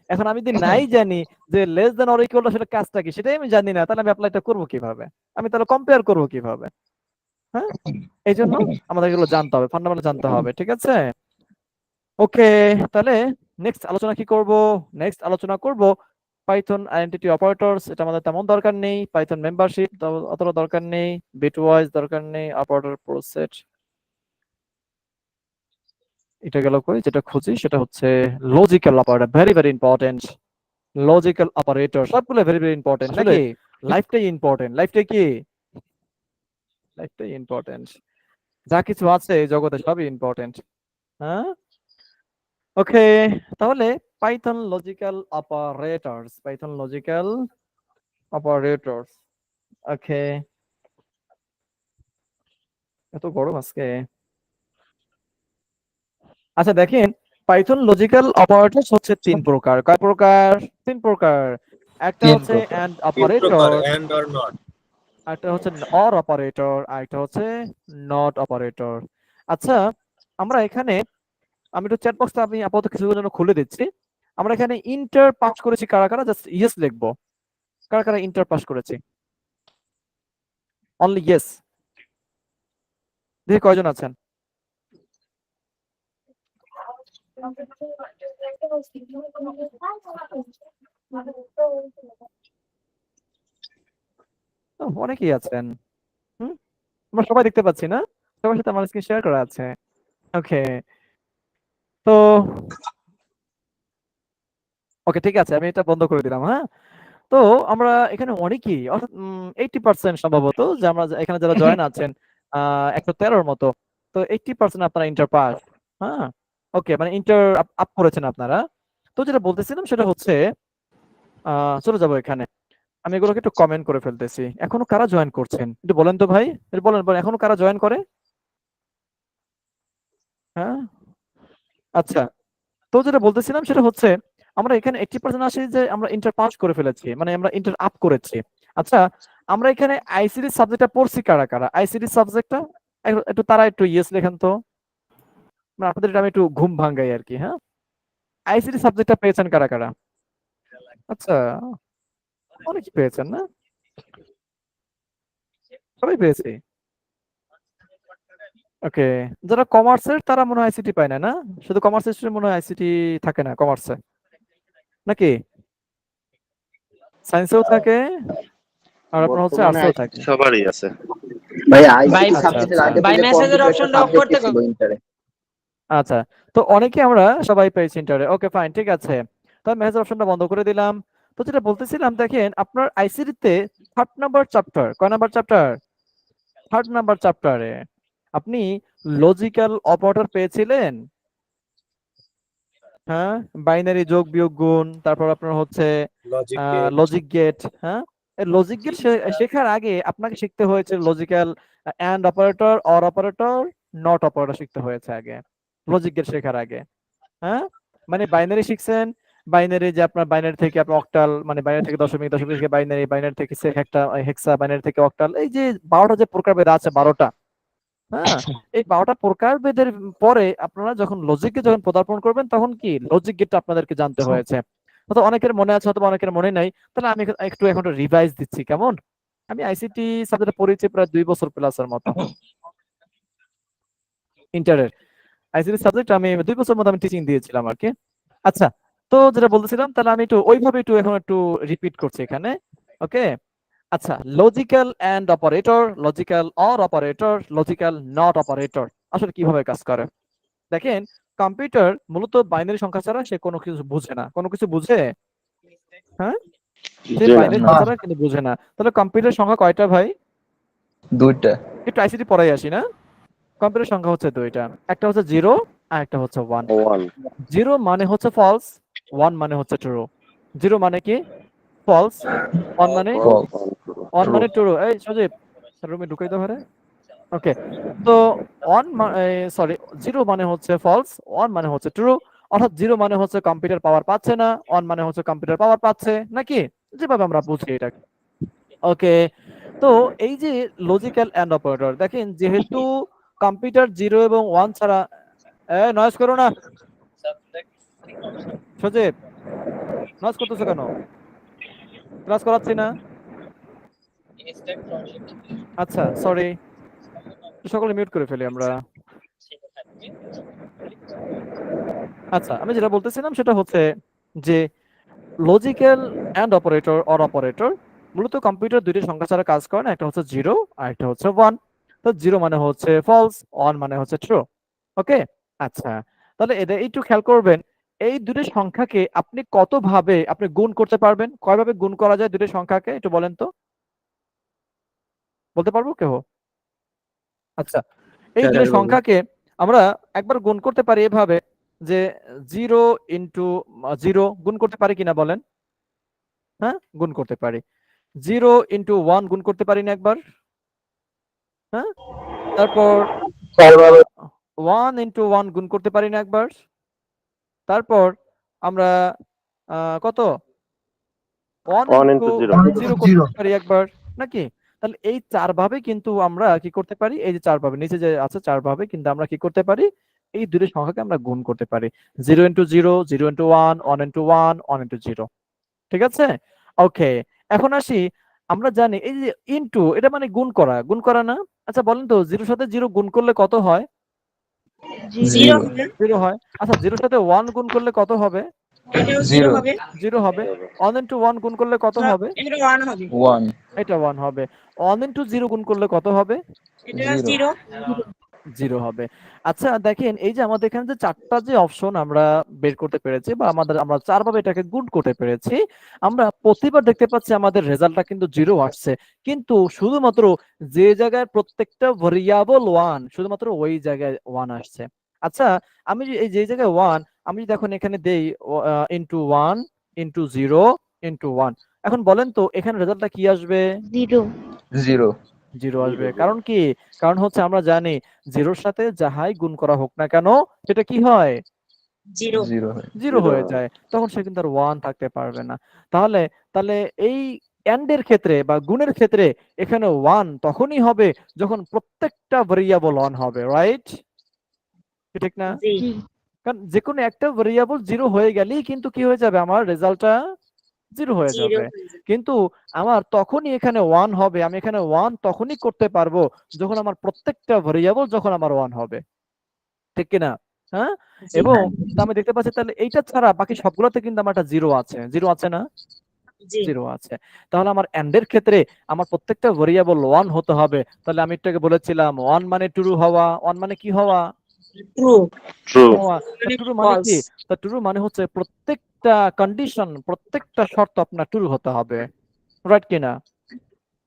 Speaker 1: এখন আমি যদি নাই জানি যে লেস দেন অর ইকুয়াল আসলে কাজটা কি সেটাই আমি জানি না, তাহলে আমি অ্যাপ্লাইটা করব কিভাবে? আমি তাহলে কম্পেয়ার করব কিভাবে? হ্যাঁ, এই জন্য আমাদের এগুলো জানতে হবে, ফান্ডামেন্টাল জানতে হবে। ঠিক আছে, ওকে। তাহলে নেক্সট আলোচনা কি করব? নেক্সট আলোচনা করব পাইথন আইডেন্টিটি অপারেটরস। এটা আমাদের তেমন দরকার নেই। পাইথন মেম্বারশিপ অতটা দরকার নেই। বিটওয়াইজ দরকার নেই। অপারেটর প্রসেট এটা গেল কই? যেটা খুঁজি সেটা হচ্ছে logical operator, very very important. Logical operator সবগুলো ভেরি ভেরি ইম্পর্টেন্ট, নাকি? লাইফটাই ইম্পর্টেন্ট। লাইফটাই কি? লাইফটাই ইম্পর্টেন্ট। যা কিছু আছে এই জগতে সবই ইম্পর্টেন্ট। হ্যাঁ, ওকে। তাহলে Python logical operators, Python logical operators. Okay, এত গরম আজকে। আচ্ছা দেখেন, পাইথন লজিক্যাল অপারেটরস হচ্ছে তিন প্রকার। কয় প্রকার? তিন প্রকার। একটা
Speaker 11: তিন
Speaker 1: হচ্ছে
Speaker 11: প্রকার।
Speaker 1: এন্ড
Speaker 10: তিন
Speaker 1: অপারেটর,
Speaker 10: প্রকার, এন্ড অর নট।
Speaker 1: একটা হচ্ছে অর অপারেটর, আর একটা হচ্ছে নট অপারেটর। আচ্ছা, আমরা এখানে আমি একটু চ্যাট বক্সটা আমি আপাতত কিছুক্ষণের জন্য খুলে দিচ্ছি। আমরা এখানে ইন্টার পাস করেছি কারা কারা? জাস্ট ইয়েস লিখবো। কারা কারা ইন্টার পাস করেছি? Only yes. দেখি কয়জন আছেন? অনেকেই আছেন। হুম, আমরা সবাই দেখতে পাচ্ছি না? সবার সাথে আমার স্ক্রিন শেয়ার করা আছে। ওকে, তো ওকে ঠিক আছে, আমি এটা বন্ধ করে দিলাম। হ্যাঁ, তো আমরা এখানে অনেকেই অর্থাৎ 80% সম্ভবত যে আমরা এখানে যারা জয়েন আছেন 113 মতো, তো 80% আপনারা ইন্টার পাস। হ্যাঁ, ওকে, মানে ইন্টার আপ করেছেন আপনারা। তো যেটা বলতেছিলাম সেটা হচ্ছে চলে যাবো এখানে। আমি এগুলোকে একটু কমেন্ট করে ফেলতেছি। এখনো কারা জয়েন করছেন একটু বলেন তো ভাই, একটু বলেন বলেন, এখনো কারা জয়েন করে? হ্যাঁ, আচ্ছা। তো যেটা বলতেছিলাম সেটা হচ্ছে আমরা এখানে 80% আসি যে আমরা ইন্টার পাস করে ফেলেছি, মানে আমরা ইন্টার আপ করেছি। আচ্ছা, আমরা এখানে আইসিডি সাবজেক্টটা পড়ছি কারা কারা? আইসিডি সাবজেক্টটা একটু তারা একটু ইয়েস লেখেন তো, মানে আপনাদের এটা আমি একটু ঘুম ভাঙ্গাই আর কি। হ্যাঁ, আইসিডি সাবজেক্টটা পেয়েছেন কারা কারা? আচ্ছা, অনেক পেয়েছেন না? সবাই পেয়েছি। ওকে, যারা কমার্সের তারা মনে হয় আইসিটি পায় না, না? শুধু কমার্সের স্টুডেন্ট মনে হয় আইসিটি থাকে না কমার্সে, নাকি? সায়েন্সেও থাকে আর আপনার হচ্ছে
Speaker 6: বর্তমানে
Speaker 1: আর্টসেও থাকে।
Speaker 11: সবারই আছে।
Speaker 6: ভাই
Speaker 7: ভাই
Speaker 6: আইসিটি সাবজেক্টের আগে
Speaker 7: ভাই
Speaker 6: থেকে
Speaker 7: মেসেজের
Speaker 6: কম্পিউটার একটা
Speaker 7: অপশনটা অফ
Speaker 6: সাবজেক্ট
Speaker 7: করতে
Speaker 6: ছিল ইন্টারে।
Speaker 1: আচ্ছা, তো অনেকে আমরা সবাই পেয়েছি ইন্টারে। ওকে ফাইন, ঠিক আছে। তো মেসেজ অপশনটা বন্ধ করে দিলাম। তো যেটা বলতেছিলাম, দেখেন আপনার আইসিটি তে 3rd নাম্বার চ্যাপ্টার, কয় নাম্বার চ্যাপ্টার? 3rd নাম্বার চ্যাপ্টারে আপনি লজিক্যাল অপারেটর পেয়েছিলেন। হ্যাঁ, বাইনারি যোগ বিয়োগ গুণ, তারপর আপনার হচ্ছে
Speaker 10: লজিক গেট।
Speaker 1: Logic gate. হ্যাঁ, এই লজিক গেট শেখার আগে আপনাকে শিখতে হয়েছে logical and operator, or operator, not operator শিখতে হয়েছে আগে লজিক গেট শেখার আগে। হ্যাঁ, মানে বাইনারি শিখছেন, বাইনারি যে আপনার বাইনারি থেকে আপনার অক্টাল, মানে বাইনারি থেকে দশমিক, দশমিক থেকে বাইনারি, বাইনারি থেকে হেক্সা, বাইনারি থেকে অক্টাল, এই যে 12টা যে প্রকারভেদ আছে 12টা, হ্যাঁ, এই 12টা প্রকারভেদের পরে আপনারা যখন লজিকে যখন পদার্পণ করবেন তখন কি লজিক গেটটা আপনাদেরকে জানতে হয়েছে। হয়তো অনেকের মনে আছে, হয়তো অনেকের মনে নাই। তাহলে আমি একটু এখন রিভাইজ দিচ্ছি, কেমন? আমি আইসিটি সাবজেক্টে পড়েছি প্রায় 2 বছর প্লাসের মতো, ইন্টারের আইসিটি সাবজেক্ট আমি 2 বছর মতো আমি টিচিং দিয়েছিলাম আর কি। আচ্ছা, তো যেটা বলতেছিলাম, তাহলে আমি একটু ওইভাবে একটু এখন একটু রিপিট করছি এখানে। ওকে, আচ্ছা, logical and operator, logical or operator, logical not operator আসলে কিভাবে কাজ করে দেখেন। কম্পিউটার মূলত বাইনারি সংখ্যা ছাড়া সে কোনো কিছু বুঝে না। কোনো কিছু বুঝে? হ্যাঁ, সে বাইনারি সংখ্যা ছাড়া কিন্তু বুঝে না। তাহলে কম্পিউটার সংখ্যা কয়টা ভাই?
Speaker 11: 2টা।
Speaker 1: একটু আইসিটি পড়াই আসি না। কম্পিউটার সংখ্যা হচ্ছে 2টা, একটা হচ্ছে 0 আর একটা হচ্ছে 1। 0 মানে হচ্ছে ফলস, 1 মানে হচ্ছে ট্রু। 0 মানে কি? ফলস, 1 মানে ট্রু। এই সজীব, রুমে ঢুকাই দাও ঘরে। ওকে, তো 0 মানে হচ্ছে ফলস, 1 মানে হচ্ছে ট্রু। অর্থাৎ 0 মানে হচ্ছে কম্পিউটার পাওয়ার পাচ্ছে না, 1 মানে হচ্ছে কম্পিউটার পাওয়ার পাচ্ছে, নাকি? যেভাবে আমরা বুঝি এটা। ওকে, তো এই যে লজিক্যাল এন্ড অপারেটর, দেখেন যেহেতু কম্পিউটার 0 এবং 1 ছাড়া, নয়েজ করো না সজীব, নয়েজ করতেছো কেন? ক্লাস করাচ্ছি না। আচ্ছা, সরি, সকলে মিউট করে ফেলি আমরা। আচ্ছা, আমি যেটা বলতেছিলাম সেটা হচ্ছে যে logical and operator or operator মূলত কম্পিউটার 2টি সংখ্যা ছাড়া কাজ করে না, একটা হচ্ছে 0 আর একটা হচ্ছে 1। তো 0 মানে হচ্ছে ফলস, 1 মানে হচ্ছে ট্রু। ওকে, আচ্ছা, তাহলে এটা একটু খেয়াল করবেন, এই দুটি সংখ্যাকে আপনি কত ভাবে আপনি গুণ করতে পারবেন? কয়ভাবে গুণ করা যায় দুটি সংখ্যাকে একটু বলেন তো, বলতে পারবো কেউ? আচ্ছা, এই দুটি সংখ্যাকে আমরা একবার গুণ করতে পারি এভাবে যে 0 ইন্টু 0 গুণ করতে পারি কিনা বলেন? হ্যাঁ, গুণ করতে পারি। 0 ইন্টু 1 গুণ করতে পারি না একবার? হ্যাঁ, তারপর 1 ইন্টু 1 গুণ করতে পারি না একবার? তারপর আমরা কত 1 ইন্টু 0 করতে পারি একবার, নাকি? তাহলে এই 4 ভাবে কিন্তু আমরা কি করতে পারি, এই যে 4 ভাবে নিচে যে আছে 4 ভাবে কিন্তু আমরা কি করতে পারি, এই দুটি সংখ্যাকে আমরা গুণ করতে পারি। 0 ইন্টু 0, 0 ইন্টু 1, 1 ইন্টু 1, 1 ইন্টু 0। ঠিক আছে? ওকে, এখন আসি, আমরা জানি এই যে ইনটু এটা মানে গুণ করা, গুণ করা না? আচ্ছা বলেন তো 0 সাথে 0 গুণ করলে কত হয়? 0 হয়। আচ্ছা 0 সাথে 1 গুণ করলে কত হবে? 0 হবে। 1 ইন্টু 1 গুণ করলে কত হবে?
Speaker 11: 1
Speaker 1: এটা 1 হবে। 1 ইন্টু 0 গুণ করলে কত হবে? 0 হবে। আচ্ছা দেখেন, এই যে আমাদের এখানে যে 4টা যে অপশন আমরা বের করতে পেরেছি, বা আমরা 4 ভাবে এটাকে গুণ করতে পেরেছি, আমরা প্রতিবার দেখতে পাচ্ছি আমাদের রেজাল্টটা কিন্তু 0 আসছে। কিন্তু শুধুমাত্র যে জায়গায় প্রত্যেকটা ভেরিয়েবল 1, শুধুমাত্র ওই জায়গায় 1 আসছে। আচ্ছা, আমি এই যে জায়গায় 1, আমি যদি এখন এখানে দেই ইনটু 1 ইনটু 0 ইনটু 1, এখন বলেন তো এখানে রেজাল্টটা কি আসবে? 0 আসবে। কারণ কি? কারণ হচ্ছে আমরা জানি 0-র সাথে যাহাই গুণ করা হোক না কেন সেটা কি হয়? 0 হয়ে যায়। তখন সে কিন্তু আর 1 থাকতে পারবে না। তাহলে তাহলে এই এন্ড এর ক্ষেত্রে বা গুণের ক্ষেত্রে এখানে 1 তখনই হবে যখন প্রত্যেকটা ভেরিয়েবল 1 হবে, রাইট? ঠিক না? কারণ যেকোনো একটা ভেরিয়েবল 0 হয়ে গেলেই কিন্তু কি হয়ে যাবে, আমার রেজাল্টটা 0 হয়ে যাবে। কিন্তু আমার তখনই এখানে 1 হবে, আমি এখানে 1 তখনই করতে পারবো যখন আমার প্রত্যেকটা ভেরিয়েবল যখন আমার 1 হবে, ঠিক কিনা? হ্যাঁ, এবং আমি দেখতে পাচ্ছি তাহলে এইটা ছাড়া বাকি সবগুলোতে কিন্তু আমার একটা 0 আছে। 0 আছে না? 0 আছে। তাহলে আমার এন্ড এর ক্ষেত্রে আমার প্রত্যেকটা ভেরিয়েবল 1 হতে হবে। তাহলে আমি একটু আগে বলেছিলাম 1 মানে ট্রু হওয়া, 1 মানে কি হওয়া? হওয়া। ট্রু মানে কি? তা ট্রু মানে হচ্ছে প্রত্যেকটা কন্ডিশন, প্রত্যেকটা শর্ত আপনার ট্রু হতে হবে, রাইট কিনা?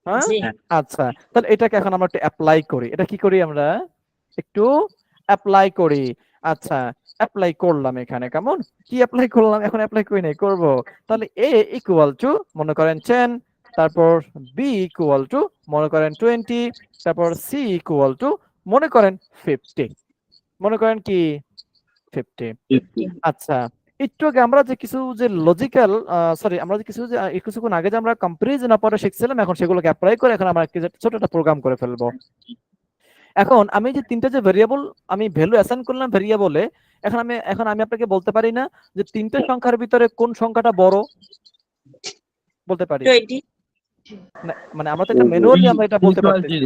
Speaker 1: হ্যাঁ, আচ্ছা, তাহলে এটাকে এখন আমরা একটু অ্যাপ্লাই করি। এটা কি করি আমরা? একটু অ্যাপ্লাই করি। আচ্ছা, অ্যাপ্লাই করলাম এখানে, কেমন? কি অ্যাপ্লাই করলাম? এখন অ্যাপ্লাই করি নাই, করব। তাহলে a ইকুয়াল টু মনে করেন 10, তারপর b ইকুয়াল টু মনে করেন 20, তারপর c ইকুয়াল টু মনে করেন 50। মনে করেন কি 50। আচ্ছা, একটু আগে আমরা যে কিছু যে লজিক্যাল সরি আমরা যে কিছু যে কিছুক্ষণ আগে যে আমরা কম্পারিজন অপারেটর শিখছিলাম, এখন সেগুলোকে অ্যাপ্লাই করে এখন আমরা ছোট একটা প্রোগ্রাম করে ফেলবো। এখন আমি যে তিনটা যে ভেরিয়েবল আমি ভ্যালু অ্যাসাইন করলাম ভেরিয়েবলে, এখন আমি আপনাকে বলতে পারি না যে তিনটে সংখ্যার ভিতরে কোন সংখ্যাটা বড়, বলতে পারি না, মানে আমরা তো এটা ম্যানুয়ালি আমরা এটা বলতে পারতেছি,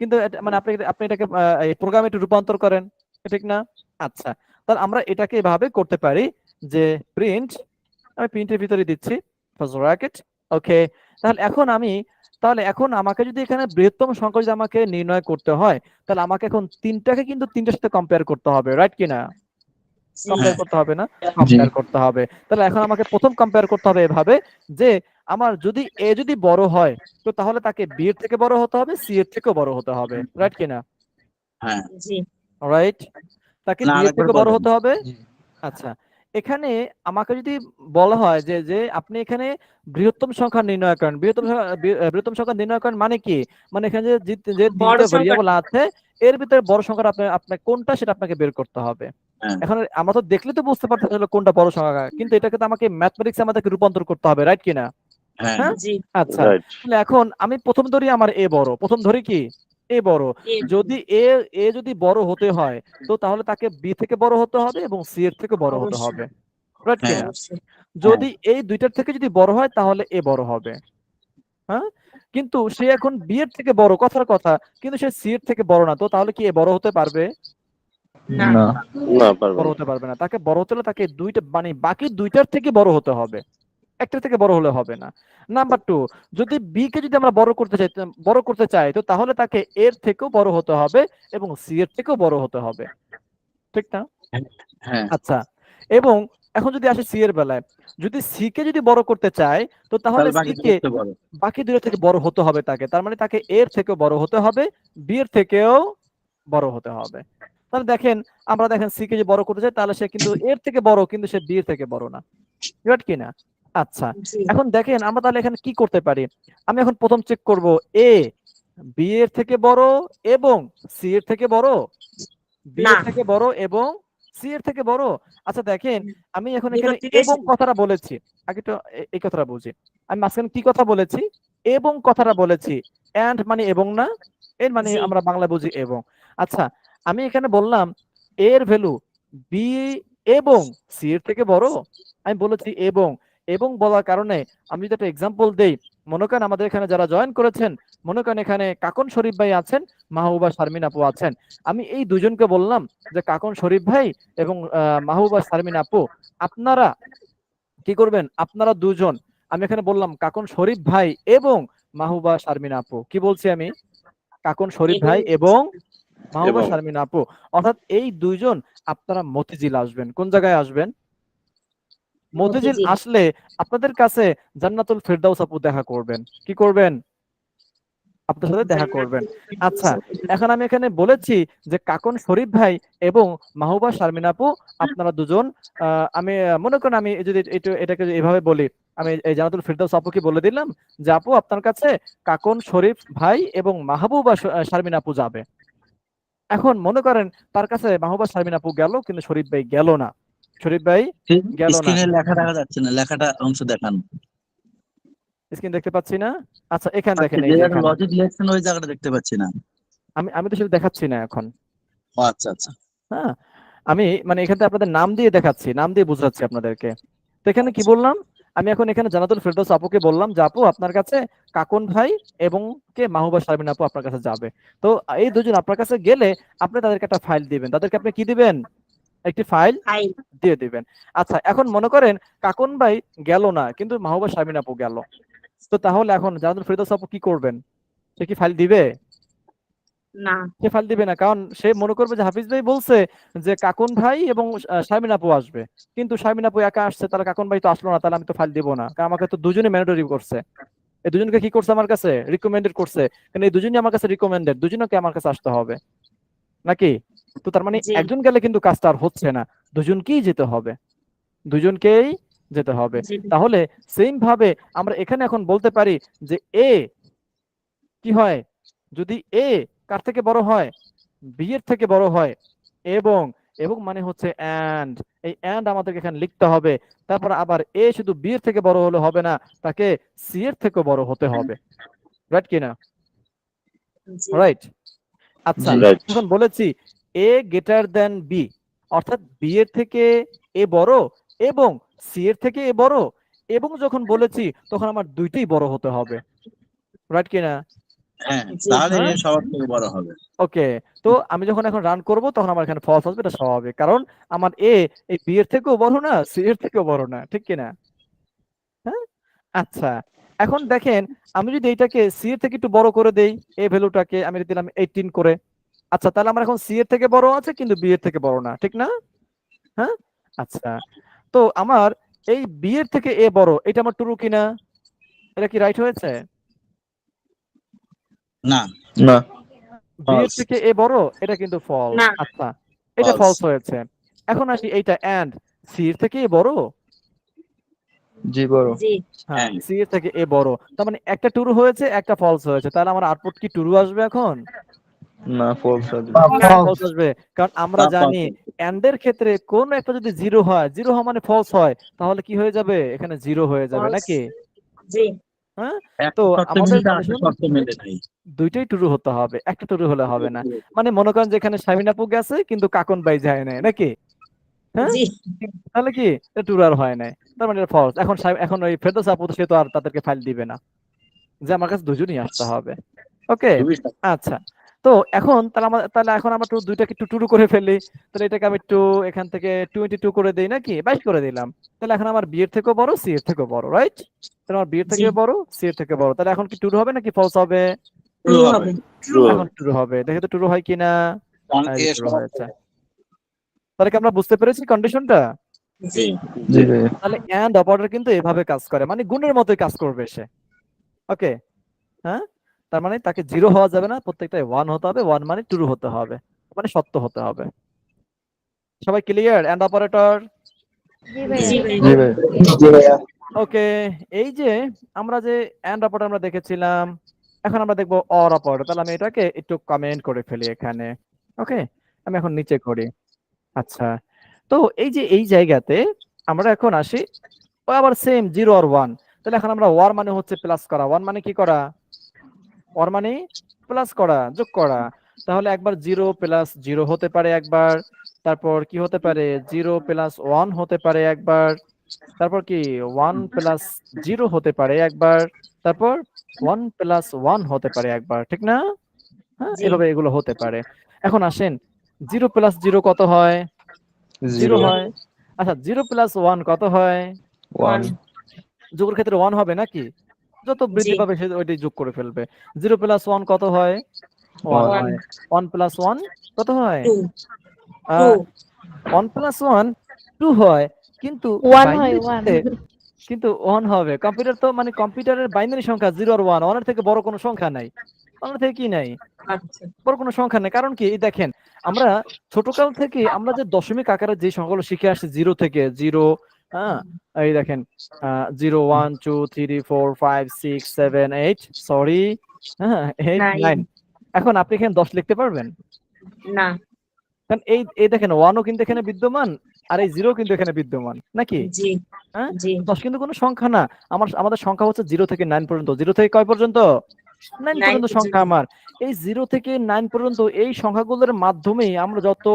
Speaker 1: কিন্তু মানে আপনি এটাকে এই প্রোগ্রামে একটু রূপান্তর করেন, ঠিক না? আচ্ছা, তাহলে আমরা এটাকে এভাবে করতে পারি যে প্রিন্ট, আমি প্রিন্টের ভিতরে দিচ্ছি ফার্স্ট ব্র্যাকেট, ওকে। তাহলে এখন আমাকে যদি এখানে বৃহত্তম সংখ্যা যদি আমাকে নির্ণয় করতে হয়, তাহলে আমাকে এখন তিনটাকে কিন্তু তিনটার সাথে কম্পেয়ার করতে হবে, রাইট কিনা? কম্পেয়ার করতে হবে না? কম্পেয়ার করতে হবে। তাহলে এখন আমাকে প্রথম কম্পেয়ার করতে হবে এভাবে যে আমার যদি এ যদি বড় হয়, তো তাহলে তাকে বি এর থেকে বড় হতে হবে, সি এর থেকেও বড় হতে হবে, রাইট কিনা?
Speaker 2: হ্যাঁ,
Speaker 1: রাইট, তাকে বি এর থেকে বড় হতে হবে। আচ্ছা, এখানে আমাকে যদি বলা হয় যে যে আপনি এখানে বৃহত্তম সংখ্যা নির্ণয় করেন, বৃহত্তম সংখ্যা নির্ণয় করেন মানে কি? মানে এখানে যে তিনটা ভেরিয়েবল আছে এর ভিতরে বড় সংখ্যাটা আপনার কোনটা সেটা আপনাকে বের করতে হবে। এখন আমরা তো দেখলে তো বুঝতে পারতেছি কোনটা বড় সংখ্যা, কিন্তু এটাকে তো আমাকে ম্যাথমেটিক্সে আমাদেরকে রূপান্তর করতে হবে, রাইট কিনা? হ্যাঁ, আচ্ছা, তাহলে এখন আমি প্রথম ধরি আমার এ বড়, প্রথম ধরি কি এ বড়। যদি এ যদি বড় হতে হয়, তো তাহলে তাকে বি থেকে বড় হতে হবে এবং সি এর থেকে বড় হতে হবে, রাইট কিনা? যদি এই দুইটার থেকে যদি বড় হয় তাহলে এ বড় হবে, হ্যাঁ। কিন্তু সে এখন বি এর থেকে বড়, কথার কথা, কিন্তু সে সি এর থেকে বড় না, তো তাহলে কি এ বড় হতে পারবে?
Speaker 11: না, না পারবে
Speaker 1: বড়
Speaker 11: না।
Speaker 1: হতে পারবে না। তাকে বড় হতে হলে তাকে দুইটা মানে বাকি দুইটার থেকে বড় হতে হবে, একটা থেকে বড় হলে হবে না। নাম্বার 2, যদি বি কে যদি আমরা বড় করতে চাই তো তাহলে তাকে এর থেকেও বড় হতে হবে এবং সি এর থেকেও বড় হতে হবে, ঠিক না?
Speaker 2: হ্যাঁ,
Speaker 1: আচ্ছা, এবং এখন যদি আসে সি এর বেলায়, যদি সি কে যদি বড় করতে চাই তো তাহলে সি কে বাকি দুইটা থেকে বড় হতে হবে তাকে, তার মানে তাকে এর থেকেও বড় হতে হবে, বি এর থেকেও বড় হতে হবে। তাহলে দেখেন আমরা দেখেন সি কে যদি বড় করতে চাই তাহলে সে কিন্তু এর থেকে বড়, কিন্তু সে বি এর থেকে বড় না, রাইট কিনা? আচ্ছা, এখন দেখেন আমরা তাহলে এখানে কি করতে পারি। আমি এখন প্রথম চেক করব এ বি এর থেকে বড় এবং সি এর থেকে বড়, বি এর থেকে বড় এবং সি এর থেকে বড়। আচ্ছা দেখেন, আমি এখন এখানে এবং কথাটা বলেছি, আগে তো এই কথাটা বুঝি, আমি মাঝখানে কি কথা বলেছি? এবং কথাটা বলেছি, এন্ড মানে এবং না, এর মানে আমরা বাংলা বুঝি এবং। আচ্ছা, আমি এখানে বললাম এর ভ্যালু বি এবং সি এর থেকে বড়, আমি বলেছি এবং বলার কারণে আমি যদি একটা এক্সাম্পল দেই, মনে করেন আমাদের এখানে যারা জয়েন করেছেন, মনে করেন এখানে কাকন শরীফ ভাই আছেন, মাহবুবা শারমিন আপু আছেন, আমি এই দুজনকে বললাম যে কাকন শরীফ ভাই এবং মাহবুবা শারমিন আপু, আপনারা কি করবেন? আপনারা দুজন, আমি এখানে বললাম কাকন শরীফ ভাই এবং মাহবুবা শারমিন আপু, কি বলছি আমি? কাকন শরীফ ভাই এবং মাহবুবা শারমিন আপু, অর্থাৎ এই দুইজন আপনারা মতিঝিল আসবেন। কোন জায়গায় আসবেন? মতিঝিল আসলে আপনাদের কাছে জান্নাতুল ফেরদাউস আপু দেখা করবেন, কি করবেন? আপনার সাথে দেখা করবেন। আচ্ছা, এখন আমি এখানে বলেছি যে কাকন শরীফ ভাই এবং মাহবুবা শারমিন আপু আপনারা দুজন, আমি মনে করেন আমি যদি এটাকে এভাবে বলি, আমি এই জান্নাতুল ফেরদাউস আপুকে বলে দিলাম যে আপু আপনার কাছে কাকন শরীফ ভাই এবং মাহবুবা শারমিন আপু যাবে। এখন মনে করেন তার কাছে মাহবুবা শারমিন আপু গেল কিন্তু শরীফ ভাই গেল না, শরীফ ভাই গেল না।
Speaker 2: স্ক্রিনে লেখা দেখা যাচ্ছে না, লেখাটা অংশ দেখান।
Speaker 1: স্ক্রিন দেখতে পাচ্ছি না। আচ্ছা, এখানে দেখেন, এই
Speaker 2: যে
Speaker 1: যে এখানে
Speaker 2: লজিক লিখছেন ওই জায়গাটা দেখতে পাচ্ছি না।
Speaker 1: আমি তো সেটা দেখাচ্ছি না এখন।
Speaker 2: ও আচ্ছা আচ্ছা,
Speaker 1: হ্যাঁ, আমি মানে এখানে আপনাদের নাম দিয়ে দেখাচ্ছি, নাম দিয়ে বুঝাচ্ছি আপনাদেরকে। তো এখানে কি বললাম, আমি এখন এখানে জান্নাতুল ফেরদৌস আপুকে বললাম যে আপু আপনার কাছে কাকন ভাই এবং কে মাহবুবা শারমিন আপু আপনার কাছে যাবে। তো এই দুজন আপনার কাছে গেলে আপনি তাদেরকে একটা ফাইল দিবেন, তাদেরকে আপনি কি দিবেন? একটি ফাইল দিয়ে দিবেন। আচ্ছা, এখন মনে করেন কাকন ভাই গেল না কিন্তু মাহবুবা শারমিন আপু গেল, তো তাহলে এখন জান্নাতুল ফেরদৌস আপু কি করবেন? সে কি ফাইল দিবে?
Speaker 7: না,
Speaker 1: সে ফাইল দিবে না, কারণ সে মনে করবে যে হাফিজ ভাই বলছে যে কাকুন ভাই এবং শারমিন আপু আসবে, কিন্তু শারমিন আপু একা আসছে, তাহলে কাকুন ভাই তো আসলো না, তাহলে আমি তো ফাইল দিব না, কারণ আমাকে তো দুজনে ম্যান্ডেটরি করছে, এই দুজনকে কি করছে আমার কাছে রিকমেন্ডেড করছে, কারণ এই দুজনই আমার কাছে রিকমেন্ডেড, দুজনকে আমার কাছে আসতে হবে নাকি? তো তার মানে একজন গেলে কিন্তু কাজটা আর হচ্ছে না, দুজনকেই যেতে হবে, দুজনকেই যেতে হবে। তাহলে সেম ভাবে আমরা এখানে এখন বলতে পারি যে এ কি হয়, যদি এ কার থেকে বড় হয়? বি এর থেকে বড় হয় এবং এবং মানে হচ্ছে অ্যান্ড। এই অ্যান্ড আমাদেরকে এখানে লিখতে হবে। তারপর আবার এ শুধু বি এর থেকে বড় হলে হবে না, তাকে সি এর থেকে বড় হতে হবে, রাইট কিনা? রাইট। আচ্ছা, এখন বলেছি এ গ্রেটার দেন বি, অর্থাৎ বি এর থেকে এ বড় এবং সি এর থেকে এ বড়, এবং যখন বলেছি তখন আমার দুইটাই বড় হতে হবে, রাইট কিনা?
Speaker 2: হ্যাঁ, তাহলে
Speaker 1: হ্যাঁ?
Speaker 2: এ সবার থেকে বড় হবে।
Speaker 1: ওকে, তো আমি যখন এখন রান করব তখন আমার এখানে ফলস আসবে, এটা স্বাভাবিক, কারণ আমার এ এই বি এর থেকেও বড় না, সি এর থেকেও বড় না, ঠিক কিনা? হ্যাঁ। আচ্ছা, এখন দেখেন আমি যদি এইটাকে সি এর থেকে একটু বড় করে দেই, এ ভ্যালুটাকে আমি দিলাম 18 করে, আচ্ছা তাহলে আমার এখন সি এর থেকে বড় আছে কিন্তু বি এর থেকে বড় না, ঠিক না? হ্যাঁ। আচ্ছা, তো আমার এই বি এর থেকে এ বড়, এটা আমার ট্রু কিনা? এটা কি রাইট হয়েছে?
Speaker 2: না,
Speaker 11: না,
Speaker 1: বি এর থেকে এ বড়, এটা কিন্তু ফলস।
Speaker 7: না।
Speaker 1: আচ্ছা, এটা
Speaker 2: False.
Speaker 1: ফলস হয়েছে। এখন আসি এইটা এন্ড, সি এর থেকে এ বড়,
Speaker 11: জি বড়।
Speaker 7: জি
Speaker 1: হ্যাঁ
Speaker 2: And.
Speaker 1: সি এর থেকে এ বড়, তার মানে একটা ট্রু হয়েছে একটা ফলস হয়েছে, তাহলে আমার আউটপুট কি ট্রু আসবে এখন?
Speaker 11: না, ফলস আসবে।
Speaker 1: ফলস আসবে, কারণ আমরা
Speaker 2: না,
Speaker 1: জানি
Speaker 2: false.
Speaker 1: এন্ড এর ক্ষেত্রে কোন একটা যদি জিরো হয়, জিরো হওয়া মানে ফলস হয়, তাহলে কি হয়ে যাবে? এখানে জিরো হয়ে যাবে,
Speaker 7: False.
Speaker 1: নাকি?
Speaker 7: জি
Speaker 1: হ্যাঁ,
Speaker 2: একটা
Speaker 1: তো
Speaker 2: শর্তে
Speaker 1: আমাদের
Speaker 2: মিলতে আরেকটা
Speaker 1: condition
Speaker 2: শর্তে মেলে নাই।
Speaker 1: দুইটাই ট্রু হতে হবে, একটা ট্রু হলে হবে না। মানে মনে করেন যে এখানে শামিন আপু গেছে কিন্তু কাকন বাই যায় নাই, নাকি? হ্যাঁ,
Speaker 7: জি
Speaker 1: তাহলে কি ট্রু আর হয় নাই, তার মানে ফলস। এখন এখন ওই ফেরদৌস আপু তো সে তো আর তাদেরকে ফাইল দিবে না, যে আমার কাছে দুজনই আসতে হবে। ওকে,
Speaker 2: খুবই সহজ।
Speaker 1: আচ্ছা, তো এখন তাহলে এখন আমরা দুইটাকে একটু টুরু করে ফেলি, তাহলে এটাকে আমি একটু এখান থেকে 22 করে দেই, নাকি 22 করে দিলাম, তাহলে এখন আমার বি এর থেকেও বড় সি এর থেকেও বড়, রাইট? তাহলে আমার বি এর থেকে
Speaker 7: জি।
Speaker 1: বড় সি এর থেকে বড়, তাহলে এখন কি টুরু হবে নাকি ফলস হবে?
Speaker 7: ট্রু হবে
Speaker 1: এখন ট্রু হবে, দেখে তো ট্রু হয় কিনা?
Speaker 2: কারণ এ
Speaker 1: ট্রু
Speaker 2: সবার
Speaker 1: হয়েছে। তাহলে কি আমরা বুঝতে পেরেছি কন্ডিশনটা?
Speaker 7: জি
Speaker 11: জি ভাইয়া।
Speaker 1: তাহলে এন্ড অপারেটর কিন্তু এভাবে কাজ করে, মানে গুণের মতোই কাজ করবে সে। ওকে, হ্যাঁ, তার মানে তাকে জিরো হওয়া যাবে না, প্রত্যেকটাই ওয়ান হতে হবে, ওয়ান মানে ট্রু হতে হবে, মানে সত্য হতে হবে। সবাই ক্লিয়ার এন্ড অপারেটর?
Speaker 7: জি ভাইয়া
Speaker 11: জি ভাইয়া।
Speaker 1: ওকে, এই যে আমরা যে এন্ড অপারেটর আমরা দেখেছিলাম, এখন আমরা দেখবো অর অপারেটর। তাহলে আমি এটাকে একটু কমেন্ট করে ফেলি এখানে। ওকে, আমি এখন নিচে করি। আচ্ছা, তো এই যে এই জায়গাতে আমরা এখন আসি, ও আবার সেম জিরো আর ওয়ান। তাহলে এখন আমরা ওয়ার মানে হচ্ছে প্লাস করা, ওয়ান মানে কি করা? ওয়ার মানে প্লাস করা, যোগ করা। তাহলে একবার জিরো প্লাস জিরো হতে পারে একবার, তারপর কি হতে পারে? জিরো প্লাস ওয়ান হতে পারে একবার, তারপর কি ওয়ান প্লাস জিরো হতে পারে একবার, তারপর ওয়ান প্লাস ওয়ান হতে পারে একবার, ঠিক না? হ্যাঁ,
Speaker 7: জি।
Speaker 1: এভাবে এগুলো হতে পারে। এখন আসেন, জিরো প্লাস জিরো কত হয়? জিরো হয়। আচ্ছা, জিরো প্লাস ওয়ান কত হয়?
Speaker 11: 1
Speaker 1: যোগের ক্ষেত্রে ওয়ান হবে নাকি? যত বৃদ্ধি
Speaker 7: জি।
Speaker 1: পাবে সে ওইটাই যোগ করে ফেলবে। জিরো প্লাস ওয়ান কত হয়? ওয়ান
Speaker 11: 1
Speaker 1: হয়। ওয়ান প্লাস ওয়ান কত হয়?
Speaker 7: Two
Speaker 1: one plus one two হয়, কিন্তু
Speaker 7: ওয়ান হয়
Speaker 1: বাইনারি
Speaker 7: ওয়ান
Speaker 1: কিন্তু ওয়ান হবে। কম্পিউটার তো মানে কম্পিউটারের বাইনারি সংখ্যা জিরো আর ওয়ান, ওয়ানের থেকে বড় কোনো সংখ্যা নাই। ওয়ানের থেকে কি নাই?
Speaker 7: আচ্ছা
Speaker 1: বড় কোনো সংখ্যা নেই। কারণ কি? এই দেখেন, আমরা ছোটকাল থেকে আমরা যে দশমিক আকারে যে সংখ্যাগুলো শিখে আসছি, জিরো থেকে জিরো, হ্যাঁ, এই দেখেন 0 1 2 3 4 5 6 7 8, সরি, হ্যাঁ 8
Speaker 7: 9
Speaker 1: 9। এখন আপনি এখানে 10 লিখতে পারবেন?
Speaker 7: না
Speaker 1: কারণ এই এই দেখেন ওয়ানও কিন্তু এখানে বিদ্যমান, আর এই জিরো কিন্তু এখানে বিদ্যমান, নাকি?
Speaker 7: জি
Speaker 1: হ্যাঁ,
Speaker 7: জি
Speaker 1: 10 কিন্তু কোনো সংখ্যা না। আমাদের সংখ্যা হচ্ছে 0 থেকে 9 পর্যন্ত। 0 থেকে কয় পর্যন্ত? 9
Speaker 7: 9
Speaker 1: পর্যন্ত সংখ্যা আমার। এই 0 থেকে 9 পর্যন্ত এই সংখ্যাগুলোর মাধ্যমেই আমরা যত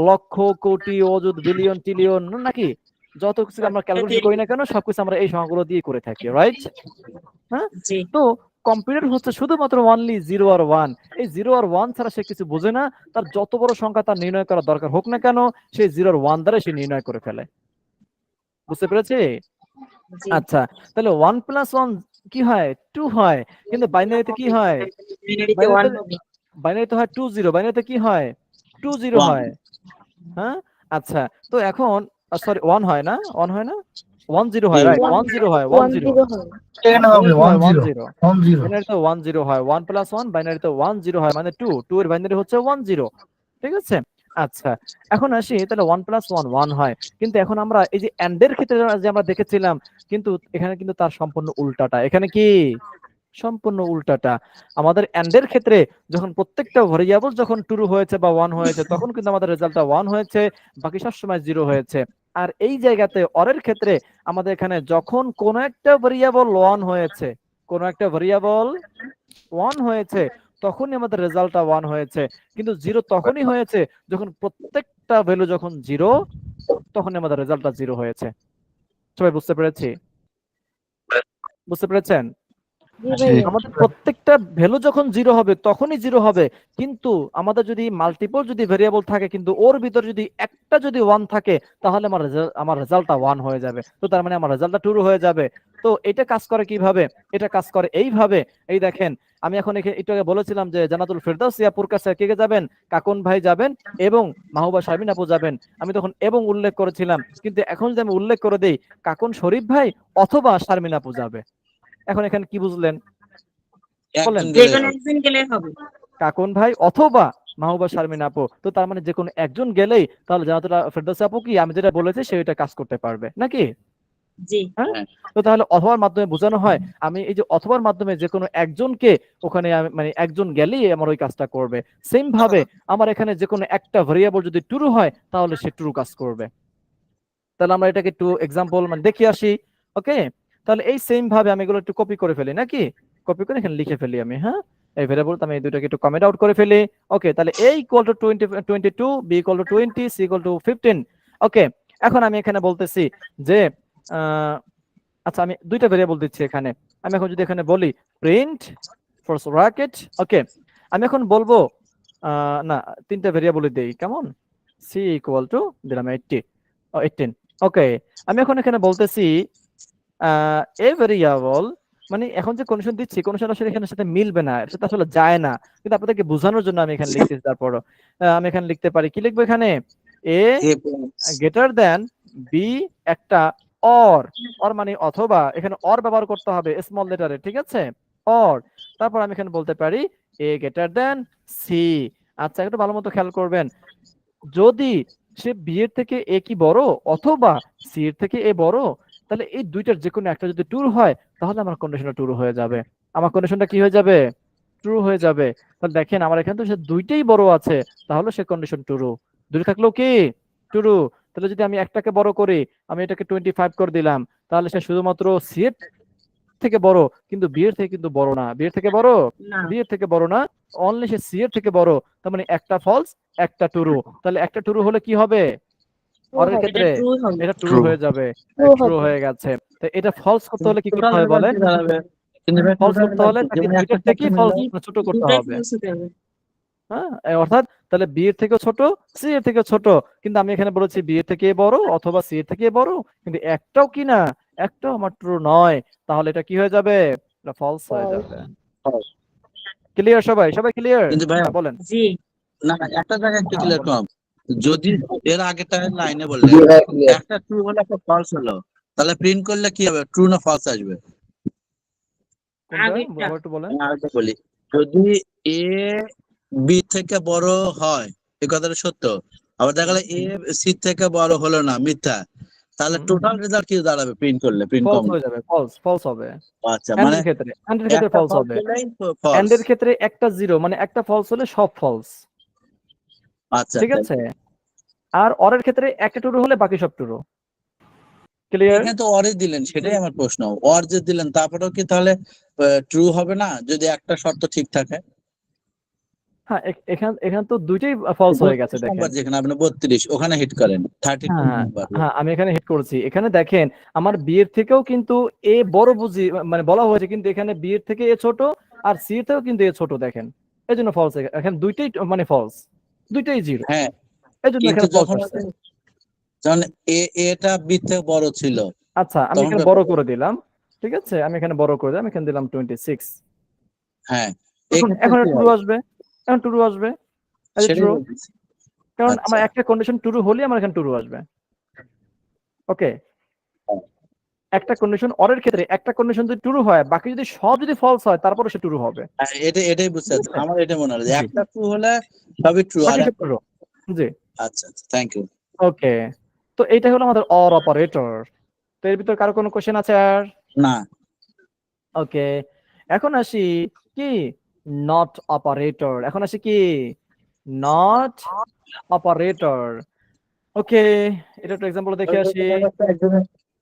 Speaker 1: লক্ষ, কোটি, অযুত, বিলিয়ন, ট্রিলিয়ন, নাকি যত কিছু আমরা ক্যালকুলেশন করি না কেন, সবকিছু আমরা এই সংখ্যাগুলো দিয়ে করে থাকি, রাইট? হ্যাঁ,
Speaker 7: জি
Speaker 1: তো কম্পিউটার হচ্ছে শুধুমাত্র অনলি জিরো আর ওয়ান। এই জিরো আর ওয়ান ছাড়া সে কিছু বোঝে না। তার যত বড় সংখ্যা তার নির্ণয় করা দরকার হোক না কেন, সেই জিরো আর ওয়ান দ্বারা সে নির্ণয় করে ফেলে। বুঝতে পেরেছি?
Speaker 7: জি
Speaker 1: আচ্ছা, তাহলে ওয়ান প্লাস ওয়ান কি হয়? টু হয়। কিন্তু বাইনারিতে কি হয়?
Speaker 7: বিনারিতে ওয়ান হবে
Speaker 1: বাইনারিতে হয় 20, বাইনারিতে কি হয়? 20 হয়। হ্যাঁ, আচ্ছা, তো এখন সরি ওয়ান হয় না, ওয়ান হয় না, 10 হয়, রাইট? 10 হয়, 10 বাইনারিতে 10 হয়। 1 প্লাস 1 বাইনারিতে 10 হয়, মানে 2, 2 এর বাইনারি হচ্ছে 10, ঠিক আছে? আচ্ছা, এখন আসি, তাহলে 1 প্লাস 1 1 হয়। কিন্তু এখন আমরা এই যে এন্ড এর ক্ষেত্রে যে আমরা দেখেছিলাম, কিন্তু এখানে কিন্তু তার সম্পূর্ণ উল্টাটা। এখানে কি সম্পূর্ণ উল্টাটা। আমাদের এন্ড এর ক্ষেত্রে যখন প্রত্যেকটা ভেরিয়েবল যখন ট্রু হয়েছে বা 1 হয়েছে তখন কিন্তু আমাদের রেজাল্টটা 1 হয়েছে, বাকি সব সময় 0 হয়েছে। আর এই জায়গাতে অর এর ক্ষেত্রে আমাদের এখানে যখন কোন একটা ভেরিয়েবল 1 হয়েছে, কোন একটা ভেরিয়েবল 1 হয়েছে, তখনই আমাদের রেজাল্টটা 1 হয়েছে। কিন্তু 0 তখনই হয়েছে যখন প্রত্যেকটা ভ্যালু যখন 0, তখনই আমাদের রেজাল্টটা 0 হয়েছে। সবাই বুঝতে পেরেছি? বুঝতে পেরেছেন? আমাদের প্রত্যেকটা ভ্যালু যখন 0 হবে তখনই 0 হবে, কিন্তু আমাদের যদি মাল্টিপল যদি ভেরিয়েবল থাকে কিন্তু ওর ভিতরে যদি একটা যদি 1 থাকে তাহলে আমার রেজাল্টটা 1 হয়ে যাবে। তো তার মানে আমার রেজাল্টটা ট্রু হয়ে যাবে। তো এটা কাজ করে কিভাবে? এটা কাজ করে এইভাবে। এই দেখেন, আমি এখন একটু আগে বলেছিলাম যে জান্নাতুল ফেরদাউস ইয়াপুর কাছে কে কে যাবেন? কাকুন ভাই যাবেন এবং মাহবুবা শারমিন আপু যাবেন। আমি তখন এবং উল্লেখ করেছিলাম, কিন্তু এখন যদি আমি উল্লেখ করে দেই কাকুন শরীফ ভাই অথবা শারমিন আপু যাবে। এখন এখানে কি বুঝলেন? বলেন। কাকুন ভাই অথবা মাহবুবা শারমিন আপু। তো তার মানে যে কোনো একজন গেলেই তাহলে জান্নাতুল ফেরদৌস আপু কি আমি যেটা বলেছি সেটা কাজ করতে পারবে নাকি?
Speaker 7: জি।
Speaker 1: হ্যাঁ? তো তাহলে অথবার মাধ্যমে বোঝানো হয় আমি এই যে অথবার মাধ্যমে যে কোনো একজনকে ওখানে মানে একজন গেলেই আমার ওই কাজটা করবে। সেম ভাবে আমার এখানে যে কোনো একটা ভেরিয়েবল যদি ট্রু হয় তাহলে সে ট্রু কাজ করবে। তাহলে আমরা এটাকে একটু এক্সাম্পল মানে দেখে আসি। ওকে, তাহলে এই সেম ভাবে আমি এগুলো একটু কপি করে ফেলি নাকি? কপি করে এখানে লিখে ফেলি আমি। হ্যাঁ, এই ভেরিয়েবল আমি এই দুটোকে একটু কমেন্ট আউট করে ফেলি। ওকে, তাহলে a equal to 22, b equal to 20, c equal to 15। ওকে, এখন আমি এখানে বলতেছি যে আচ্ছা আমি দুইটা ভেরিয়েবল দিচ্ছি এখানে। আমি এখন যদি এখানে বলি প্রিন্ট ফার্স্ট ব্র্যাকেট, ওকে, আমি এখন বলবো না তিনটা ভেরিয়েবল দেই, কেমন? c ইকুয়াল টু দিলাম 18। ওকে, আমি এখন এখানে বলতেছি এ ভেরিয়েবল মানে এখন যে কন্ডিশন দিচ্ছি কন্ডিশন আসলে এখানে সাথে মিলবে না, সেটা আসলে যায় না, কিন্তু আপনাদেরকে বোঝানোর জন্য আমি এখানে লিখতেছি। তারপরও আমি এখানে লিখতে পারি, কি লিখবো এখানে? এ গ্রেটার দেন বি একটা অর মানে অথবা, এখানে অর ব্যবহার করতে হবে স্মল লেটারে, ঠিক আছে? অর, তারপর আমি এখানে বলতে পারি এ গ্রেটার দেন সি। আচ্ছা একটু ভালো মতো খেয়াল করবেন, যদি সে বি এর থেকে এ কি বড় অথবা সি এর থেকে এ বড়, তাহলে এই দুইটার যে কোনো একটা যদি ট্রু হয় তাহলে আমার কন্ডিশনটা ট্রু হয়ে যাবে। আমার কন্ডিশনটা কি হয়ে যাবে? ট্রু হয়ে যাবে। তাহলে দেখেন আমার এখানে তো সে দুইটাই বড় আছে, তাহলে সে কন্ডিশন ট্রু। দুটো থাকলেও কি ট্রু। তাহলে যদি আমি একটাকে বড় করি, আমি এটাকে 25 করে দিলাম, তাহলে সে শুধুমাত্র সি এর থেকে বড়, কিন্তু বি এর থেকে কিন্তু বড় না। বি এর থেকে বড়, বি এর থেকে বড় না, অনলি সে সি এর থেকে বড়। তার মানে একটা ফলস একটা ট্রু। তাহলে একটা ট্রু হলে কি হবে? অরের ক্ষেত্রে এটা ট্রু হয়ে যাবে। ট্রু হয়ে গেছে। তো এটা ফলস করতে হলে কি করতে হবে বলেন? ফলস করতে হলে তাকে দুইটার থেকেই ফলস ছোট করতে হবে। হ্যাঁ, অর্থাৎ তাহলে বি এর থেকেও ছোট, সি এর থেকেও ছোট, কিন্তু আমি এখানে বলেছি বি এর থেকে বড় অথবা সি এর থেকে বড়, কিন্তু একটাও কি না, একটাও আমার ট্রু নয়। তাহলে এটা কি হয়ে যাবে? এটা ফলস হয়ে যাবে। ক্লিয়ার সবাই? সবাই ক্লিয়ার?
Speaker 2: কিন্তু ভাই
Speaker 1: বলেন।
Speaker 7: জি।
Speaker 2: না একটা জায়গায় একটু ক্লিয়ার কম। যদি এর আগেটা লাইনে বললেন একটা ট্রু হলো একটা ফলস হলো, তাহলে প্রিন্ট করলে কি হবে? ট্রু না ফলস আসবে?
Speaker 1: কোনটা আবার একটু বলেন।
Speaker 2: আমি আরেকটা বলি, যদি এ বি থেকে বড় হয়, এই কথাটা সত্য, আবার দেখা গেল এ সি থেকে বড় হলো না, মিথ্যা, তাহলে টোটাল রেজাল্ট কি দাঁড়াবে প্রিন্ট করলে? প্রিন্ট
Speaker 1: ফলস
Speaker 2: কম
Speaker 1: হয়ে যাবে, ফলস হবে।
Speaker 2: আচ্ছা,
Speaker 1: এন্ড
Speaker 2: মানে
Speaker 1: এর ক্ষেত্রে
Speaker 2: একটা
Speaker 1: ফলস
Speaker 2: ফলস
Speaker 1: হবে।
Speaker 2: হলেই
Speaker 1: এন্ড
Speaker 2: ফলস।
Speaker 1: এর ক্ষেত্রে একটা জিরো মানে একটা ফলস হলে সব ফলস,
Speaker 2: আচ্ছা
Speaker 1: ঠিক আছে? আর অরের ক্ষেত্রে একটা ট্রু হলে বাকি সব ট্রু। ক্লিয়ার?
Speaker 2: এখানে তো অরে দিলেন, সেটাই আমার প্রশ্ন। অর যে দিলেন তারপরেও কি তাহলে ট্রু হবে না যদি একটা শর্ত ঠিক থাকে?
Speaker 1: হ্যাঁ, এখানে তো দুইটাই ফলস হয়ে গেছে
Speaker 2: 32
Speaker 1: দেখেন।
Speaker 2: নাম্বার যেখানে আপনি 32 ওখানে হিট করেন 32
Speaker 1: হ্যাঁ,
Speaker 2: নাম্বার।
Speaker 1: হ্যাঁ আমি এখানে হিট করেছি। এখানে দেখেন আমার বি এর থেকেও কিন্তু এ বড় বুঝি মানে বলা হয়েছে, কিন্তু এখানে বি এর থেকে এ ছোট আর সি এর থেকেও কিন্তু এ ছোট দেখেন। এই জন্য ফলস, এখানে দুইটাই মানে ফলস, দুইটাই জিরো।
Speaker 2: হ্যাঁ,
Speaker 1: এই জন্য
Speaker 2: কিন্তু
Speaker 1: এখানে ফলস
Speaker 2: যখন
Speaker 1: আসছে।
Speaker 2: যখন এটা বি থেকে বড় ছিল
Speaker 1: আচ্ছা আমি
Speaker 2: তখন
Speaker 1: এখানে বড় করে দিলাম, ঠিক আছে? আমি এখানে বড় করে দিলাম, এখানে দিলাম 26।
Speaker 2: হ্যাঁ,
Speaker 1: এখন ট্রু আসবে, এখন ট্রু আসবে, এই
Speaker 2: সেটাই
Speaker 1: ট্রু।
Speaker 2: বলতেছি।
Speaker 1: কারণ
Speaker 2: আচ্ছা,
Speaker 1: আমার একটা কন্ডিশন ট্রু হলে আমার এখানে ট্রু আসবে। ওকে, একটা কন্ডিশন অরের ক্ষেত্রে একটা কন্ডিশন যদি ট্রু হয়, বাকি যদি সব যদি ফলস হয় তারপরে সে ট্রু হবে।
Speaker 2: এটাই বুঝতে পারছি। আমার এটা মনে হলো যে
Speaker 1: জি।
Speaker 2: একটা ট্রু হলে সবই ট্রু। আর
Speaker 1: বাকি সব ট্রু। জি।
Speaker 2: আচ্ছা, থ্যাংক ইউ।
Speaker 1: ওকে, তো এইটা হলো আমাদের অর অপারেটর। তো এর ভিতর কারো কোনো কোশ্চেন আছে আর?
Speaker 2: না।
Speaker 1: ওকে, এখন আসি কি নট অপারেটর, এখন আসি কি নট অপারেটর। ওকে, এটা একটা এক্সাম্পল দেখে আসি।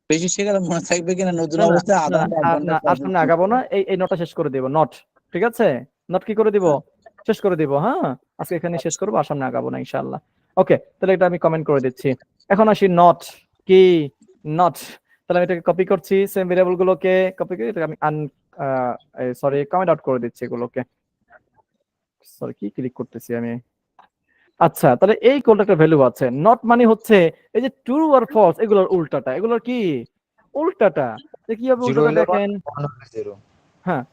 Speaker 2: বেশি শেখালে মনে থাকবে কিনা নতুন
Speaker 1: না না
Speaker 2: অবস্থায়
Speaker 1: না,
Speaker 2: আধা
Speaker 1: না,
Speaker 2: ঘন্টা, এক
Speaker 1: আর
Speaker 2: ঘন্টা
Speaker 1: না, আর সামনে আগাবো না, এই নটটা শেষ করে দেব, নট, ঠিক আছে? নট কি করে দিব, শেষ করে দিব। হ্যাঁ, আজকে এখানে শেষ করবো, আর সামনে আগাবো না ইনশাআল্লাহ। ওকে, তাহলে এটা আমি কমেন্ট করে দিচ্ছি। এখন আসি নট কি নট। তাহলে আমি এটাকে কপি করছি, সেম ভেরিয়েবল গুলোকে কপি করে এটাকে আমি সরি কমেন্ট আউট করে দিচ্ছি এগুলোকে। সরি, কি ক্লিক করতেছি আমি। আচ্ছা, তাহলে এই কোডটার একটা ভ্যালু আছে। নট মানে হচ্ছে এই যে ট্রু আর ফলস এগুলোর উল্টাটা, এগুলোর কি উল্টাটা। কিভাবে উল্টাটা দেখেন? হ্যাঁ,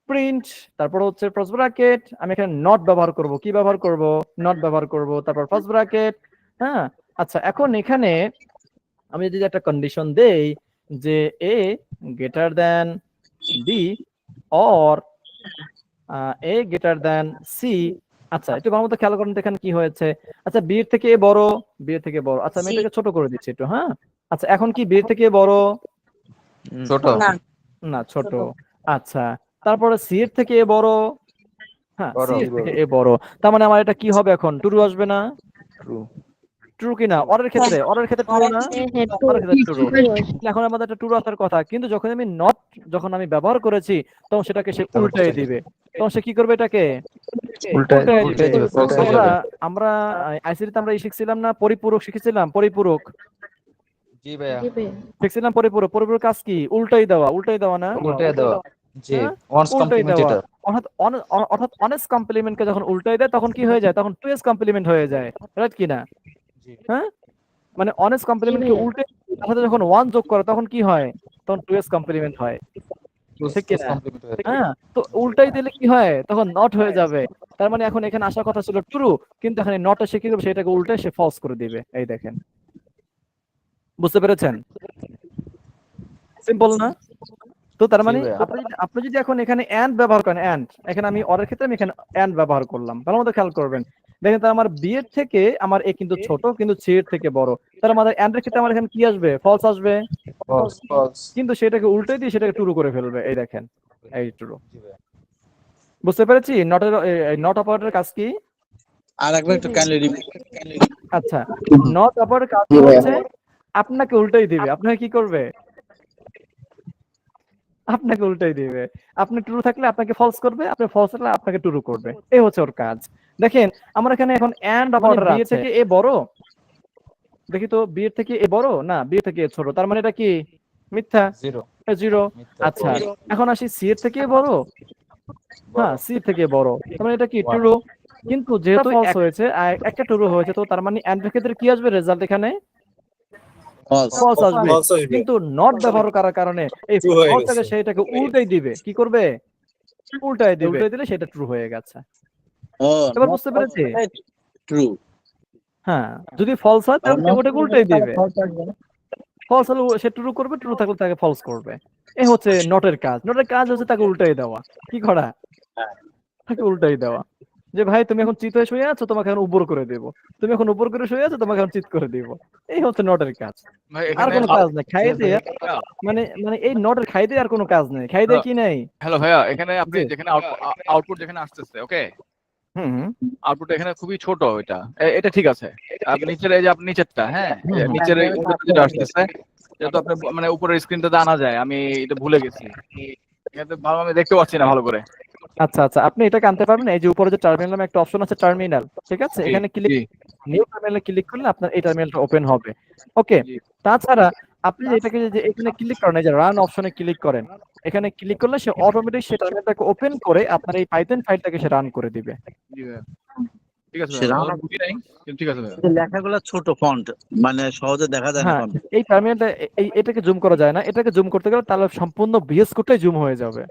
Speaker 1: প্রিন্ট, তারপর হচ্ছে ফার্স্ট ব্র্যাকেট, আমি এখানে নট ব্যবহার করব। কি ব্যবহার করব? নট ব্যবহার করব, তারপর ফার্স্ট ব্র্যাকেট। হ্যাঁ, আচ্ছা, এখন এখানে আমি যদি একটা কন্ডিশন দেই যে a greater than b or a greater than c. আচ্ছা, একটু ভালো মতো খেয়াল করেন তো এখানে কি হয়েছে। আচ্ছা, বি এর থেকে এ বড়, বি এর থেকে বড়। আচ্ছা, আমি এটাকে ছোট করে দিচ্ছি একটু। হ্যাঁ, আচ্ছা, এখন কি বি এর থেকে বড়?
Speaker 11: ছোট
Speaker 1: না, ছোট। আচ্ছা, তারপরে সি এর থেকে এ বড়। হ্যাঁ, সি এর থেকে এ বড়। তার মানে আমার এটা কি হবে এখন? ট্রু আসবে না? ট্রু কিনা? অরের ক্ষেত্রে, অরের ক্ষেত্রে ট্রু না? অরের ক্ষেত্রে ট্রু। এখন আমাদের একটা ট্রু আসার কথা, কিন্তু যখন আমি নট যখন আমি ব্যবহার করেছি তখন সেটাকে সে উল্টাই দিবে। তখন সে কি করবে? এটাকে উল্টাই দিবে। আমরা আইসিটিতে আমরা শিখছিলাম না, পরিপূরক শিখেছিলাম, পরিপূরক।
Speaker 11: জি ভাইয়া,
Speaker 1: শিখছিলাম পরিপূরক। পরিপূরক কাজ কি? উল্টাই দেওয়া, উল্টাই দেওয়া না?
Speaker 11: উল্টে দাও। জি, ওয়ান্স
Speaker 1: উল্টাই
Speaker 11: কমপ্লিমেন্ট
Speaker 1: দেওয়া।
Speaker 11: এটা।
Speaker 1: অর্থাৎ অনেস কমপ্লিমেন্টকে যখন উল্টাই দেয় তখন কি হয়ে যায়? তখন টু এস কমপ্লিমেন্ট হয়ে যায়, রাইট কিনা? হ্যাঁ, মানে অনেস কমপ্লিমেন্টকে উল্টে তার সাথে যখন ওয়ান যোগ করে তখন কি হয়? তখন টু এস কমপ্লিমেন্ট হয়, ঠিক কিনা? হ্যাঁ, তো উল্টাই দিলে কি হয়? তখন নট হয়ে যাবে। তার মানে এখন এখানে আসার কথা ছিল ট্রু, কিন্তু এখানে নট এসে কি করবে? সেটাকে উল্টায় সে ফলস করে দিবে। এই দেখেন, বুঝতে পেরেছেন? সিম্পল না? তো তার মানে আপনি যদি এখন এখানে এন্ড ব্যবহার করেন, এন্ড, এখানে আমি অরের ক্ষেত্রে আমি এখানে এন্ড ব্যবহার করলাম, ভালো মতো খেয়াল করবেন। দেখেন, তার আমার বি এর থেকে আমার এ কিন্তু ছোট, কিন্তু সি এর থেকে বড়। তার আমাদের এন্ড এর ক্ষেত্রে আমার এখানে কি আসবে? ফলস আসবে। কিন্তু সেটাকে উল্টে দিয়ে সেটাকে ট্রু করে ফেলবে। এই দেখেন, এই ট্রু। বুঝতে পেরেছি নটের নট অপারেটরের কাজ কি?
Speaker 2: আর একবার একটু কাইন্ডলি
Speaker 1: আচ্ছা, নট অপারেটরের কাজ হচ্ছে আপনাকে উল্টাই দিবে। আপনাকে কি করবে? আপনাকে উল্টাই দিবে। আপনি ট্রু থাকলে আপনাকে ফলস করবে, আপনি ফলস থাকলে আপনাকে ট্রু করবে। এই হচ্ছে ওর কাজ। দেখেন, আমার এখানে এখন এন্ড অপারেটর আছে। বি এর থেকে এ বড়, দেখি তো, বি এর থেকে এ বড় না, বি এর থেকে এ ছোট। তার মানে এটা কি? মিথ্যা, জিরো। আচ্ছা, এখন আসি সি এর থেকে বড়। হ্যাঁ, সি এর থেকে বড়, তার মানে এটা কি? ট্রু। কিন্তু যেহেতু ফলস হয়েছে, একটা ট্রু হয়েছে, তো তার মানে এন্ড এর ক্ষেত্রে কি আসবে রেজাল্ট? এখানে ফলস আসবে। কিন্তু নট ব্যবহার করার কারণে এই ফলসটাকে সেটাকে উল্টাই দিবে। কি করবে? উল্টাই দিবে। উল্টাই দিলে সেটা ট্রু হয়ে গেছে। এবার বুঝতে পেরেছি?
Speaker 2: ট্রু।
Speaker 1: হ্যাঁ, যদি ফলস হয় তাহলে ওটাকে উল্টাই দিবে। ফলস হলে সে ট্রু করবে, ট্রু থাকলে তাকে ফলস করবে। এই হচ্ছে নটের কাজ। নটের কাজ হচ্ছে তাকে উল্টাই দেওয়া। কি করা? তাকে উল্টাই দেওয়া। যে ভাই, তুমি এখন চিত হয়ে শুয়ে আছো, তোমাকে এখন উপর করে দেব। তুমি এখন উপর করে শুয়ে আছো, তোমাকে এখন চিত করে দিব। এই হচ্ছে নটের কাজ। আর কোনো কাজ নেই। খাইয়ে দিয়ে মানে মানে এই নটের খাই দিয়ে আর কোনো কাজ নেই। খাই দিয়ে কি নেই?
Speaker 5: হ্যালো ভাইয়া, এখানে আপনি যেখানে আউটপুট যেখানে আসতেছে, ওকে, আউটপুট এখানে খুবই ছোট। এটা ঠিক আছে। আপনি নিচের, এই যে আপনি নিচেরটা, হ্যাঁ, নিচের যেটা আসতেছে, যেটা তো আপনি মানে উপরের স্ক্রিনটাতে আনা যায়, আমি এটা ভুলে গেছি। এখানে ভালো আমি দেখতে পাচ্ছি না ভালো করে।
Speaker 1: আচ্ছা আচ্ছা, আপনি এটাকে আনতে পারবেন। এই যে উপরে যে টার্মিনাল নামে একটা অপশন আছে, টার্মিনাল, ঠিক আছে? এখানে ক্লিক, নিউ টার্মিনালে ক্লিক করলে আপনার এই টার্মিনালটা ওপেন হবে। ওকে, তাছাড়া আপনি এটাকে যে এখানে ক্লিক করেন, এই যে রান অপশনে ক্লিক করেন, এখানে ক্লিক করলে সে অটোমেটিক সে টার্মিনালটাকে ওপেন করে আপনার এই পাইথন ফাইলটাকে সে রান করে দিবে।
Speaker 5: ঠিক আছে ভাই, বুঝি নাই, কিন্তু ঠিক আছে ভাই।
Speaker 2: লেখাগুলো ছোট ফন্ট, মানে সহজে দেখা যায় না।
Speaker 1: হ্যাঁ, এই টার্মিনালটা এটাকে জুম করা যায় না। এটাকে জুম করতে গেলে তাহলে সম্পূর্ণ ভিএস কোডটাই জুম হয়ে যাবে।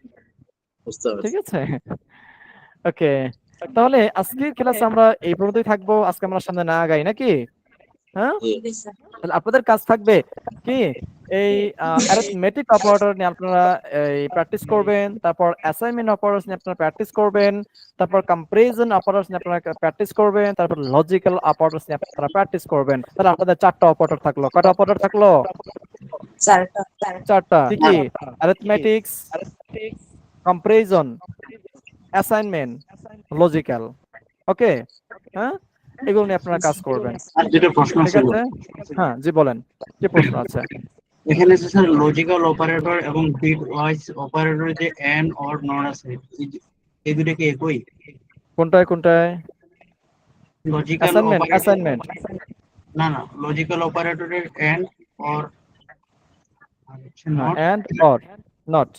Speaker 1: ঠিক আছে? ওকে, তাহলে আজকের ক্লাসে আমরা এই পর্যন্তই থাকবো। আজকে আমরা সামনে না আগাই নাকি? হ্যাঁ, তাহলে আপনাদের কাজ থাকবে কি, এই অ্যারিথমেটিক অপারেটর নিয়ে আপনারা এই প্র্যাকটিস করবেন, তারপর অ্যাসাইনমেন্ট অপারেটরস নিয়ে আপনারা প্র্যাকটিস করবেন, তারপর কম্পারিজন অপারেটরস নিয়ে আপনারা প্র্যাকটিস করবেন, তারপর লজিক্যাল অপারেটরস নিয়ে আপনারা প্র্যাকটিস করবেন। তাহলে আপনাদের 4টা অপারেটর থাকলো। কয়টা অপারেটর থাকলো? 4টা। কি কি? Arithmetics, comparison, assignment, logical. ওকে, হ্যাঁ, এগুলো নিয়ে আপনারা কাজ করবেন।
Speaker 13: আর যেটা প্রশ্ন
Speaker 1: ঠিক
Speaker 13: ছিল
Speaker 1: আছে, হ্যাঁ জি বলেন, কি প্রশ্ন আছে?
Speaker 13: এখানে যে স্যার লজিক্যাল অপারেটর এবং বিট ওয়াইজ অপারেটর যে এন্ড অর নট আছে এই দুটো কি একই?
Speaker 1: কোনটায় কোনটায়?
Speaker 13: Logical
Speaker 1: assignment,
Speaker 13: operator
Speaker 1: assignment.
Speaker 13: না না লজিক্যাল অপারেটরের and or not
Speaker 1: and or not.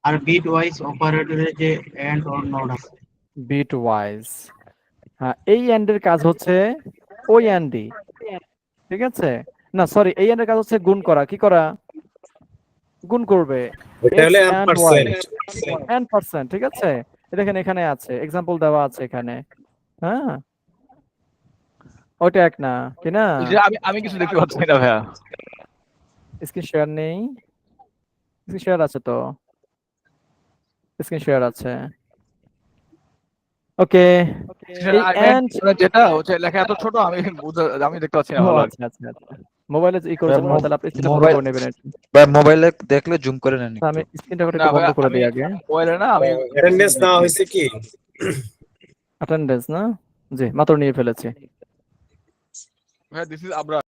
Speaker 13: আর বিট ওয়াইজ অপারেটরের যে এন্ড অর নট আছে
Speaker 1: বিট ওয়াইজ, হ্যাঁ এই এন্ড এর কাজ হচ্ছে ওই এন্ডি, ঠিক আছে? না সরি, এই এন্ড এর কাজ হচ্ছে গুণ করা। কি করা? গুণ করবে
Speaker 10: এটা হলো
Speaker 1: x and y,
Speaker 10: %।
Speaker 1: n%, ঠিক আছে? দেখেন এখানে আছে এক্সাম্পল দেওয়া আছে এখানে, হ্যাঁ ওইটা এক না কি না?
Speaker 5: আমি কিছু দেখতে পাচ্ছি না ভাইয়া।
Speaker 1: স্ক্রিন শেয়ার নেই? স্ক্রিন শেয়ার আছে তো, স্ক্রিন শেয়ার আছে। ওকে,
Speaker 5: যেটা হচ্ছে লেখা এত ছোট আমি দেখতে পাচ্ছি না ভালো।
Speaker 1: আচ্ছা আচ্ছা আচ্ছা, মোবাইলে ই করেছেন না, তাহলে আপনি স্ক্রিনটা বন্ধ করে নেবেন একটু।
Speaker 11: ভাই মোবাইলে দেখলে জুম করে নেন
Speaker 1: আমি স্ক্রিনটা একটু বন্ধ করে দিই আগে।
Speaker 5: মোবাইলে না, আমি
Speaker 10: অ্যাটেন্ডেন্স নেওয়া হয়েছে কি?
Speaker 1: অ্যাটেন্ডেন্স না, জি মাত্র নিয়ে ফেলেছি।
Speaker 5: ভাইয়া দিস ইজ আবরার।